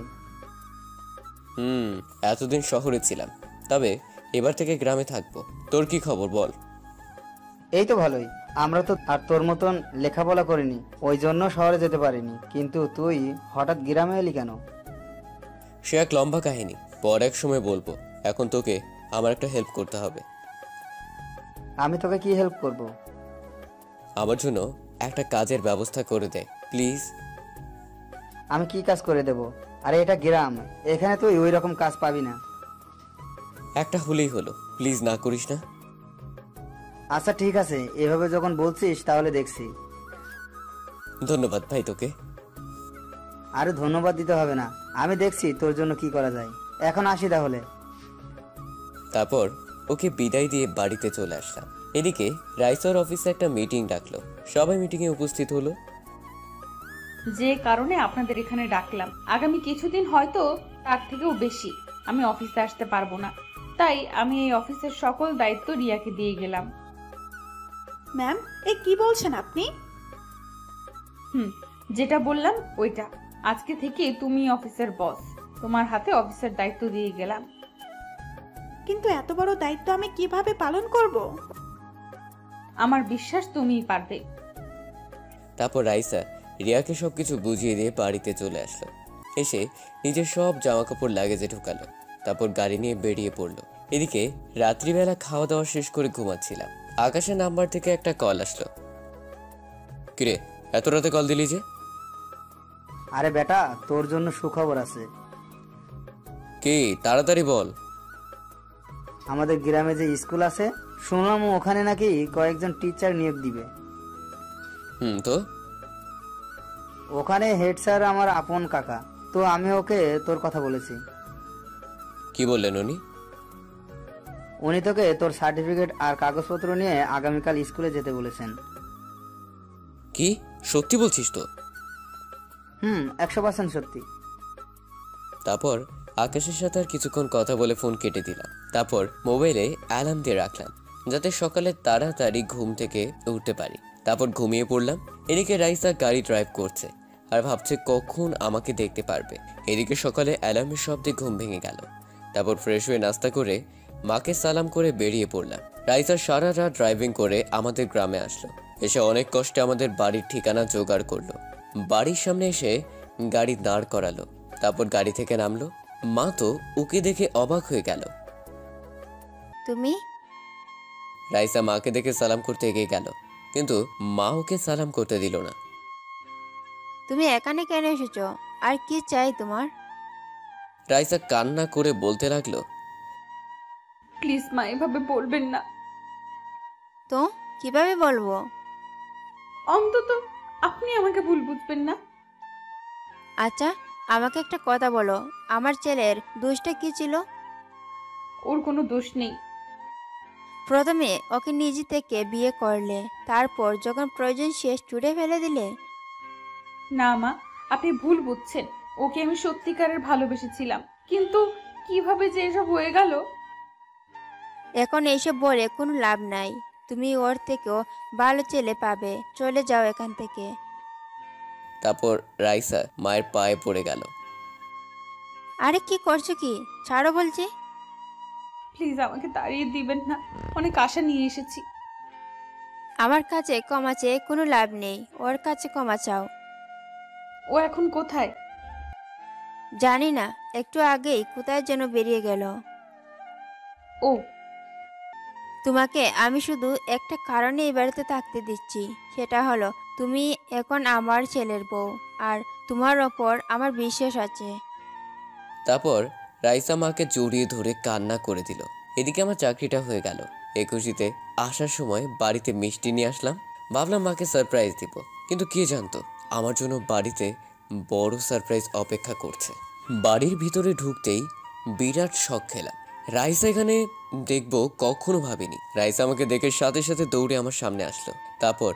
এতদিন শহরে ছিলাম, তবে এবার থেকে গ্রামে থাকবো। তোর কি খবর বল?
এই তো ভালোই। আমরা তো আর তোর মতন লেখাপড়া করিনি, ওই জন্য শহরে যেতে পারিনি। কিন্তু তুই হঠাৎ গ্রামে এলি কেন?
সে এক লম্বা কাহিনী, পর এক সময় বলবো। এখন তোকে আমার একটা হেল্প করতে হবে।
আমি তোকে কি হেল্প করব?
আমার জন্য একটা কাজের ব্যবস্থা করে দে প্লিজ।
আমি কি কাজ করে দেব? আরে এটা গ্রাম, এখানে তুই ওই রকম কাজ পাবি না।
একটা হলেই হলো, প্লিজ না করিস না।
আচ্ছা ঠিক আছে, এভাবে যখন বলছিস তাহলে দেখছি।
ধন্যবাদ ভাই তোকে।
আরে ধন্যবাদ দিতে হবে না, আমি দেখছি তোর জন্য কি করা যায়। এখন আসি তাহলে।
তারপর ওকে বিদায় দিয়ে বাড়িতে চলে আসলাম। এদিকে রাইসার অফিসে একটা মিটিং ডাকলো, সবাই মিটিংয়ে উপস্থিত হলো।
যে কারণে আপনাদের এখানে ডাকলাম, আগামী কিছুদিন হয়তো তার থেকেও বেশি আমি অফিসে আসতে পারবো না, তাই আমি এই অফিসের সকল দায়িত্ব রিয়াকে দিয়ে গেলাম।
ম্যাম, এ কি বলছেন আপনি?
যেটা বললাম ওইটা। আজকে থেকে তুমি অফিসের বস, তোমার হাতে অফিসের দায়িত্ব দিয়ে গেলাম।
কিন্তু এত বড় দায়িত্ব আমি কিভাবে পালন করব?
আমার বিশ্বাস তুমিই পারবে।
তারপর রাইসা রিয়াকে সবকিছু বুঝিয়ে দিয়ে বাড়িতে চলে আসলো। এসে নিজের সব জামা কাপড় লাগেজে ঢুকালো, তারপর গাড়ি নিয়ে বেরিয়ে পড়লো। এদিকে রাত্রিবেলা খাওয়া দাওয়া শেষ করে ঘুমাচ্ছিলাম। আকাশের নাম্বার থেকে একটা কল আসলো। কিরে, এত রাতে কল দিলি যে?
আরে বেটা, তোর জন্য সুখবর আছে।
কি, তাড়াতাড়ি বল।
আমাদের গ্রামে যে স্কুল আছে, শুনলাম ওখানে নাকি কয়েকজন টিচার নিয়োগ দিবে।
তো
ওখানে হেড স্যার আমার আপন কাকা, তো আমি ওকে তোর কথা বলেছি।
কি বললেন উনি?
উনি তোকে তোর সার্টিফিকেট আর কাগজপত্র নিয়ে আগামীকাল স্কুলে যেতে বলেছেন।
কি, সত্যি বলছিস তো?
100% সত্যি।
তারপর আকাশের সাথে আর কিছুক্ষণ কথা বলে ফোন কেটে দিলাম। তারপর মোবাইলে অ্যালার্ম দিয়ে রাখলাম, যাতে সকালে তাড়াতাড়ি ঘুম থেকে উঠতে পারি। তারপর ঘুমিয়ে পড়লাম। এদিকে রাইসা গাড়ি ড্রাইভ করছে আর ভাবছে কখন আমাকে দেখতে পারবে। এদিকে সকালে অ্যালার্মের শব্দে ঘুম ভেঙে গেল। তারপর ফ্রেশ হয়ে নাস্তা করে মাকে সালাম করে বেরিয়ে পড়লাম। রাইসা সারা রাত ড্রাইভিং করে আমাদের গ্রামে আসলো। এসে অনেক কষ্টে আমাদের বাড়ির ঠিকানা জোগাড় করলো। বাড়ির সামনে এসে গাড়ি দাঁড় করালো, তারপর গাড়ি থেকে নামলো। মা তো ওকে দেখে অবাক হয়ে গেল।
তুমি?
রাইসা মাকে দেখে সালাম করতে এগিয়ে গেল, কিন্তু মা ওকে সালাম করতে দিল না।
তুমি এখানে কেন এসেছো? আর কি চাই তোমার?
রাইসা কান্না করে বলতে লাগলো,
প্লিজ মা, এভাবে বলবেন না।
তো কিভাবে বলবো?
অন্তত আপনি আমাকে ভুল বুঝবেন না।
আচ্ছা, আমাকে একটা কথা বলো, আমার ছেলের দোষটা কি ছিল?
ওর কোনো দোষ নেই।
প্রথমে ওকে নিজে থেকে বিয়ে করলে, তারপর যখন প্রয়োজন শেষ ছুড়ে ফেলে দিলে।
না মা, আপনি ভুল বুঝছেন। ওকে আমি সত্যিকারের ভালোবেসেছিলাম, কিন্তু কিভাবে যে এসব হয়ে গেল।
এখন এইসব বলে কোনো লাভ নাই। তুমি ওর থেকেও ভালো ছেলে পাবে, চলে যাও এখান থেকে।
তারপর রাইসা মায়ের পায়ে পড়ে গেল।
আরে কি করছো কি? ছাড়ো বলছি।
প্লিজ আমাকে তাড়িয়ে দিবেন না, অনেক আশা নিয়ে এসেছি।
আমার কাছে ক্ষমা চেয়ে কোনো লাভ নেই, ওর কাছে ক্ষমা চাও।
ও এখন কোথায়?
জানি না, একটু আগেই কোথায় যেন বেরিয়ে গেল।
ও,
তোমাকে আমি শুধু একটা কারণে এই বাড়িতে থাকতে দিচ্ছি, সেটা হলো তুমি এখন আমার ছেলের বউ, আর তোমার ওপর আমার বিশ্বাস আছে।
তারপর রাইসা মাকে জড়িয়ে ধরে কান্না করে দিল। এদিকে আমার চাকরিটা হয়ে গেল। এই খুশিতে আসার সময় বাড়িতে মিষ্টি নিয়ে আসলাম, ভাবলাম মাকে সারপ্রাইজ দিব, কিন্তু কে জানতো আমার জন্য বাড়িতে বড় সারপ্রাইজ অপেক্ষা করছে। বাড়ির ভিতরে ঢুকতেই বিরাট শখ খেলাম। রাইসা এখানে দেখবো কখনো ভাবিনি। রাইসা আমাকে দেখে সাথে সাথে দৌড়ে আমার সামনে আসলো, তারপর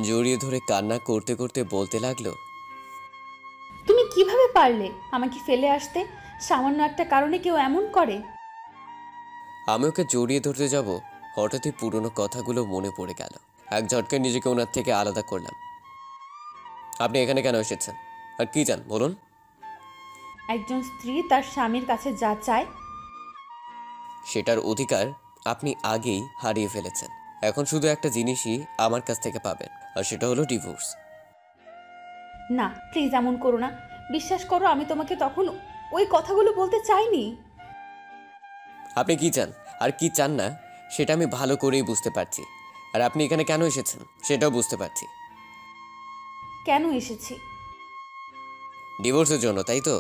জড়িয়ে ধরে কান্না করতে করতে বলতে লাগলো,
তুমি কিভাবে পারলে আমাকে ফেলে আসতে? সামান্য একটা কারণে কেউ এমন করে?
আমি ওকে জড়িয়ে ধরতে যাব, হঠাৎই পুরনো কথাগুলো মনে পড়ে গেল। এক ঝটকায় নিজেকে ওনার থেকে আলাদা করলাম। আপনি এখানে কেন এসেছেন আর কি চান বলুন?
একজন স্ত্রী তার স্বামীর কাছে যা চায়
সেটার অধিকার আপনি আগেই হারিয়ে ফেলেছেন। এখন শুধু একটা জিনিসই আমার কাছ থেকে পাবেন, আর সেটা হলো ডিভোর্স।
না প্লিজ এমন করো না। বিশ্বাস করো আমি তোমাকে তখন ওই কথাগুলো বলতে চাইনি।
আপনি কি চান আর কি চান না সেটা আমি ভালো করেই বুঝতে পারছি, আর আপনি এখানে কেন এসেছেন সেটাও বুঝতে পারছি।
কেন এসেছি?
ডিভোর্সের জন্য, তাই তো?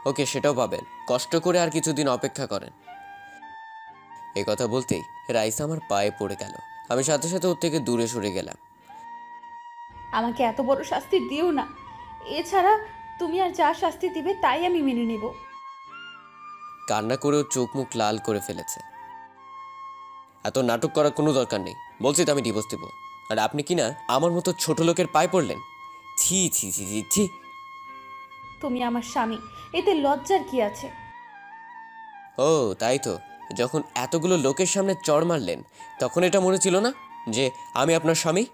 ওকে, সেটাও পাবেন। কষ্ট করে আর কিছুদিন অপেক্ষা করেন। এই কথা বলতেই রাইসা আমার পায়ে পড়ে গেল। আমি সাথে সাথে ওর থেকে দূরে সরে গেলাম।
আমাকে এত বড় শাস্তি দিও না। এছাড়া তুমি আর যা শাস্তি দিবে তাই আমি মেনে নেব।
কান্না করেও চোখ মুখ লাল করে ফেলেছে। এত নাটক করার কোনো দরকার নেই। বলছি তো আমি ডিভোর্স দেব, আর আপনি কি না আমার মতো ছোট লোকের পায়ে পড়লেন? ছি ছি ছি ছি ছি।
তুমি আমার স্বামী, এতে লজ্জার কি আছে?
ও তাই তো, যখন এতগুলো লোকের সামনে চড় মারলেন তখন এটা মনে ছিল না যে আমি আপনার স্বামী?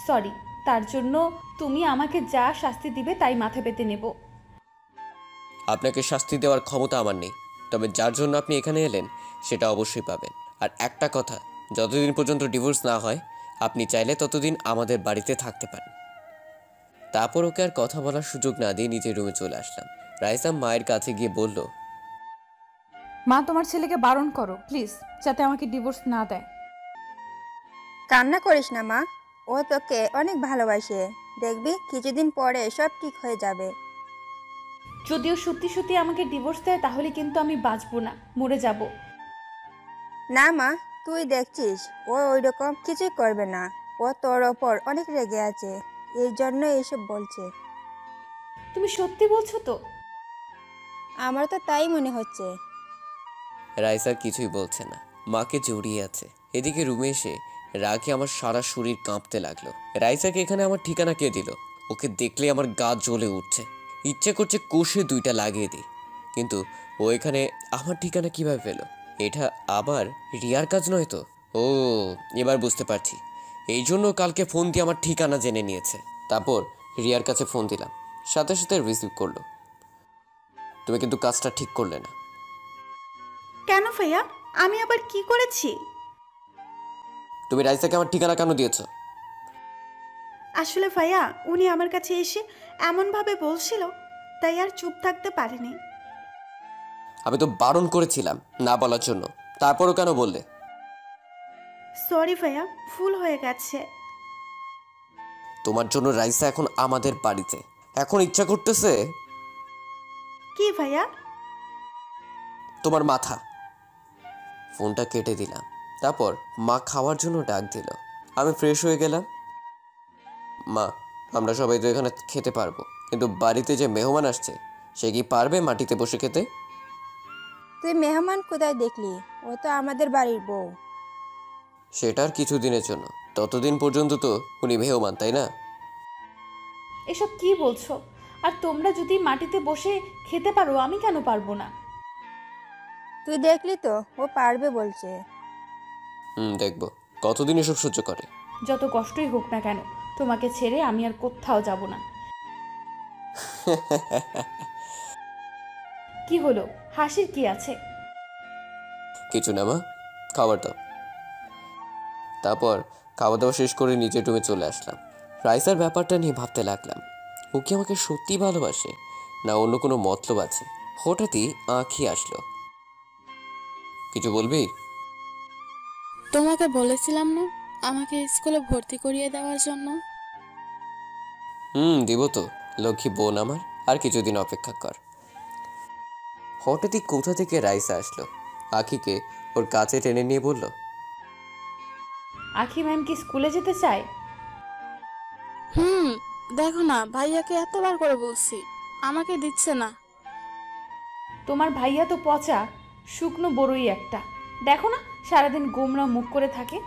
সরি, তার জন্য তুমি আমাকে যা শাস্তি দিবে তাই মাথা পেতে নেব।
আপনাকে শাস্তি দেওয়ার ক্ষমতা আমার নেই, তবে যার জন্য আপনি এখানে এলেন সেটা অবশ্যই পাবেন। আর একটা কথা, যতদিন পর্যন্ত ডিভোর্স না হয় আপনি চাইলে ততদিন আমাদের বাড়িতে থাকতে পারেন। তারপর ওকে আর কথা বলার সুযোগ না দিয়ে নিজের রুমে চলে আসলাম। রাইসা মায়ের কাছে গিয়ে বলল,
মা তোমার ছেলেকে বারণ করো প্লিজ, যাতে আমাকে ডিভোর্স না দেয়।
কান্না করিস না মা, ও তোকে অনেক ভালোবাসে। দেখবি কিছুদিন পরে সব ঠিক হয়ে যাবে।
যদিও সত্যি সত্যি আমাকে ডিভোর্স দেয় তাহলে কিন্তু আমি বাঁচবো না, মরে যাব।
না মা, তুই দেখছিস ও ওইরকম কিছুই করবে না। ও তোর ওপর অনেক রেগে আছে, এই জন্য এইসব বলছে।
তুমি সত্যি বলছো তো?
আমার তো তাই মনে হচ্ছে।
রাইসা কিছুই বলছে না, মাকে জড়িয়ে আছে। এদিকে রুমে এসে রাগে আমার সারা শরীর কাঁপতে লাগলো। রাইসাকে এখানে আমার ঠিকানা কে দিল? ওকে দেখলে আমার গা জ্বলে উঠছে, ইচ্ছে করছে কষে দুইটা লাগিয়ে দিই। কিন্তু ও এখানে আমার ঠিকানা কিভাবে পেল? এটা আবার রিয়ার কাজ নয় তো? ও, এবার বুঝতে পারছি, এই জন্য কালকে ফোন দিয়ে আমার ঠিকানা জেনে নিয়েছে। তারপর রিয়ার কাছে ফোন দিলাম, সাথে সাথে রিসিভ করলো। তুমি কিন্তু কাজটা ঠিক করলে না।
কেন ভাইয়া, আমি আবার কি করেছি?
তুমি রাইসাকে আমার ঠিকানা কেন দিয়েছো?
আসলে ভাইয়া, উনি আমার কাছে এসে এমনভাবে বলছিল, তাই আর চুপ থাকতে পারিনি।
আমি তো বারণ করেছিলাম না বলার জন্য, তারপরও কেন বললে?
সরি ভাইয়া, ভুল হয়ে গেছে।
তোমার জন্য রাইসা এখন আমাদের বাড়িতে। এখন ইচ্ছা করতেছে
কি ভাইয়া?
তোমার মাথা। ফোনটা কেটে দিলাম। তারপর মা খাওয়ার জন্য ডাক দিল। আমি ফ্রেশ হয়ে গেলাম। মা, আমরা সবাই তো এখানে খেতে পারবো, কিন্তু বাড়িতে যে মেহমান আসছে সে কি পারবে মাটিতে বসে খেতে?
তুই মেহমান কোথায় দেখলি? ও তো আমাদের বাড়ির বউ।
সেটার কিছুদিনের জন্য, ততদিন পর্যন্ত তো উনি মেহমান, তাই না?
এসব কি বলছো? আর তোমরা যদি মাটিতে বসে খেতে পারো, আমি কেন পারবো না?
তুই দেখলি তো, ও পারবে বলছে।
দেখবো কতদিন এসব সহ্য করে।
যত কষ্টই হোক না কেন, তোমাকে ছেড়ে আমি আর কোথাও যাব না। কি হলো, হাসির কি আছে?
কিছু না মা, খাবার দাও। তারপর খাওয়া দাওয়া শেষ করে নিজের রুমে চলে আসলাম। রাইসার ব্যাপারটা নিয়ে ভাবতে লাগলাম, ও কি আমাকে সত্যি ভালোবাসে না অন্য কোনো মতলব আছে? হঠাৎই আঁখি আসলো। কিছু বলবি?
তোমাকে বলেছিলাম না আমাকে স্কুলে ভর্তি করিয়ে দেওয়ার জন্য?
দিব তো, লক্ষ্মী বোন আমার, আর কিছুদিন অপেক্ষা কর। হঠাৎই কোথা থেকে রাইসা আসলো, আঁখিকে ওর কাছে টেনে নিয়ে বলল,
আখি ম্যাম কি স্কুলে যেতে চায়?
দেখো না, ভাইয়াকে এতবার করে বলছি, আমাকে দিচ্ছে না।
তোমার ভাইয়া তো পচা শুকনো বড়ই একটা, দেখো না সারাদিন গোমরা মুখ করে থাকে।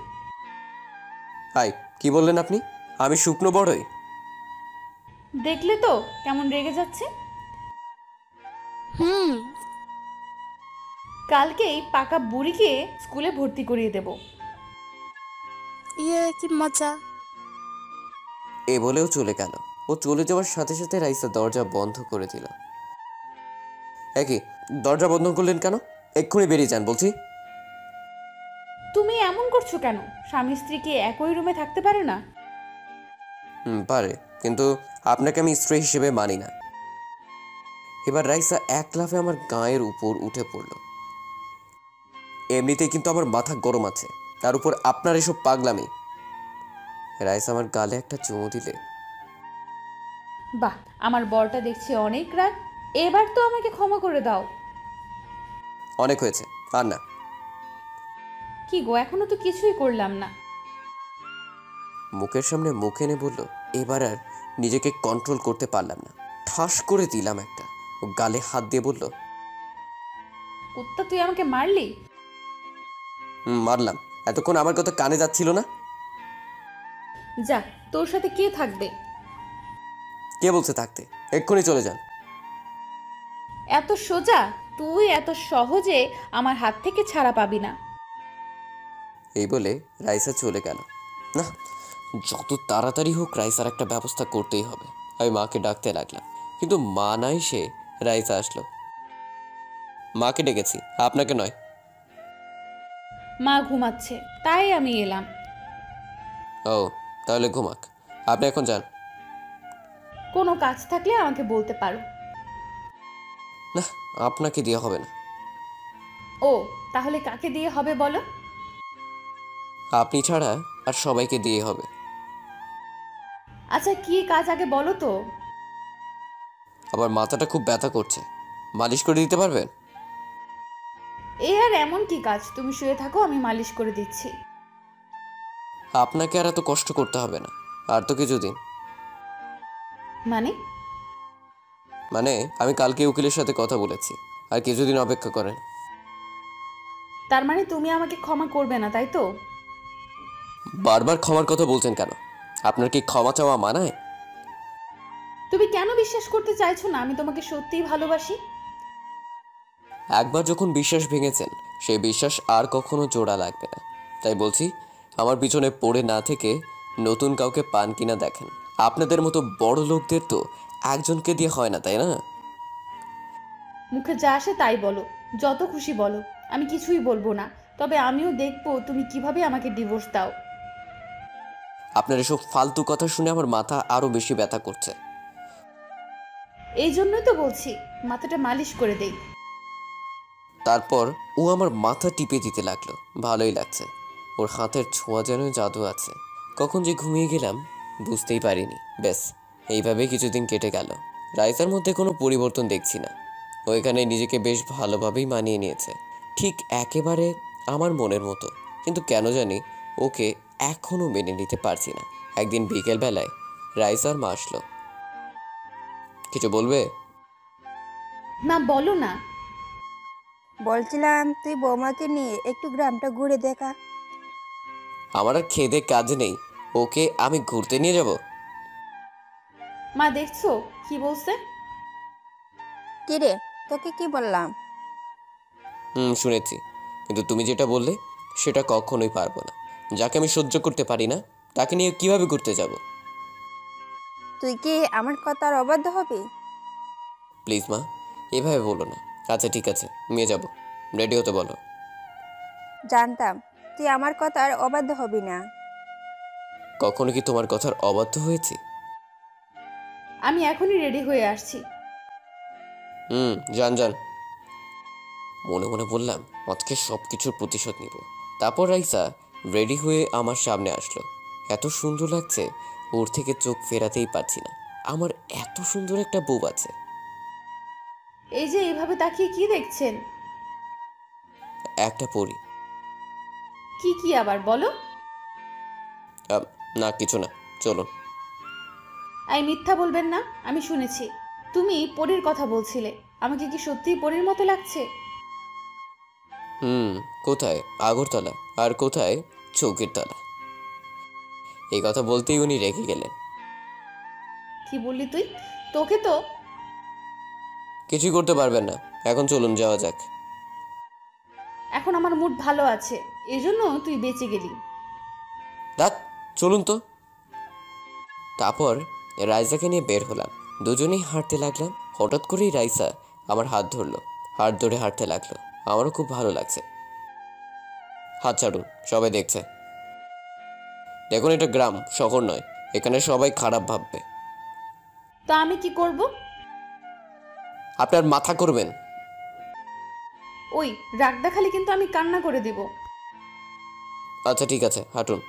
হাই, কি বললেন আপনি? আমি শুকনো বড়ই?
দেখলে তো কেমন রেগে যাচ্ছে। কালকেই পাকা বুড়িকে স্কুলে ভর্তি করিয়ে দেব।
ইয়ে কি মজা।
এ বলেও চলে গেল। ও চলে যাওয়ার সাথে সাথে রাইসা দরজা বন্ধ করে দিল। একই দরজা বন্ধ করলেন কেন? এক্ষুনি বেরিয়ে যান বলছি।
তুমি এমন করছো কেন? স্বামী স্ত্রী কি একই রুমে থাকতে পারে না?
পারে, কিন্তু আপনাকে আমি স্ত্রী হিসেবে মানি না। এবার রাইসা এক লাফে আমার গায়ের উপর উঠে পড়ল। এমনিতেই কিন্তু আমার মাথা গরম আছে, তার উপর আপনার এসব পাগলামি। রাইসা আমার গালে একটা চুমু দিলে।
বাহ, আমার বরটা দেখছি অনেক রাগ। এবার তো আমাকে ক্ষমা করে দাও।
অনেক হয়েছে, আর না।
কি গো, এখনো তো কিছুই করলাম না।
মুখের সামনে মুখ এনে বলল। এবার আর নিজেকে কন্ট্রোল করতে পারলাম না, ঠাস করে দিলাম একটা। ও গালে হাত দিয়ে বলল,
কুত্তা তুই আমাকে মারলি?
মারলাম। এতক্ষণ আমার কথা কানে যাচ্ছিল না?
যা, তোর সাথে কে থাকবে?
কে বলছে থাকতে? এক্ষুনি চলে যান।
এত সোজা? তুই এত সহজে আমার হাত থেকে ছাড়া পাবি না।
এই বলে রাইসা চলে গেল। না, যত তাড়াতাড়ি হোক রাইসার একটা ব্যবস্থা করতেই হবে। আমি মাকে ডাকতে লাগলাম, কিন্তু মা নাই। সে রাইসা আসলো। মাকে ডেকেছি, আপনাকে নয়।
মা ঘুমাচ্ছে, তাই আমি এলাম।
ও, তাহলে ঘুমাক। আপনি এখন যান।
কোনো কাজ থাকলে আমাকে বলতে পারো।
না, আপনাকে দিয়ে হবে না।
ও, তাহলে কাকে দিয়ে হবে বলো?
আপনি ছাড়া আর সবাইকে দিয়ে হবে।
আচ্ছা, কি কাজ আগে বলো তো।
আবার মাথাটা খুব ব্যথা করছে, মালিশ করে দিতে পারবেন?
এ আর এমন কি কাজ? তুমি শুয়ে থাকো, আমি মালিশ করে দিচ্ছি।
আপনাকে আর এত কষ্ট করতে হবে না, আর তো কিছুদিন।
মানে?
মানে আমি কালকে উকিলের সাথে কথা বলেছি, আর কিছুদিন অপেক্ষা করেন।
তার মানে তুমি আমাকে ক্ষমা করবে না, তাই তো?
বারবার ক্ষমার কথা বলছেন কেন? আপনার কি ক্ষমা চাওয়া মানায়?
তুমি কেন বিশ্বাস করতে চাইছো না আমি তোমাকে সত্যিই ভালোবাসি?
একবার যখন বিশ্বাস ভেঙেছেন, সেই বিশ্বাস আর কখনো জোড়া লাগবে না। তাই বলছি, আমার পিছনে পড়ে না থেকে নতুন কাউকে পান কিনা দেখেন। আপনাদের মতো বড় লোকদের তো একজনকে দিয়ে হয় না, তাই না?
মুখে যা আসে তাই বলো, যত খুশি বলো, আমি কিছুই বলবো না। তবে আমিও দেখবো তুমি কিভাবে আমাকে ডিভোর্স দাও।
আপনার এসব ফালতু কথা শুনে আমার মাথা আরো বেশি ব্যথা করছে।
এই জন্যই তো বলছি মাথাটা মালিশ করে দেই।
তারপর ও আমার মাথা টিপে দিতে লাগলো। ভালোই লাগছে, ওর হাতের ছোঁয়া যেন জাদু আছে। কখন যে ঘুমিয়ে গেলাম বুঝতেই পারিনি। ব্যাস, এইভাবে কিছুদিন কেটে গেল। রাইসার মধ্যে কোনো পরিবর্তন দেখছি না। ও এখানে নিজেকে বেশ ভালোভাবেই মানিয়ে নিয়েছে, ঠিক একেবারে আমার মনের মতো। কিন্তু কেন জানি ওকে এখনও মেনে নিতে পারছি না। একদিন বিকেলবেলায় রাইসার মা আসলো। কিছু বলবে?
না, বলো না।
বলছিলাম তুই বৌমাকে নিয়ে একটু গ্রামটা ঘুরে দেখা।
আমার আর খেদে কাজ নেই, ওকে আমি ঘুরতে নিয়ে যাব?
মা দেখছো কি বলছে?
কিরে, তোকে কি বললাম?
শুনেছি, কিন্তু তুমি যেটা বললে সেটা কখনোই পারবো না। যাকে আমি সহ্য করতে পারি না তাকে নিয়ে কিভাবে ঘুরতে যাব?
তুই কি আমার কথার অবাধ্য হবি?
প্লিজ মা, এভাবে বলো না। আচ্ছা ঠিক আছে, নিয়ে যাব। রেডি হতে বলো।
জানতাম তুই আমার কথার অবাধ্য হবি না।
কখনো কি তোমার কথার অবাধ্য হয়েছি?
আমি এখনই রেডি হয়ে আসছি।
যান যান। মনে মনে বললাম আজকে সব কিছুর প্রতিশোধ নিব। তারপর রাইসা রেডি হয়ে আমার সামনে আসলো। এত সুন্দর লাগছে, ওর থেকে চোখ ফেরাতেই পারছি না। আমার এত সুন্দর একটা বউ আছে।
এই যে এইভাবে তাকিয়ে কি দেখছেন?
একটা পরি।
কি কি আবার বলো?
না কিছু না, চলুন।
এই মিথ্যা বলবেন না, আমি শুনেছি তুমি পরীর কথা বলছিলে। আমাকে কি সত্যিই পরীর মতো লাগছে?
কোথায় আগরতলা আর কোথায় চৌকির তলা? এই কথা বলতেই উনি রেগে গেলেন।
কি বললি তুই? তোকে তো
কিছুই করতে পারবেন না। এখন চলুন, যাওয়া যাক।
এখন আমার মুড ভালো আছে, এজন্য তুই বেঁচে গেলি।
রাত, চলুন তো। তারপর রাইসাকে নিয়ে বের হলাম। দুজনেই হাঁটতে লাগলাম। হঠাৎ করেই রাইসা আমার হাত ধরলো, হাত ধরে হাঁটতে লাগলো। আমারও খুব ভালো লাগছে। হাত ছাড়ুন, সবাই দেখছে। দেখুন, এটা গ্রাম, শহর নয়। এখানে সবাই খারাপ ভাববে।
তো আমি কি করব?
আপনার মাথা করবেন।
ওই রাগ দেখালে কিন্তু আমি কান্না করে দিব।
আচ্ছা ঠিক আছে, হাঁটুন।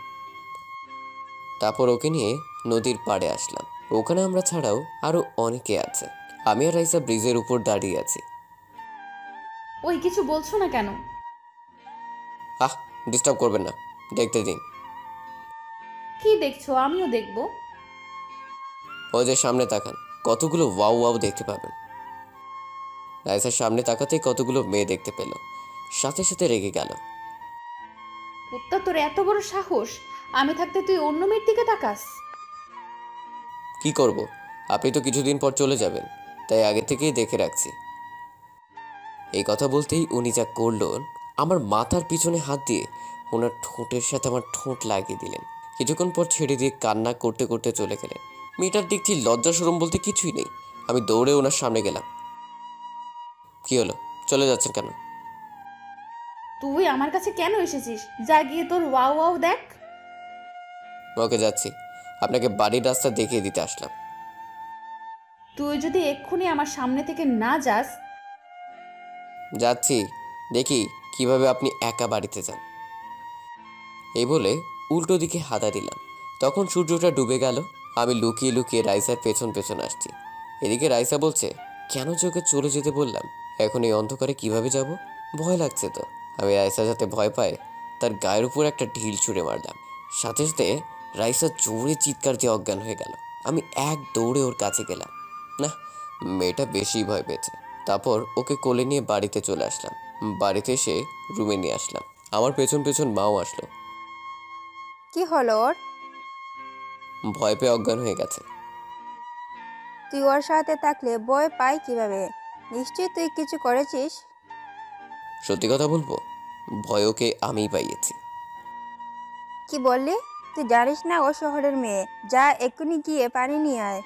তারপর ওকে নিয়ে নদীর পাড়ে আসলাম। ওখানে আমরা ছাড়াও আরো অনেকে আছে। আমি আর রাইসা ব্রিজের উপর দাঁড়িয়ে আছি।
ওই কিছু বলছো না কেন?
ডিস্টার্ব করবেন না, দেখতে দিন।
কি দেখছো? আমিও দেখব।
ওই যে সামনে তাকান, কতগুলো ওয়াও ওয়াও দেখতে পাবেন। রাইসার সামনে তাকাতেই কতগুলো মেয়ে দেখতে পেল, সাথে সাথে রেগে গেল।
কুত্তা, তোর এত বড় সাহস! আমি থাকতে তুই অন্য মেয়ের দিকে তাকাস?
কি করব, আপনি তো কিছুদিন পর চলে যাবেন, তাই আগে থেকেই দেখে রাখছি। এই কথা বলতেই উনি যা করলো, আমার মাথার পিছনে হাত দিয়ে ওনার ঠোঁটের সাথে আমার ঠোঁট লাগিয়ে দিলেন। কিছুক্ষণ পর ছেড়ে দিয়ে কান্না করতে করতে চলে গেলেন। মেয়েটার দেখছি লজ্জা শরম বলতে কিছুই নেই। আমি দৌড়ে ওনার সামনে গেলাম। কি হলো, চলে যাচ্ছেন কেন?
তুই আমার কাছে কেন এসেছিস? যা গিয়ে তোর ওয়াও ওয়াও দেখ।
ওকে, যাচ্ছি। আপনাকে বাড়ির রাস্তা দেখিয়ে দিতে আসলাম।
তুই যদি এক্ষুনি আমার সামনে থেকে না যাস।
যাচ্ছি, দেখি কিভাবে আপনি একা বাড়িতে যান। এই বলে উল্টো দিকে হাতা দিলাম। তখন সূর্যটা ডুবে গেল। আমি লুকিয়ে লুকিয়ে রাইসার পেছন পেছন আসছি। এদিকে রাইসা বলছে, কেন যে ওকে চলে যেতে বললাম, এখন এই অন্ধকারে কিভাবে যাব? ভয় লাগছে তো। আমি রাইসা যাতে ভয় পায় তার গায়ের উপর একটা ঢিল ছুঁড়ে মারলাম। সাথে সাথে রাইসা জোরে চিৎকার দিয়ে অজ্ঞান হয়ে গেল। আমি এক দৌড়ে ওর কাছে গেলাম। না, মেয়েটা বেশি ভয় পেয়েছে। তারপর ওকে কোলে নিয়ে বাড়িতে চলে আসলাম। বাড়িতে এসে রুমে নিয়ে আসলাম। আমার পেছন পেছন মাও আসলো।
কি হলো ওর?
ভয় পেয়ে অজ্ঞান হয়ে গেছে।
তুই ওর সাথে থাকলে ভয় পাই কিভাবে? নিশ্চয়ই তুই কিছু করেছিস।
সত্যি কথা বলবো, ভয় ওকে আমিই পাইয়েছি।
কি বললি? তুই জানিস না ও শহরের মেয়ে? যা এক্ষুনি গিয়ে পানি নিয়ে আয়।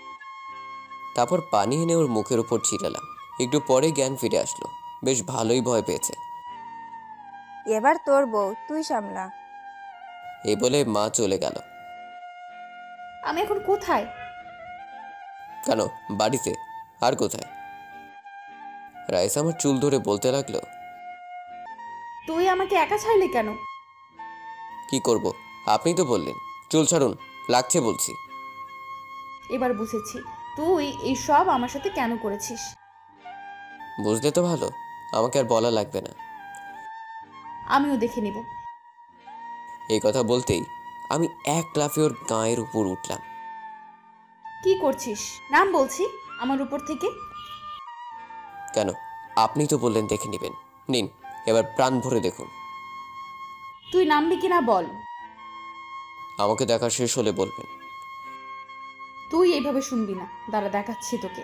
তারপর পানি এনে ওর মুখের উপর ছিটালাম। একটু পরে জ্ঞান ফিরে আসলো। বেশ ভালোই ভয় পেয়েছে।
এবার তোর বউ, তুই সামলা।
এই বলে মা চলে গেল।
আমি এখন কোথায়?
কেন, বাড়িতে। আর কোথায়? রাইস আমার চুল ধরে বলতে লাগলো,
তুই আমাকে একা ছাড়লি কেন?
কি করব, আপনি তো বললেন। চুল ছাড়ুন, লাগছে বলছি।
এবার বুঝেছি তুই এই সব আমার সাথে কেন করেছিস।
বুঝলে তো ভালো, আমাকে আর বলা লাগবে না।
আমিও দেখে নিব।
এই কথা বলতেই আমি এক লাফে ওর গায়ের উপর উঠলাম।
কি করছিস? নাম বলছি আমার উপর থেকে।
কেন, আপনি তো বললেন দেখে নেবেন। নিন, এবার প্রাণ ভরে দেখুন।
তুই নামবি কিনা বল।
আমাকে দেখা শেষ হলে বলবেন।
তুই এইভাবে শুনবি না, দাঁড়া দেখাচ্ছি তোকে।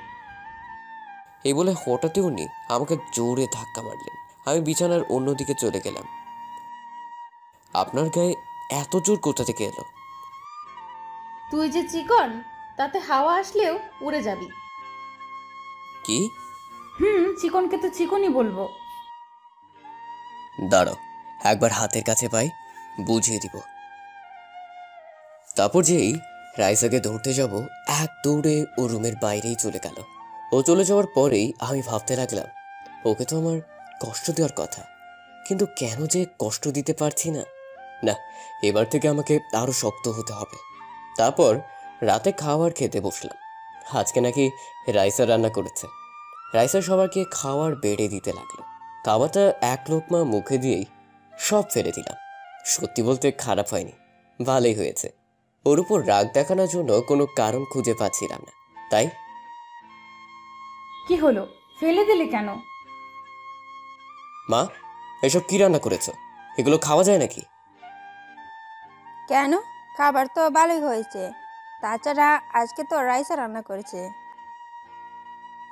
এই বলে হঠাৎই উনি আমাকে জোরে ধাক্কা মারলেন। আমি বিছানার অন্যদিকে চলে গেলাম। আপনার গায়ে এত জোর কোথা থেকে এলো?
তুই যে চিকন, তাতে হাওয়া আসলেও উড়ে যাবি।
কি?
চিকনকে তো চিকনই বলবো।
দাঁড়াও, একবার হাতের কাছে পাই, বুঝিয়ে দিব। তারপর যেই রাইসাকে ধরতে যাব, এক দৌড়ে ও রুমের বাইরেই চলে গেল। ও চলে যাওয়ার পরেই আমি ভাবতে লাগলাম, ওকে তো আমার কষ্ট দেওয়ার কথা, কিন্তু কেন যে কষ্ট দিতে পারছি না। না, এবার থেকে আমাকে আরো শক্ত হতে হবে। তারপর রাতে খাবার খেতে বসলাম। আজকে নাকি রাইসা রান্না করেছে। রাইসা সবাইকে খাবার বেড়ে দিতে লাগলো। খাবারটা এক লোকমা মুখে দিয়েই সব ফেলে দিলাম। সত্যি বলতে খারাপ হয়নি, ভালোই হয়েছে। ওর উপর রাগ দেখানোর জন্য কোনো কারণ খুঁজে পাচ্ছিলাম না, তাই।
কি হলো, ফেলে দিলে কেন?
মা, এসব কি রান্না করেছো? এগুলো খাওয়া যায় নাকি?
কেন? খাবার তো ভালোই হয়েছে। তাছাড়া আজকে তো রাইসা রান্না করেছে।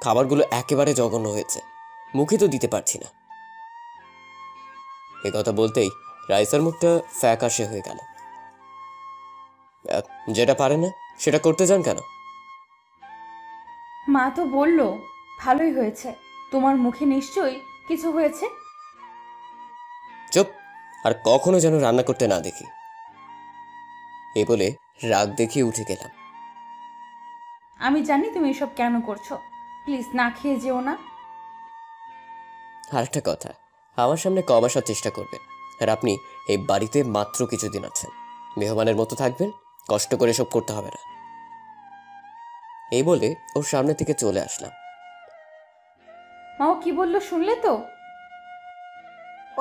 খাবারগুলো একেবারে জঘন্য হয়েছে, মুখে তো দিতে পারছি না। এ কথা বলতেই রাইসার মুখটা ফ্যাকাশে হয়ে গেল। যেটা পারে না সেটা করতে যান কেন?
মা তো বলল ভালোই হয়েছে, তোমার মুখে নিশ্চয়ই কিছু হয়েছে।
চুপ, আর কখনো যেন রান্না করতে না দেখি। এই বলে রাগ দেখিয়ে উঠে গেলাম।
আমি জানি তুমি এসব কেন করছো, প্লিজ না খেয়ে যেও না।
আর একটা কথা, আমার সামনে কম আসার চেষ্টা করবেন। আর আপনি এই বাড়িতে মাত্র কিছুদিন আছেন, মেহমানের মতো থাকবেন, কষ্ট করে সব করতে হবে না। এই বলে ওর সামনে থেকে চলে আসলাম।
মাও কি বললো শুনলে তো?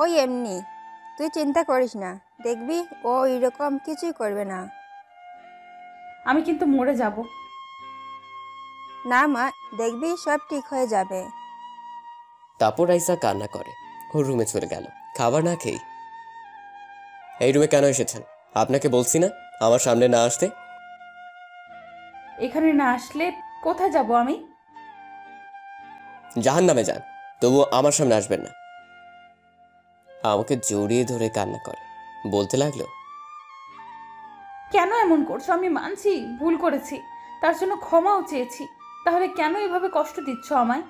ওই এমনি, তুই চিন্তা করিস না, দেখবি ও এরকম কিছুই করবে না।
আমি কিন্তু মরে যাব।
না মা, দেখবি সব ঠিক হয়ে যাবে।
তারপর রাইসা কান্না করে ওর রুমে চলে গেল খাবার না খেয়ে। এই রুমে কেন এসেছেন? আপনাকে বলছি না আমার সামনে না আসতে?
এখানে না আসলে কোথায় যাব আমি?
জাহান্নামে যান, তবুও আমার সামনে আসবেন না। আমাকে জড়িয়ে ধরে কান্না করে, বলতে লাগলো,
কেন এমন করছো? আমি মানছি ভুল করেছি, তার জন্য ক্ষমাও চেয়েছি, তাহলে কেন এভাবে কষ্ট দিচ্ছ আমায়?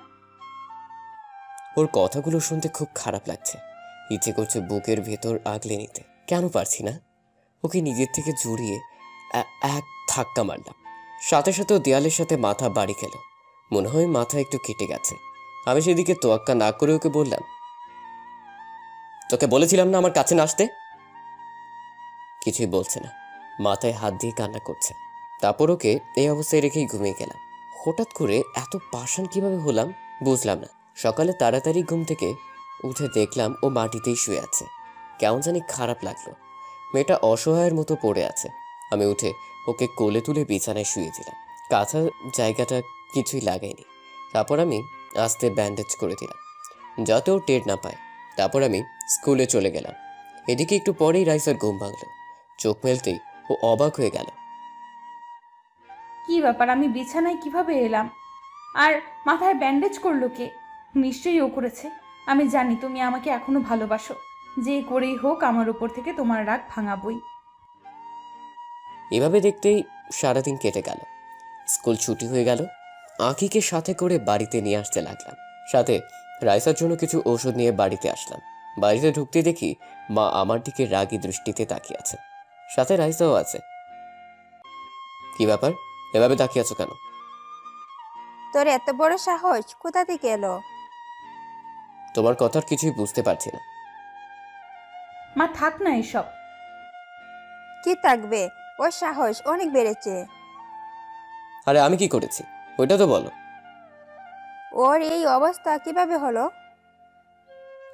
ওর কথাগুলো শুনতে খুব খারাপ লাগছে, ইচ্ছে করছে বুকের ভেতর আগলে নিতে, কেন পারছি না। ওকে নিজের থেকে জড়িয়ে এক ধাক্কা মারলাম, সাথে সাথে ও দেয়ালের সাথে মাথা বাড়ি খেল, মনে হয় মাথা একটু কেটে গেছে। আমি সেদিকে তোয়াক্কা না করে ওকে বললাম, তোকে বলেছিলাম না আমার কাছে না আসতে? কিছুই বলছে না, মাথায় হাত দিয়ে কান্না করছে। তারপর ওকে এই অবস্থায় রেখেই ঘুমিয়ে গেলাম। হঠাৎ করে এত পাষাণ কিভাবে হলাম বুঝলাম না। সকালে তাড়াতাড়ি ঘুম থেকে উঠে দেখলাম ও মাটিতেই শুয়ে আছে। কেমন জানি খারাপ লাগলো, মেয়েটা অসহায়ের মতো পড়ে আছে। আমি উঠে ওকে কোলে তুলে বিছানায় শুয়ে দিলাম, কাঁচা জায়গাটা কিছুই লাগাইনি। তারপর আমি আস্তে ব্যান্ডেজ করে দিলাম যাতে ও টের না পায়। তারপর আমি স্কুলে চলে গেলাম। এদিকে একটু পরেই রাইসার ঘুম ভাঙলো, চোখ মেলতেই ও অবাক হয়ে গেল।
কি ব্যাপার, আমি বিছানায় কিভাবে এলাম? আর মাথায় ব্যান্ডেজ করলো কে? নিশ্চয়ই ও করেছে। আমি জানি তুমি আমাকে এখনো ভালোবাসো, যে করেই হোক আমার উপর থেকে তোমার রাগ ভাঙাবই।
এভাবে দেখতেই সারাদিন কেটে গেল। স্কুল ছুটি হয়ে গেল। আঁকিকে সাথে করে বাড়িতে নিয়ে আসতে লাগলাম, সাথে রাইসার জন্য কিছু ওষুধ নিয়ে বাড়িতে আসলাম। বাড়িতে ঢুকতে দেখি মা আমার দিকে রাগী দৃষ্টিতে তাকিয়ে আছে, সাথে রাইসাও আছে। কি ব্যাপার, এভাবে তাকিয়ে আছো কেন?
তোর এত বড় সাহস কোথা থেকে এলো?
তোমার কথার কিছুই বুঝতে পারছি না।
মা থাক না এসব।
কি থাকবে, ওর সাহস অনেক বেড়েছে।
আরে আমি কি করেছি ওইটা তো বলো।
ওর এই অবস্থা কিভাবে হলো?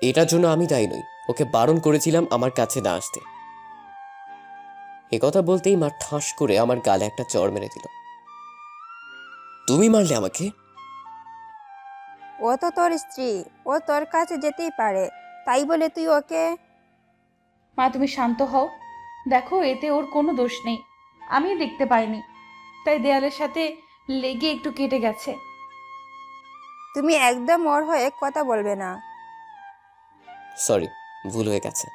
এটার জন্য আমি দায়ী নই, ওকে বারণ করেছিলাম আমার কাছে না আসতে। এ কথা বলতেই মা ঠাস করে আমার গালে একটা চড় মেরে দিল। তুমি মারলে আমাকে?
ও তো তোর স্ত্রী, ও তোর কাছে যেতেই পারে, তাই বলে তুই ওকে?
মা তুমি শান্ত হও, দেখো এতে ওর কোনো দোষ নেই, আমি দেখতে পাইনি, তাই দেয়ালের সাথে লেগে একটু কেটে গেছে।
তুমি একদম ওর হয়ে কথা বলবে না।
সরি, ভুল হয়ে গেছে।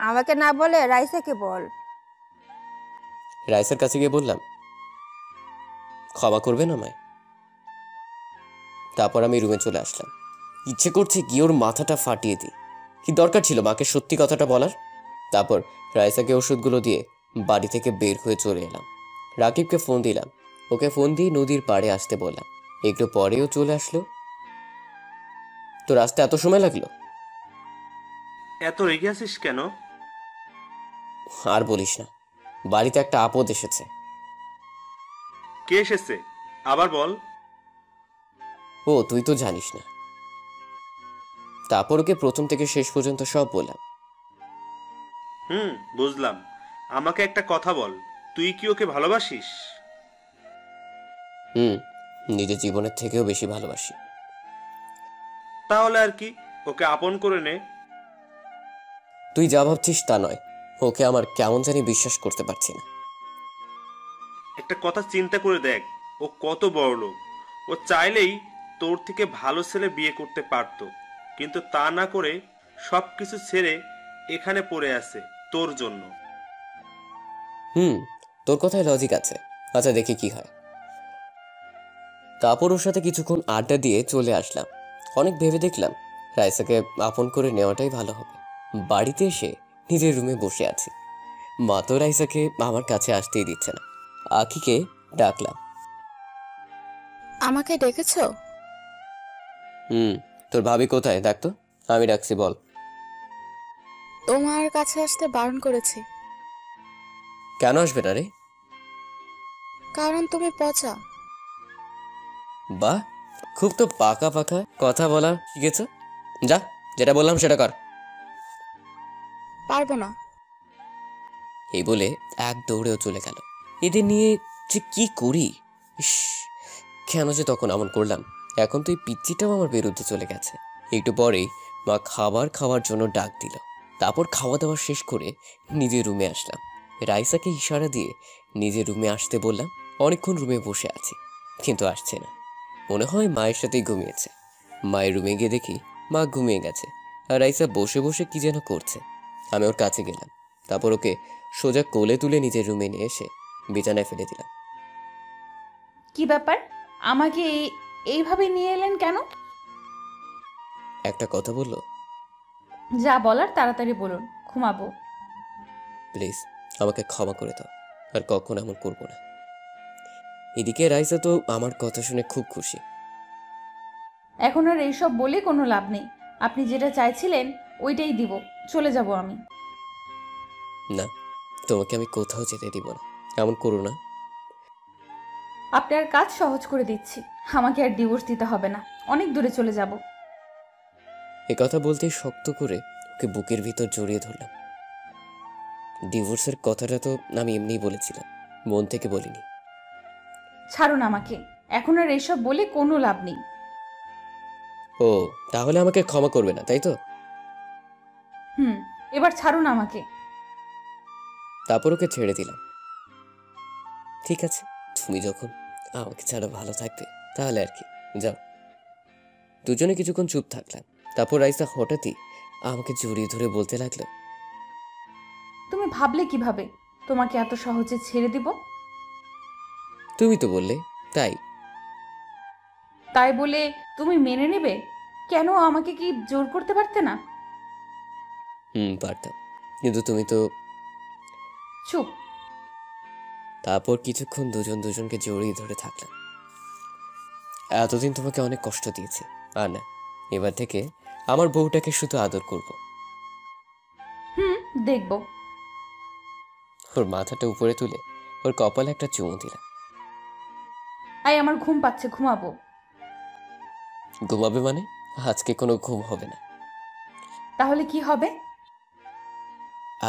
আমাকে না বলে রাইসাকে বল।
রাইসার কাছে গিয়ে বললাম, ক্ষমা করবেন আমায়। তারপর আমি রুমে চলে আসলাম। ইচ্ছে করছে গিয়ে ওর মাথাটা ফাটিয়ে দিই, কি দরকার ছিল মাকে সত্যি কথাটা বলার। তারপর রাইসাকে ওষুধগুলো দিয়ে বাড়ি থেকে বের হয়ে চলে এলাম। রাকিবকে ফোন দিলাম, ওকে ফোন দিয়ে নদীর পাড়ে আসতে বললাম। একটু পরেও চলে আসলো। তো রাস্তায় এত সময় লাগলো?
এত রেগে আছিস কেন?
আর বলিস না, বাড়িতে একটা আপদ এসেছে।
কে এসেছে আবার বল।
ও তুই তো জানিস না। তারপর ওকে প্রথম থেকে শেষ পর্যন্ত সব বললাম।
বুঝলাম। আমাকে একটা কথা বল, তুই কি ওকে ভালোবাসিস?
নিজের জীবনের থেকেও বেশি ভালোবাসি।
তাহলে আর কি, ওকে আপন করে নে।
তুই যা ভাবছিস তা নয়, ওকে আমার কেমন জানি বিশ্বাস করতে পারছি না।
একটা কথা চিন্তা করে দেখ, ও কত বড় লোক। ও চাইলেই তোর থেকে ভালো ছেলে বিয়ে করতে পারতো, কিন্তু তা না করে সবকিছু ছেড়ে এখানে পড়ে আছে তোর জন্য।
তোর কথায় লজিক আছে। আচ্ছা দেখি কি হয়। তারপর ওর সাথে কিছুক্ষণ আড্ডা দিয়ে চলে আসলাম। অনেক ভেবে দেখলাম রাইসাকে আপন করে নেওয়াটাই ভালো হবে। বাড়িতে এসে নিজের রুমে বসে আছি। মা তো রাইসাকে আমার কাছে আসতেই দিচ্ছে না। আখিকে ডাকলাম।
আমাকে ডেকেছো?
তোর ভাবি কোথায় দেখ তো। আমি ডাকছি, বল।
তোমার কাছে আসতে বারণ করেছি।
কেন আসবে না রে?
কারণ তুমি পচা।
বাহ, খুব তো পাকা পাকা কথা বলা শিখেছ। যা, যেটা বললাম সেটা কর।
পারবো না।
এই বলে এক দৌড়েও চলে গেল। এদের নিয়ে যে কি করি, ইস, কেন যে তখন এমন করলাম। এখন তো এই পিচ্চিটাও আমার বিরুদ্ধে চলে গেছে। একটু পরেই মা খাবার খাওয়ার জন্য ডাক দিল। তারপর খাওয়া দাওয়া শেষ করে নিজের রুমে আসলাম। রাইসাকে ইশারা দিয়ে নিজের রুমে আসতে বললাম। অনেকক্ষণ রুমে বসে আছি, কিন্তু আসছে না। মনে হয় মায়ের সাথেই ঘুমিয়েছে। মায়ের রুমে গিয়ে দেখি মা ঘুমিয়ে গেছে, আর রাইসা বসে বসে কি যেন করছে। আমি ওর কাছে গেলাম। তারপর ওকে সোজা কোলে তুলে নিজের রুমে নিয়ে এসে বিছানায় ফেলে দিলাম।
কি ব্যাপার, আমাকে এইভাবে নিয়ে এলেন কেন?
একটা কথা বললো।
যা বলার তাড়াতাড়ি বলুন, ঘুমাবো।
প্লিজ আমাকে ক্ষমা করে দাও, আর কখনো এমন করবো না। এদিকে রাইসা তো আমার কথা শুনে খুব খুশি।
এখন আর এইসব বলে কোনো লাভ নেই। আপনি যেটা চাইছিলেন ওইটাই দিব। চলে যাব আমি।
না, তোমাকে আমি কোথাও যেতে দিব না। এমন করো না।
আপনার কাজ সহজ করে দিচ্ছি। আমাকে আর ডিভোর্স দিতে হবে না। অনেক দূরে চলে যাব।
এ কথা বলতেই শক্ত করে ওকে বুকের ভিতর জড়িয়ে ধরলাম। ডিভোর্সের কথাটা তো আমি এমনিই বলেছিলাম, মন থেকে বলিনি।
ছাড়ুন আমাকে। এখন আর এইসব বলে কোনো লাভ নেই।
ও, তাহলে আমাকে ক্ষমা করবে না, তাই তো?
এবার ছাড়ুন আমাকে।
তারপর ওকে ছেড়ে দিলাম। ঠিক আছে, তুমি যখন আমাকে ছাড়া ভালো থাকবে তাহলে আর কি, যাও। দুজনে কিছুক্ষণ চুপ থাকলাম। তারপর রাইসা হঠাৎই আমাকে জড়িয়ে ধরে বলতে লাগলো,
তুমি ভাবলে কিভাবে তোমাকে এত সহজে ছেড়ে দিব?
তুমি তো বললে তাই।
তাই বলে তুমি মেনে নেবে? কেন, আমাকে কি জোর করতে পারতে না?
পারতাম, কিন্তু তুমি তো।
চুপ।
তারপর কিছুক্ষণ দুজনকে জড়িয়ে ধরে থাকলাম। এতদিন তোমাকে অনেক কষ্ট দিয়েছি, আর না, এবার থেকে আমার বউটাকে শুধু আদর করব।
দেখব।
ওর মাথাটা উপরে তুলে ওর কপালে একটা চুমু দিলাম।
আমার ঘুম পাচ্ছে, ঘুমাবো।
ঘুমাবে মানে? আজকে কোনো ঘুম হবে না।
তাহলে কি হবে?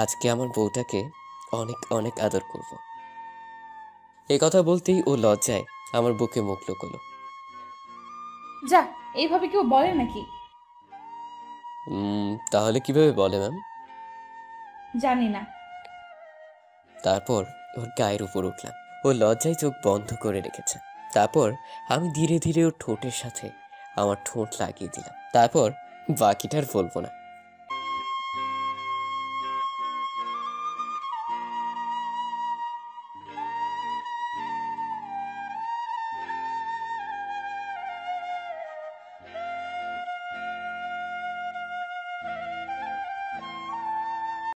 আজকে আমার বউটাকে অনেক অনেক আদর করব। এই কথা বলতেই ও লজ্জায় আমার বুকে মুখ লুকোলো।
যা, এইভাবে কেউ বলে নাকি?
তাহলে কিভাবে বলে ম্যাম?
জানি না।
তারপর ওর গায়ের উপর উঠলাম। ও লজ্জায় চোখ বন্ধ করে রেখেছে। তারপর আমি ধীরে ধীরে ওর ঠোঁটের সাথে আমার ঠোঁট লাগিয়ে দিলাম। তারপর বাকিটার বলবো না।